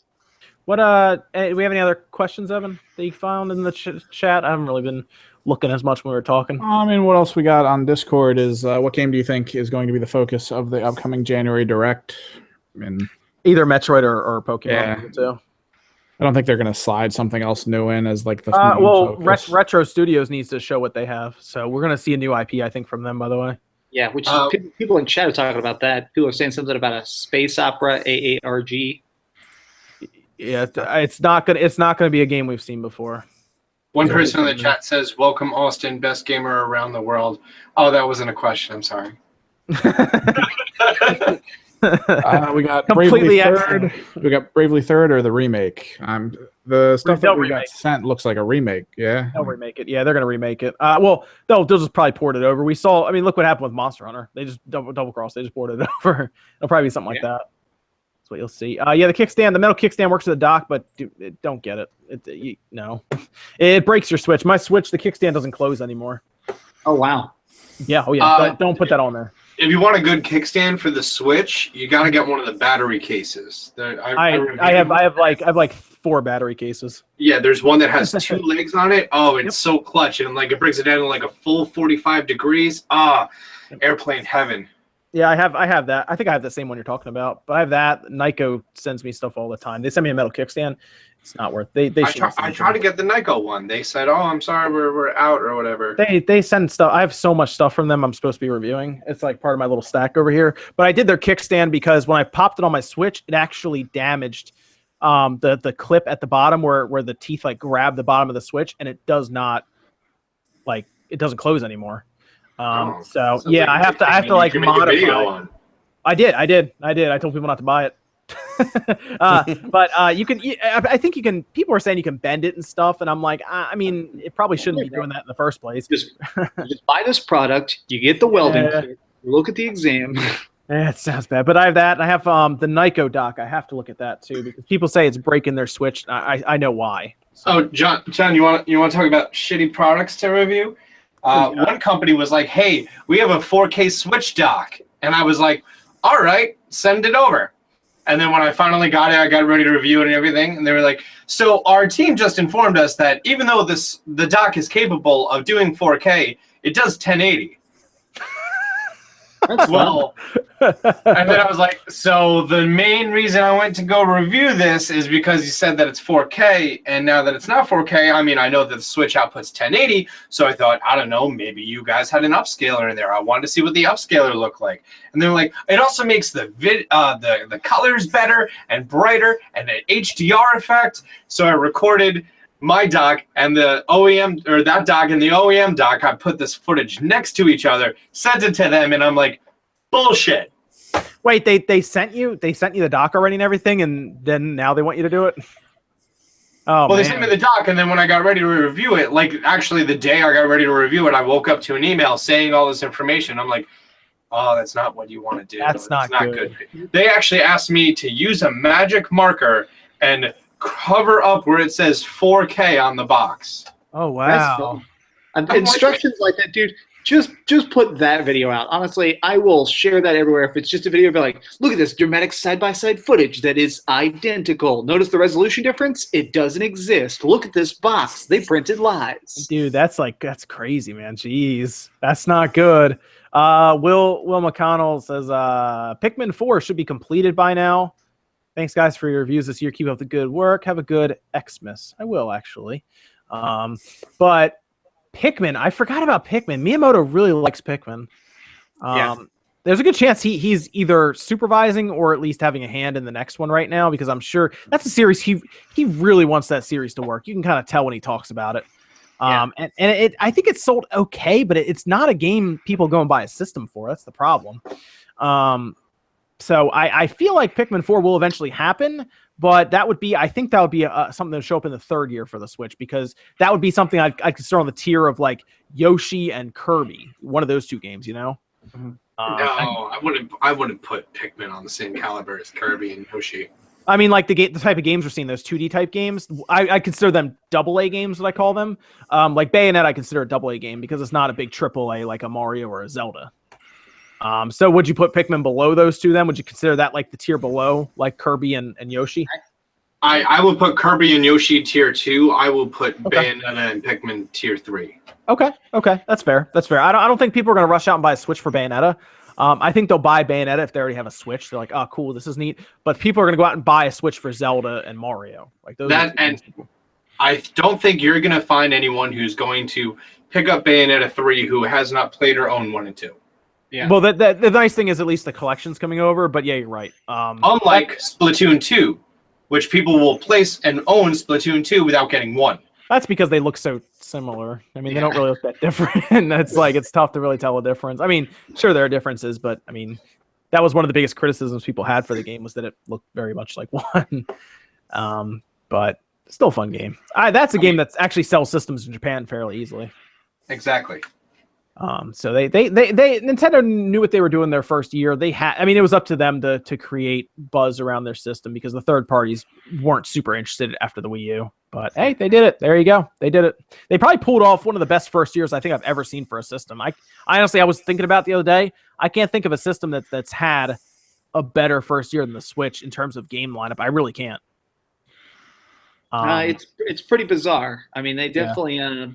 What do we have any other questions, Evan, that you found in the chat? I haven't really been looking as much when we were talking. I mean, what else we got on Discord is what game do you think is going to be the focus of the upcoming January Direct? I mean, either Metroid or Pokemon. Yeah. Too. I don't think they're going to slide something else new in as like the well, focus. Retro Studios needs to show what they have, so we're going to see a new IP, I think, from them. By the way, yeah, which people in chat are talking about that. People are saying something about a space opera AARG. Yeah, it's not gonna be a game we've seen before. One person in the chat says, "Welcome, Austin, best gamer around the world." Oh, that wasn't a question. I'm sorry. We got Completely Bravely Third. We got Bravely Third or the remake. The stuff that we got sent looks like a remake. Yeah, they'll remake it. Yeah, they're gonna remake it. Well, they'll just probably port it over. We saw. I mean, look what happened with Monster Hunter. They just double cross. They just ported it over. It'll probably be something like that. That's what you'll see. Yeah, the kickstand, the metal kickstand works with the dock, but don't get it. No, it breaks your Switch. My Switch, the kickstand doesn't close anymore. Oh wow. Yeah. Oh yeah. Don't put that on there. If you want a good kickstand for the Switch, you got to get one of the battery cases. I have like 4 battery cases. Yeah, there's one that has 2 legs on it. Oh, it's so clutch, and like it brings it down to like a full 45 degrees. Airplane heaven. Yeah, I have that. I think I have the same one you're talking about. But I have that. Nyko sends me stuff all the time. They send me a metal kickstand. It's not worth. I tried to get the Nyko one. They said, "Oh, I'm sorry, we're out or whatever." They send stuff. I have so much stuff from them. I'm supposed to be reviewing. It's like part of my little stack over here. But I did their kickstand because when I popped it on my Switch, it actually damaged the clip at the bottom where the teeth like grab the bottom of the Switch, and it does not it doesn't close anymore. So yeah, I have to like modify. I did. I told people not to buy it. But you can. I think you can. People are saying you can bend it and stuff, and I'm like, I mean, it probably shouldn't be doing that in the first place. Just buy this product. You get the welding kit. Look at the exam. It sounds bad, but I have that. And I have the Nyko dock. I have to look at that too because people say it's breaking their Switch. I know why. So. Oh, John, you want to talk about shitty products to review? One company was like, "Hey, we have a 4K Switch dock," and I was like, "All right, send it over." And then when I finally got it, I got ready to review it and everything, and they were like, "So our team just informed us that even though the dock is capable of doing 4K, it does 1080." Well, and then I was like, so the main reason I went to go review this is because you said that it's 4K, and now that it's not 4K, I mean, I know that the Switch outputs 1080, so I thought, I don't know, maybe you guys had an upscaler in there. I wanted to see what the upscaler looked like. And they're like, it also makes the colors better and brighter and an HDR effect. So I recorded my dock and the OEM, or that dock and the OEM dock. I put this footage next to each other, sent it to them, and I'm like, bullshit. Wait, they sent you the dock already and everything, and then now they want you to do it? Oh, well, they sent me the dock, and then when I got ready to review it, like actually the day I got ready to review it, I woke up to an email saying all this information. I'm like, oh, that's not what you want to do. That's not good. They actually asked me to use a magic marker and cover up where it says 4K on the box. Oh wow! Instructions like that, dude. Just put that video out. Honestly, I will share that everywhere. If it's just a video, be like, look at this dramatic side-by-side footage that is identical. Notice the resolution difference? It doesn't exist. Look at this box. They printed lies. Dude, that's crazy, man. Jeez, that's not good. Will McConnell says Pikmin 4 should be completed by now. Thanks, guys, for your reviews this year. Keep up the good work. Have a good Xmas. I will, actually. But Pikmin, I forgot about Pikmin. Miyamoto really likes Pikmin. There's a good chance he's either supervising or at least having a hand in the next one right now, because I'm sure that's a series he really wants that series to work. You can kind of tell when he talks about it. And I think it's sold okay, but it's not a game people go and buy a system for. That's the problem. So I feel like Pikmin 4 will eventually happen, but I think that would be something that would show up in the third year for the Switch, because that would be something I could start on the tier of like Yoshi and Kirby, one of those two games, you know? Mm-hmm. No, I wouldn't put Pikmin on the same caliber as Kirby and Yoshi. I mean, like the type of games we're seeing, those 2D type games, I consider them AA games, what I call them. Like Bayonetta, I consider a AA game because it's not a big AAA like a Mario or a Zelda. So would you put Pikmin below those two then? Would you consider that like the tier below, like Kirby and Yoshi? I would put Kirby and Yoshi tier 2. I will put Bayonetta and Pikmin tier 3. Okay, that's fair. I don't think people are going to rush out and buy a Switch for Bayonetta. I think they'll buy Bayonetta if they already have a Switch. They're like, oh, cool, this is neat. But people are going to go out and buy a Switch for Zelda and Mario. Like those. And I don't think you're going to find anyone who's going to pick up Bayonetta 3 who has not played or owned 1 and 2. Yeah. Well, the nice thing is at least the collection's coming over. But yeah, you're right. Unlike Splatoon 2, which people will place and own Splatoon 2 without getting 1. That's because they look so similar. I mean, they don't really look that different. It's tough to really tell a difference. I mean, sure, there are differences, but I mean, that was one of the biggest criticisms people had for the game was that it looked very much like 1. But still a fun game. That's a game that actually sells systems in Japan fairly easily. Exactly. So they Nintendo knew what they were doing their first year. It was up to them to create buzz around their system because the third parties weren't super interested after the Wii U. But hey, they did it. There you go. They did it. They probably pulled off one of the best first years I think I've ever seen for a system. I honestly, I was thinking about it the other day. I can't think of a system that's had a better first year than the Switch in terms of game lineup. I really can't. It's pretty bizarre. I mean, they definitely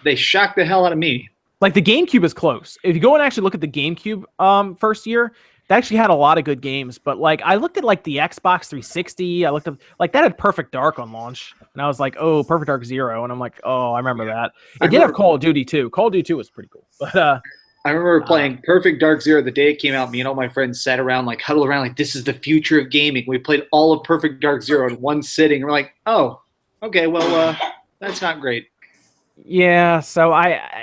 they shocked the hell out of me. Like the GameCube is close. If you go and actually look at the GameCube first year, they actually had a lot of good games. But like I looked at like the Xbox 360, I looked at like that had Perfect Dark on launch, and I was like, oh, Perfect Dark 0, and I'm like, oh, I remember that. It did have Call of Duty 2. Call of Duty 2 was pretty cool. But I remember playing Perfect Dark 0 the day it came out. Me and all my friends sat around, like huddled around, like this is the future of gaming. We played all of Perfect Dark 0 in one sitting. And we're like, oh, okay, well, that's not great. Yeah, so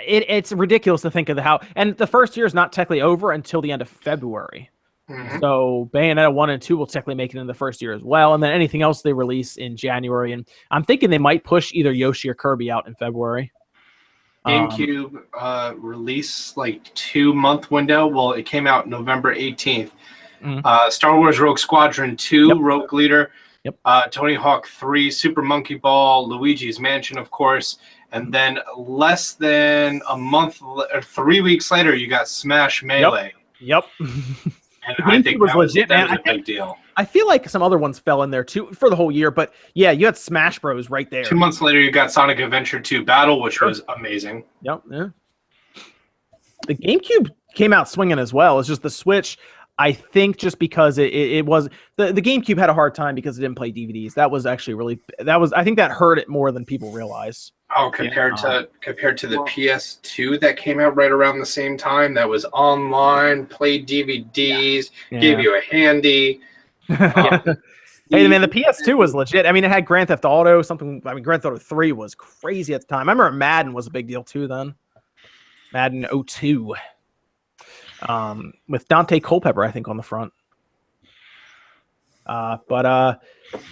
it's ridiculous to think of and the first year is not technically over until the end of February. Mm-hmm. So Bayonetta 1 and 2 will technically make it in the first year as well, and then anything else they release in January. And I'm thinking they might push either Yoshi or Kirby out in February. GameCube release like 2-month window. Well, it came out November 18th. Mm-hmm. Star Wars Rogue Squadron 2, Rogue Leader. Yep. Tony Hawk 3, Super Monkey Ball, Luigi's Mansion, of course. And then less than a month or 3 weeks later, you got Smash Melee. Yep. And I think that was legit, man. That was a big deal. I feel like some other ones fell in there too for the whole year, but yeah, you had Smash Bros right there. 2 months later, you got Sonic Adventure 2 Battle, which was amazing. Yep. Yeah. The GameCube came out swinging as well. It's just the Switch. I think just because it was the GameCube had a hard time because it didn't play DVDs. That was actually I think that hurt it more than people realize. Oh, compared to the PS2 that came out right around the same time, that was online, played DVDs, gave you a handy. Hey man, the PS2 was legit. I mean, it had Grand Theft Auto, Grand Theft Auto 3 was crazy at the time. I remember Madden was a big deal too then. Madden 02. With Dante Culpepper, I think, on the front. I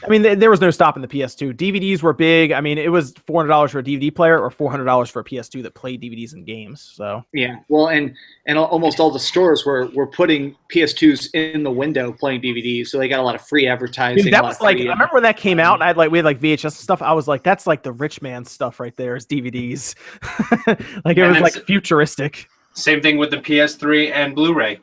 mean, there was no stopping the PS2. DVDs were big. I mean, it was $400 for a DVD player or $400 for a PS2 that played DVDs and games. So yeah, well, and almost all the stores were putting PS2s in the window playing DVDs, so they got a lot of free advertising. Dude, that was like, I remember when that came out, and we had like VHS stuff. I was like, that's like the rich man stuff right there is DVDs. Like it was like futuristic. Same thing with the PS3 and Blu-ray.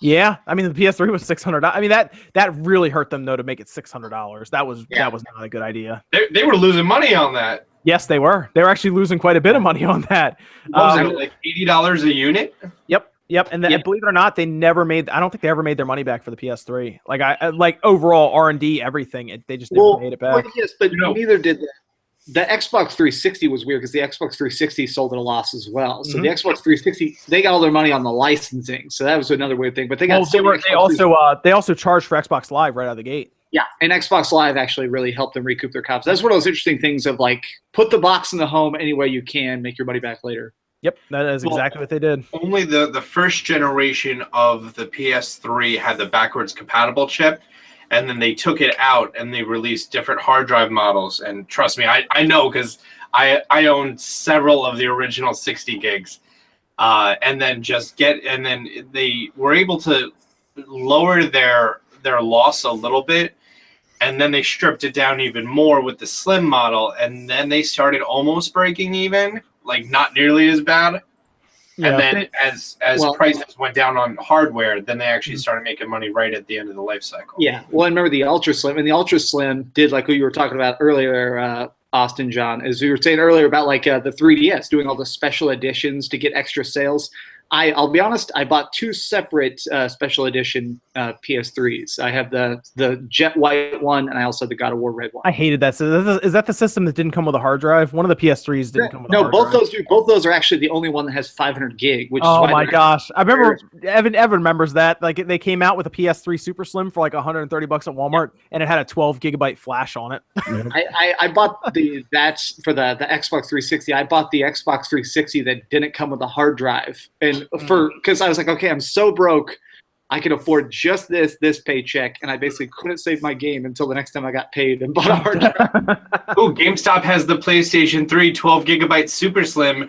Yeah, I mean the PS3 was $600. I mean that really hurt them though to make it $600. That was not a good idea. They were losing money on that. Yes, they were. They were actually losing quite a bit of money on that. Was it like $80 a unit? Yep. And believe it or not, they never made. I don't think they ever made their money back for the PS3. Like overall R&D, everything. They just never made it back. Well, yes, but neither did the Xbox 360 was weird because the Xbox 360 sold at a loss as well. So the Xbox 360, they got all their money on the licensing. So that was another weird thing. But they got they also charged for Xbox Live right out of the gate. Yeah, and Xbox Live actually really helped them recoup their costs. That's one of those interesting things of like put the box in the home any way you can, make your money back later. Yep, that is exactly what they did. Only the first generation of the PS3 had the backwards compatible chip. And then they took it out and they released different hard drive models. And trust me, I know because I own several of the original 60 gigs. And then they were able to lower their loss a little bit and then they stripped it down even more with the slim model, and then they started almost breaking even, like not nearly as bad. Yeah. And then as prices went down on hardware, then they actually started making money right at the end of the life cycle. Yeah. Well, I remember the Ultra Slim, and the Ultra Slim did like what you were talking about earlier, Austin John, as we were saying earlier about like the 3DS doing all the special editions to get extra sales. I'll be honest, I bought 2 separate special edition PS3s. I have the Jet White one, and I also have the God of War Red one. I hated that. So is that the system that didn't come with a hard drive? One of the PS3s didn't come with a hard drive. No, both those are actually the only one that has 500 gig. Which oh is why my gosh, I remember Evan remembers that. Like they came out with a PS3 Super Slim for like $130 at Walmart, and it had a 12 gigabyte flash on it. I bought that's for the Xbox 360. I bought the Xbox 360 that didn't come with a hard drive, and because I was like, okay, I'm so broke, I can afford just this paycheck, and I basically couldn't save my game until the next time I got paid and bought a hard drive. Oh, GameStop has the PlayStation 3 12 gigabyte Super Slim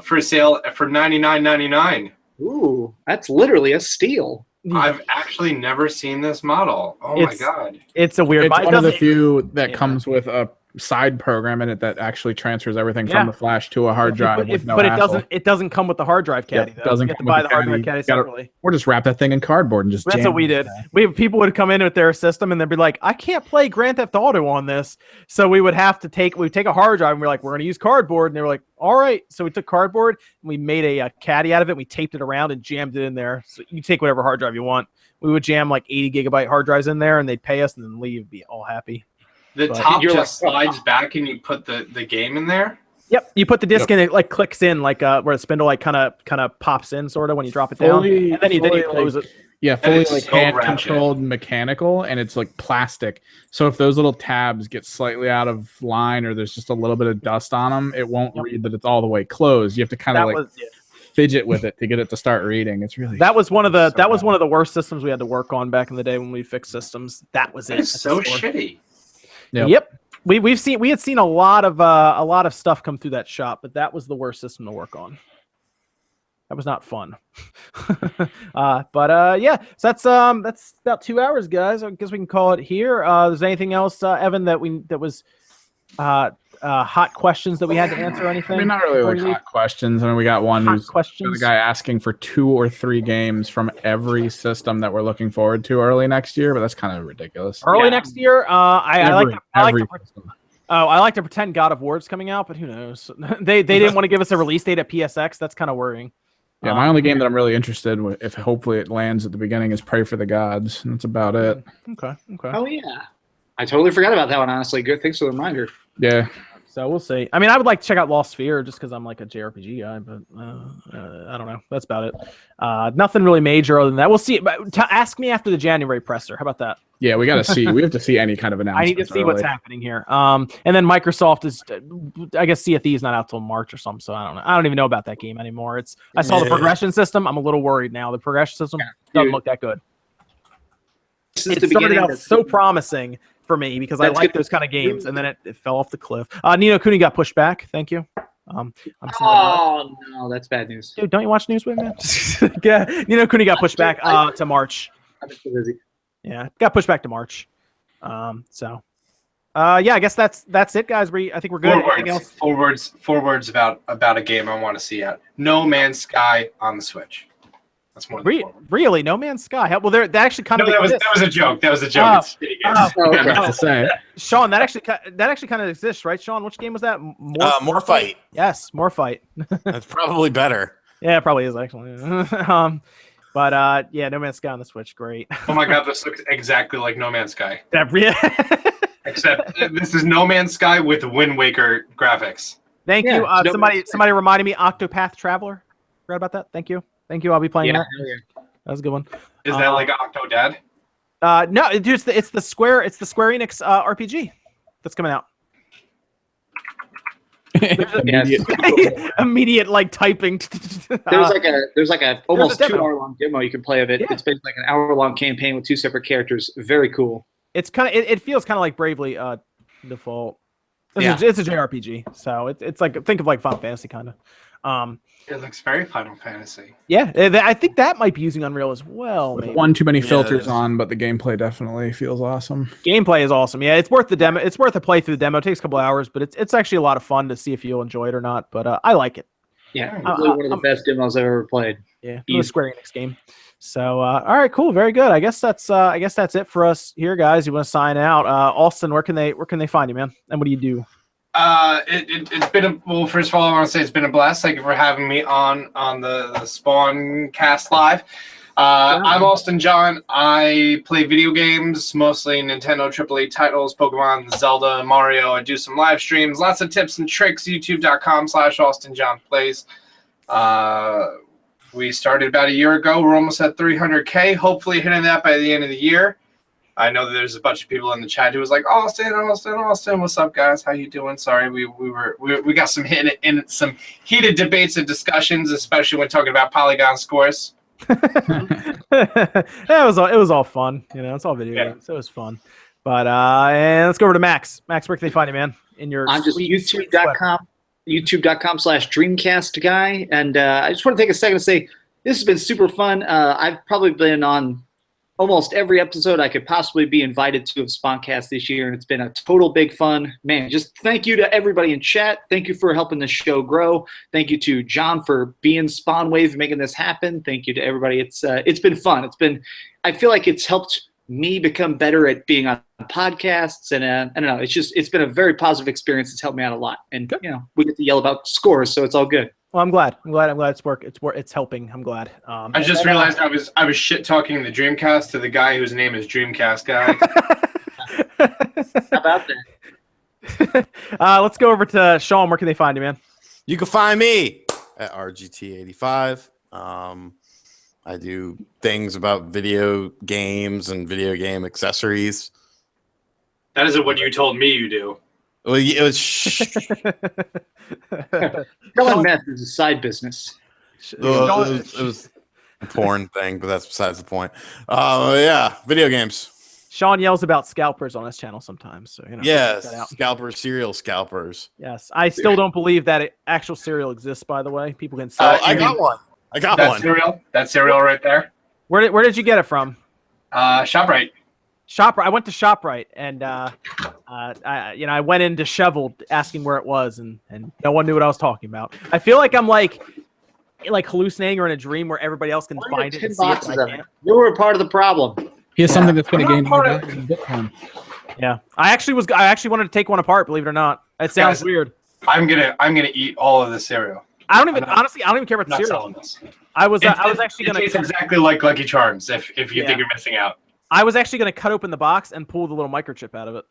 for sale for $99.99. Ooh, that's literally a steal. I've actually never seen this model. Oh my god, it's a weird. It's one of the few that comes with a side program in it that actually transfers everything from the flash to a hard drive with no hassle. It doesn't come with the hard drive caddy though. Doesn't you have to buy the hard drive caddy separately. Or just wrap that thing in cardboard and just That's what we did. People would come in with their system and they'd be like, I can't play Grand Theft Auto on this. So we would have to take a hard drive and we're like, we're gonna use cardboard, and they were like, all right. So we took cardboard and we made a caddy out of it, and we taped it around and jammed it in there. So you take whatever hard drive you want. We would jam like 80 gigabyte hard drives in there, and they'd pay us and then leave, be all happy. The top just slides back and you put the game in there? Yep. You put the disc in, it like clicks in, like where the spindle like kind of pops in sort of when you drop it down. And then you close it. Yeah, fully like hand controlled mechanical, and it's like plastic. So if those little tabs get slightly out of line or there's just a little bit of dust on them, it won't read that it's all the way closed. You have to kind of fidget with it to get it to start reading. It's really was one of the worst systems we had to work on back in the day when we fixed systems. That was it. It's so shitty. Yep. We had seen a lot of stuff come through that shop, but that was the worst system to work on. That was not fun. So that's about 2 hours, guys. I guess we can call it here. Is anything else, Evan, that was hot questions that we had to answer? Or anything? I mean, not really like hot questions. I mean, we got one who's questions. The guy asking for 2 or 3 games from every system that we're looking forward to early next year, but that's kind of ridiculous. Early next year, I like to pretend God of War's coming out, but who knows? They didn't want to give us a release date at PSX. That's kind of worrying. Yeah, my only game that I'm really interested in, if hopefully it lands at the beginning, is Pray for the Gods. And that's about it. Okay. Oh yeah, I totally forgot about that one. Honestly, good. Thanks for the reminder. Yeah. So we'll see. I mean, I would like to check out Lost Sphere just because I'm like a JRPG guy, but I don't know. That's about it. Nothing really major other than that. We'll see. But ask me after the January presser. How about that? Yeah, we got to see. We have to see any kind of announcement. I need to see what's happening here. And then Microsoft is, I guess CFE is not out till March or something. So I don't know. I don't even know about that game anymore. I saw the progression system. I'm a little worried now. The progression system doesn't look that good. It started out so promising for me because I like those kind of games, and then it fell off the cliff. Nino Kuni got pushed back. Thank you. I'm no, that's bad news. Dude, don't you watch news with me? Yeah, Nino Kuni got pushed back to March. I've been so busy. Yeah, got pushed back to March. I guess that's it, guys. I think we're good. Four words about a game I want to see out. No Man's Sky on the Switch. That's more than really No Man's Sky. Well, that actually kind of that was a joke. That was a joke. To say. Sean, that actually kind of exists, right? Sean, which game was that? More Fight. Yes, More Fight. That's probably better. Yeah, it probably is actually. No Man's Sky on the Switch, great. Oh my god, this looks exactly like No Man's Sky. Except this is No Man's Sky with Wind Waker graphics. Thank you. Somebody reminded me, Octopath Traveler. Forgot about that. Thank you. I'll be playing that. That was a good one. Is that like Octodad? No, it's the Square Enix RPG that's coming out. Immediate like typing. There's like a almost 2 hour long demo you can play of it. Yeah. It's basically like an hour long campaign with 2 separate characters. Very cool. It's kind of it feels kind of like Bravely Default. It's a JRPG, so it's like think of like Final Fantasy kind of. It looks very Final Fantasy. Yeah, I think that might be using Unreal as well. With Maybe. one too many filters on, but the gameplay definitely feels awesome. Gameplay is awesome. Yeah, it's worth the demo. It's worth a play through the demo. It takes a couple hours, but it's actually a lot of fun to see if you'll enjoy it or not. But I like it. Yeah, probably one of the best demos I've ever played. Yeah, the Square Enix game. So, all right, cool, very good. I guess that's it for us here, guys. You want to sign out? Austin, where can they find you, man? And what do you do? It's been well. First of all, I want to say it's been a blast. Thank you for having me on the SpawnCast live. I'm Austin John. I play video games, mostly Nintendo AAA titles, Pokemon, Zelda, Mario. I do some live streams, lots of tips and tricks. YouTube.com/AustinJohnPlays. We started about a year ago. We're almost at 300K. Hopefully hitting that by the end of the year. I know that there's a bunch of people in the chat who was like, Austin, what's up, guys? How you doing? Sorry, we got some heated debates and discussions, especially when talking about Polygon scores. It was all fun. It's all video games. So it was fun. But and let's go over to Max. Max, where can they find you, man? I'm just youtube.com/Dreamcast guy, and I just want to take a second to say this has been super fun. I've probably been on almost every episode I could possibly be invited to of SpawnCast this year, and it's been a total big fun. Man, just thank you to everybody in chat. Thank you for helping the show grow. Thank you to John for being SpawnWave, making this happen. Thank you to everybody. It's been fun. I feel like it's helped me become better at being on podcasts, and I don't know. It's been a very positive experience. It's helped me out a lot, and we get to yell about scores, so it's all good. Well, I'm glad it's helping. I'm glad. I just realized I was shit talking the Dreamcast to the guy whose name is Dreamcast guy. How about that? Let's go over to Sean. Where can they find you, man? You can find me at RGT85. I do things about video games and video game accessories. That isn't what you told me you do. Well, it was. Selling meth is a side business. It was a porn thing, but that's besides the point. Yeah, video games. Sean yells about scalpers on his channel sometimes, so Yes, scalpers, serial scalpers. Yes, I still don't believe that actual cereal exists. By the way, people can sell. I got one. That cereal right there. Where did you get it from? ShopRite. I went to ShopRite, and I went in disheveled, asking where it was, and no one knew what I was talking about. I feel like I'm like hallucinating or in a dream where everybody else can find it and see it. You were a part of the problem. He has something that's going to gain Bitcoin. Yeah, I actually wanted to take one apart. Believe it or not, it sounds weird. I'm gonna eat all of the cereal. Honestly, I don't even care about the cereal. I was actually gonna. It tastes exactly like Lucky Charms. If you think you're missing out. I was actually going to cut open the box and pull the little microchip out of it.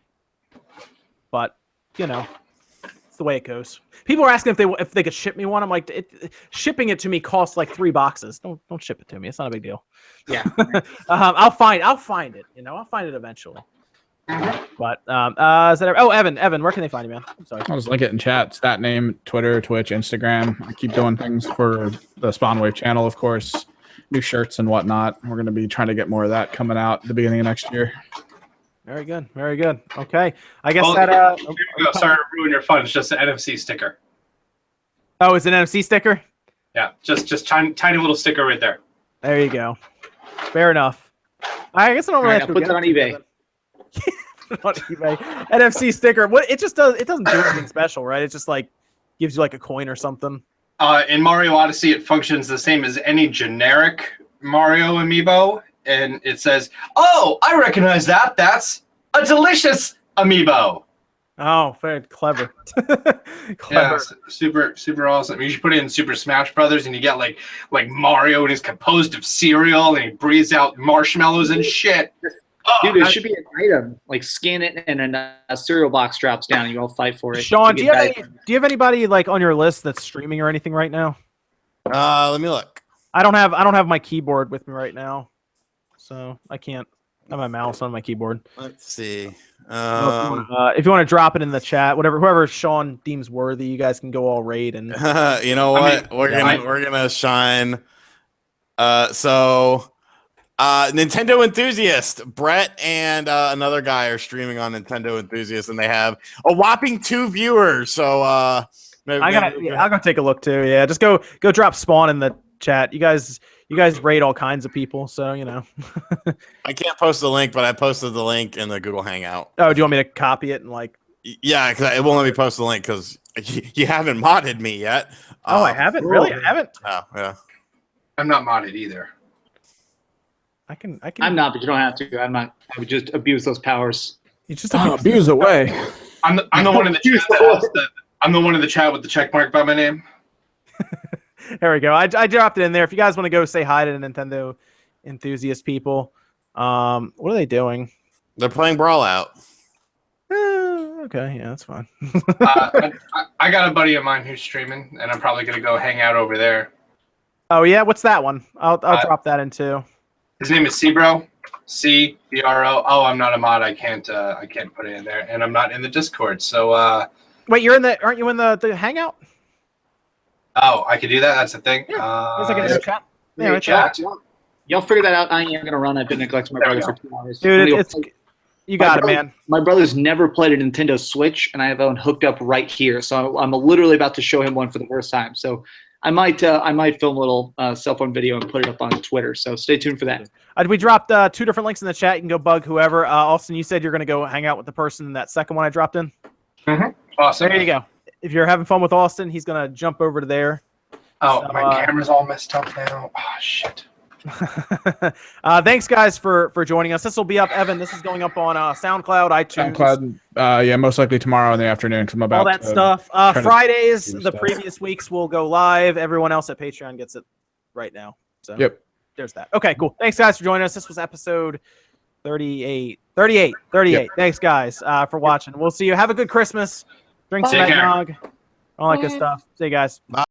But, it's the way it goes. People are asking if they could ship me one. I'm like, shipping it to me costs like 3 boxes. Don't ship it to me. It's not a big deal. Yeah. I'll find it. I'll find it eventually. But is that Evan, where can they find you, man? I'm sorry. I'll just link it in chat. It's that name, Twitter, Twitch, Instagram. I keep doing things for the SpawnWave channel, of course. New shirts and whatnot. We're going to be trying to get more of that coming out at the beginning of next year. Very good. Very good. Okay. I guess sorry to ruin your fun. It's just an NFC sticker. Oh, it's an NFC sticker? Yeah. Just tiny little sticker right there. There you go. Fair enough. I guess I don't really have to put that on eBay. On eBay. NFC sticker. What it doesn't do anything special, right? It just like gives you like a coin or something. In Mario Odyssey, it functions the same as any generic Mario amiibo, and it says, "Oh, I recognize that. That's a delicious amiibo." Oh, very clever. Yeah, super awesome. You should put it in Super Smash Brothers, and you get like Mario, and he's composed of cereal, and he breathes out marshmallows and shit. Dude, it should be an item. Like scan it, and then a cereal box drops down, and you all fight for it. Sean, do you have anybody like on your list that's streaming or anything right now? Let me look. I don't have my keyboard with me right now, so I can't have my mouse on my keyboard. Let's see. If you want to drop it in the chat, whoever Sean deems worthy, you guys can go all raid and. You know what? We're gonna shine. Nintendo Enthusiast, Brett and another guy are streaming on Nintendo Enthusiast, and they have a whopping 2 viewers. So Maybe, I'll go take a look too. Yeah, just go drop Spawn in the chat. You guys raid all kinds of people, so you know. I can't post the link, but I posted the link in the Google Hangout. Oh, do you want me to copy it and like? Yeah, because it won't let me post the link because you haven't modded me yet. Oh, I haven't really. I haven't. Oh, yeah. I'm not modded either. I can. I'm not, but you don't have to. I'm not. I would just abuse those powers. You just abuse away. I'm the one in the chat that has I'm the one in the chat with the check mark by my name. There we go. I dropped it in there. If you guys want to go say hi to the Nintendo enthusiast people, what are they doing? They're playing Brawl Out. Okay, yeah, that's fine. I got a buddy of mine who's streaming, and I'm probably gonna go hang out over there. Oh yeah, what's that one? I'll drop that in too. His name is Cbro, CBRO. Oh, I'm not a mod. I can't put it in there, and I'm not in the Discord. So wait, aren't you in the Hangout? oh, I could do that. That's the thing. Yeah, it's like in the chat. Yeah, right chat. Y'all figure that out. I am gonna run. I've been neglecting my There we brother go. for 2 hours. Dude, you got it, man. My brother's never played a Nintendo Switch, and I have one hooked up right here. So I'm literally about to show him one for the first time. So I might film a little cell phone video and put it up on Twitter. So stay tuned for that. We dropped 2 different links in the chat. You can go bug whoever. Austin, you said you're gonna go hang out with the person in that second one I dropped in. Mm-hmm. Awesome. There you go. If you're having fun with Austin, he's gonna jump over to there. Oh, So, my camera's all messed up now. Oh shit. Thanks guys for joining us. This will be up, Evan. This is going up on SoundCloud, iTunes, SoundCloud. Yeah, most likely tomorrow in the afternoon. Cause I'm about all that to stuff. try to Fridays, do the stuff. previous weeks will go live. Everyone else at Patreon gets it right now. So Yep. there's that. Okay, cool. Thanks guys for joining us. This was episode 38. Yep. Thanks guys for watching. We'll see you. Have a good Christmas. Drink some Take care. eggnog. All that good stuff. See you guys. Bye.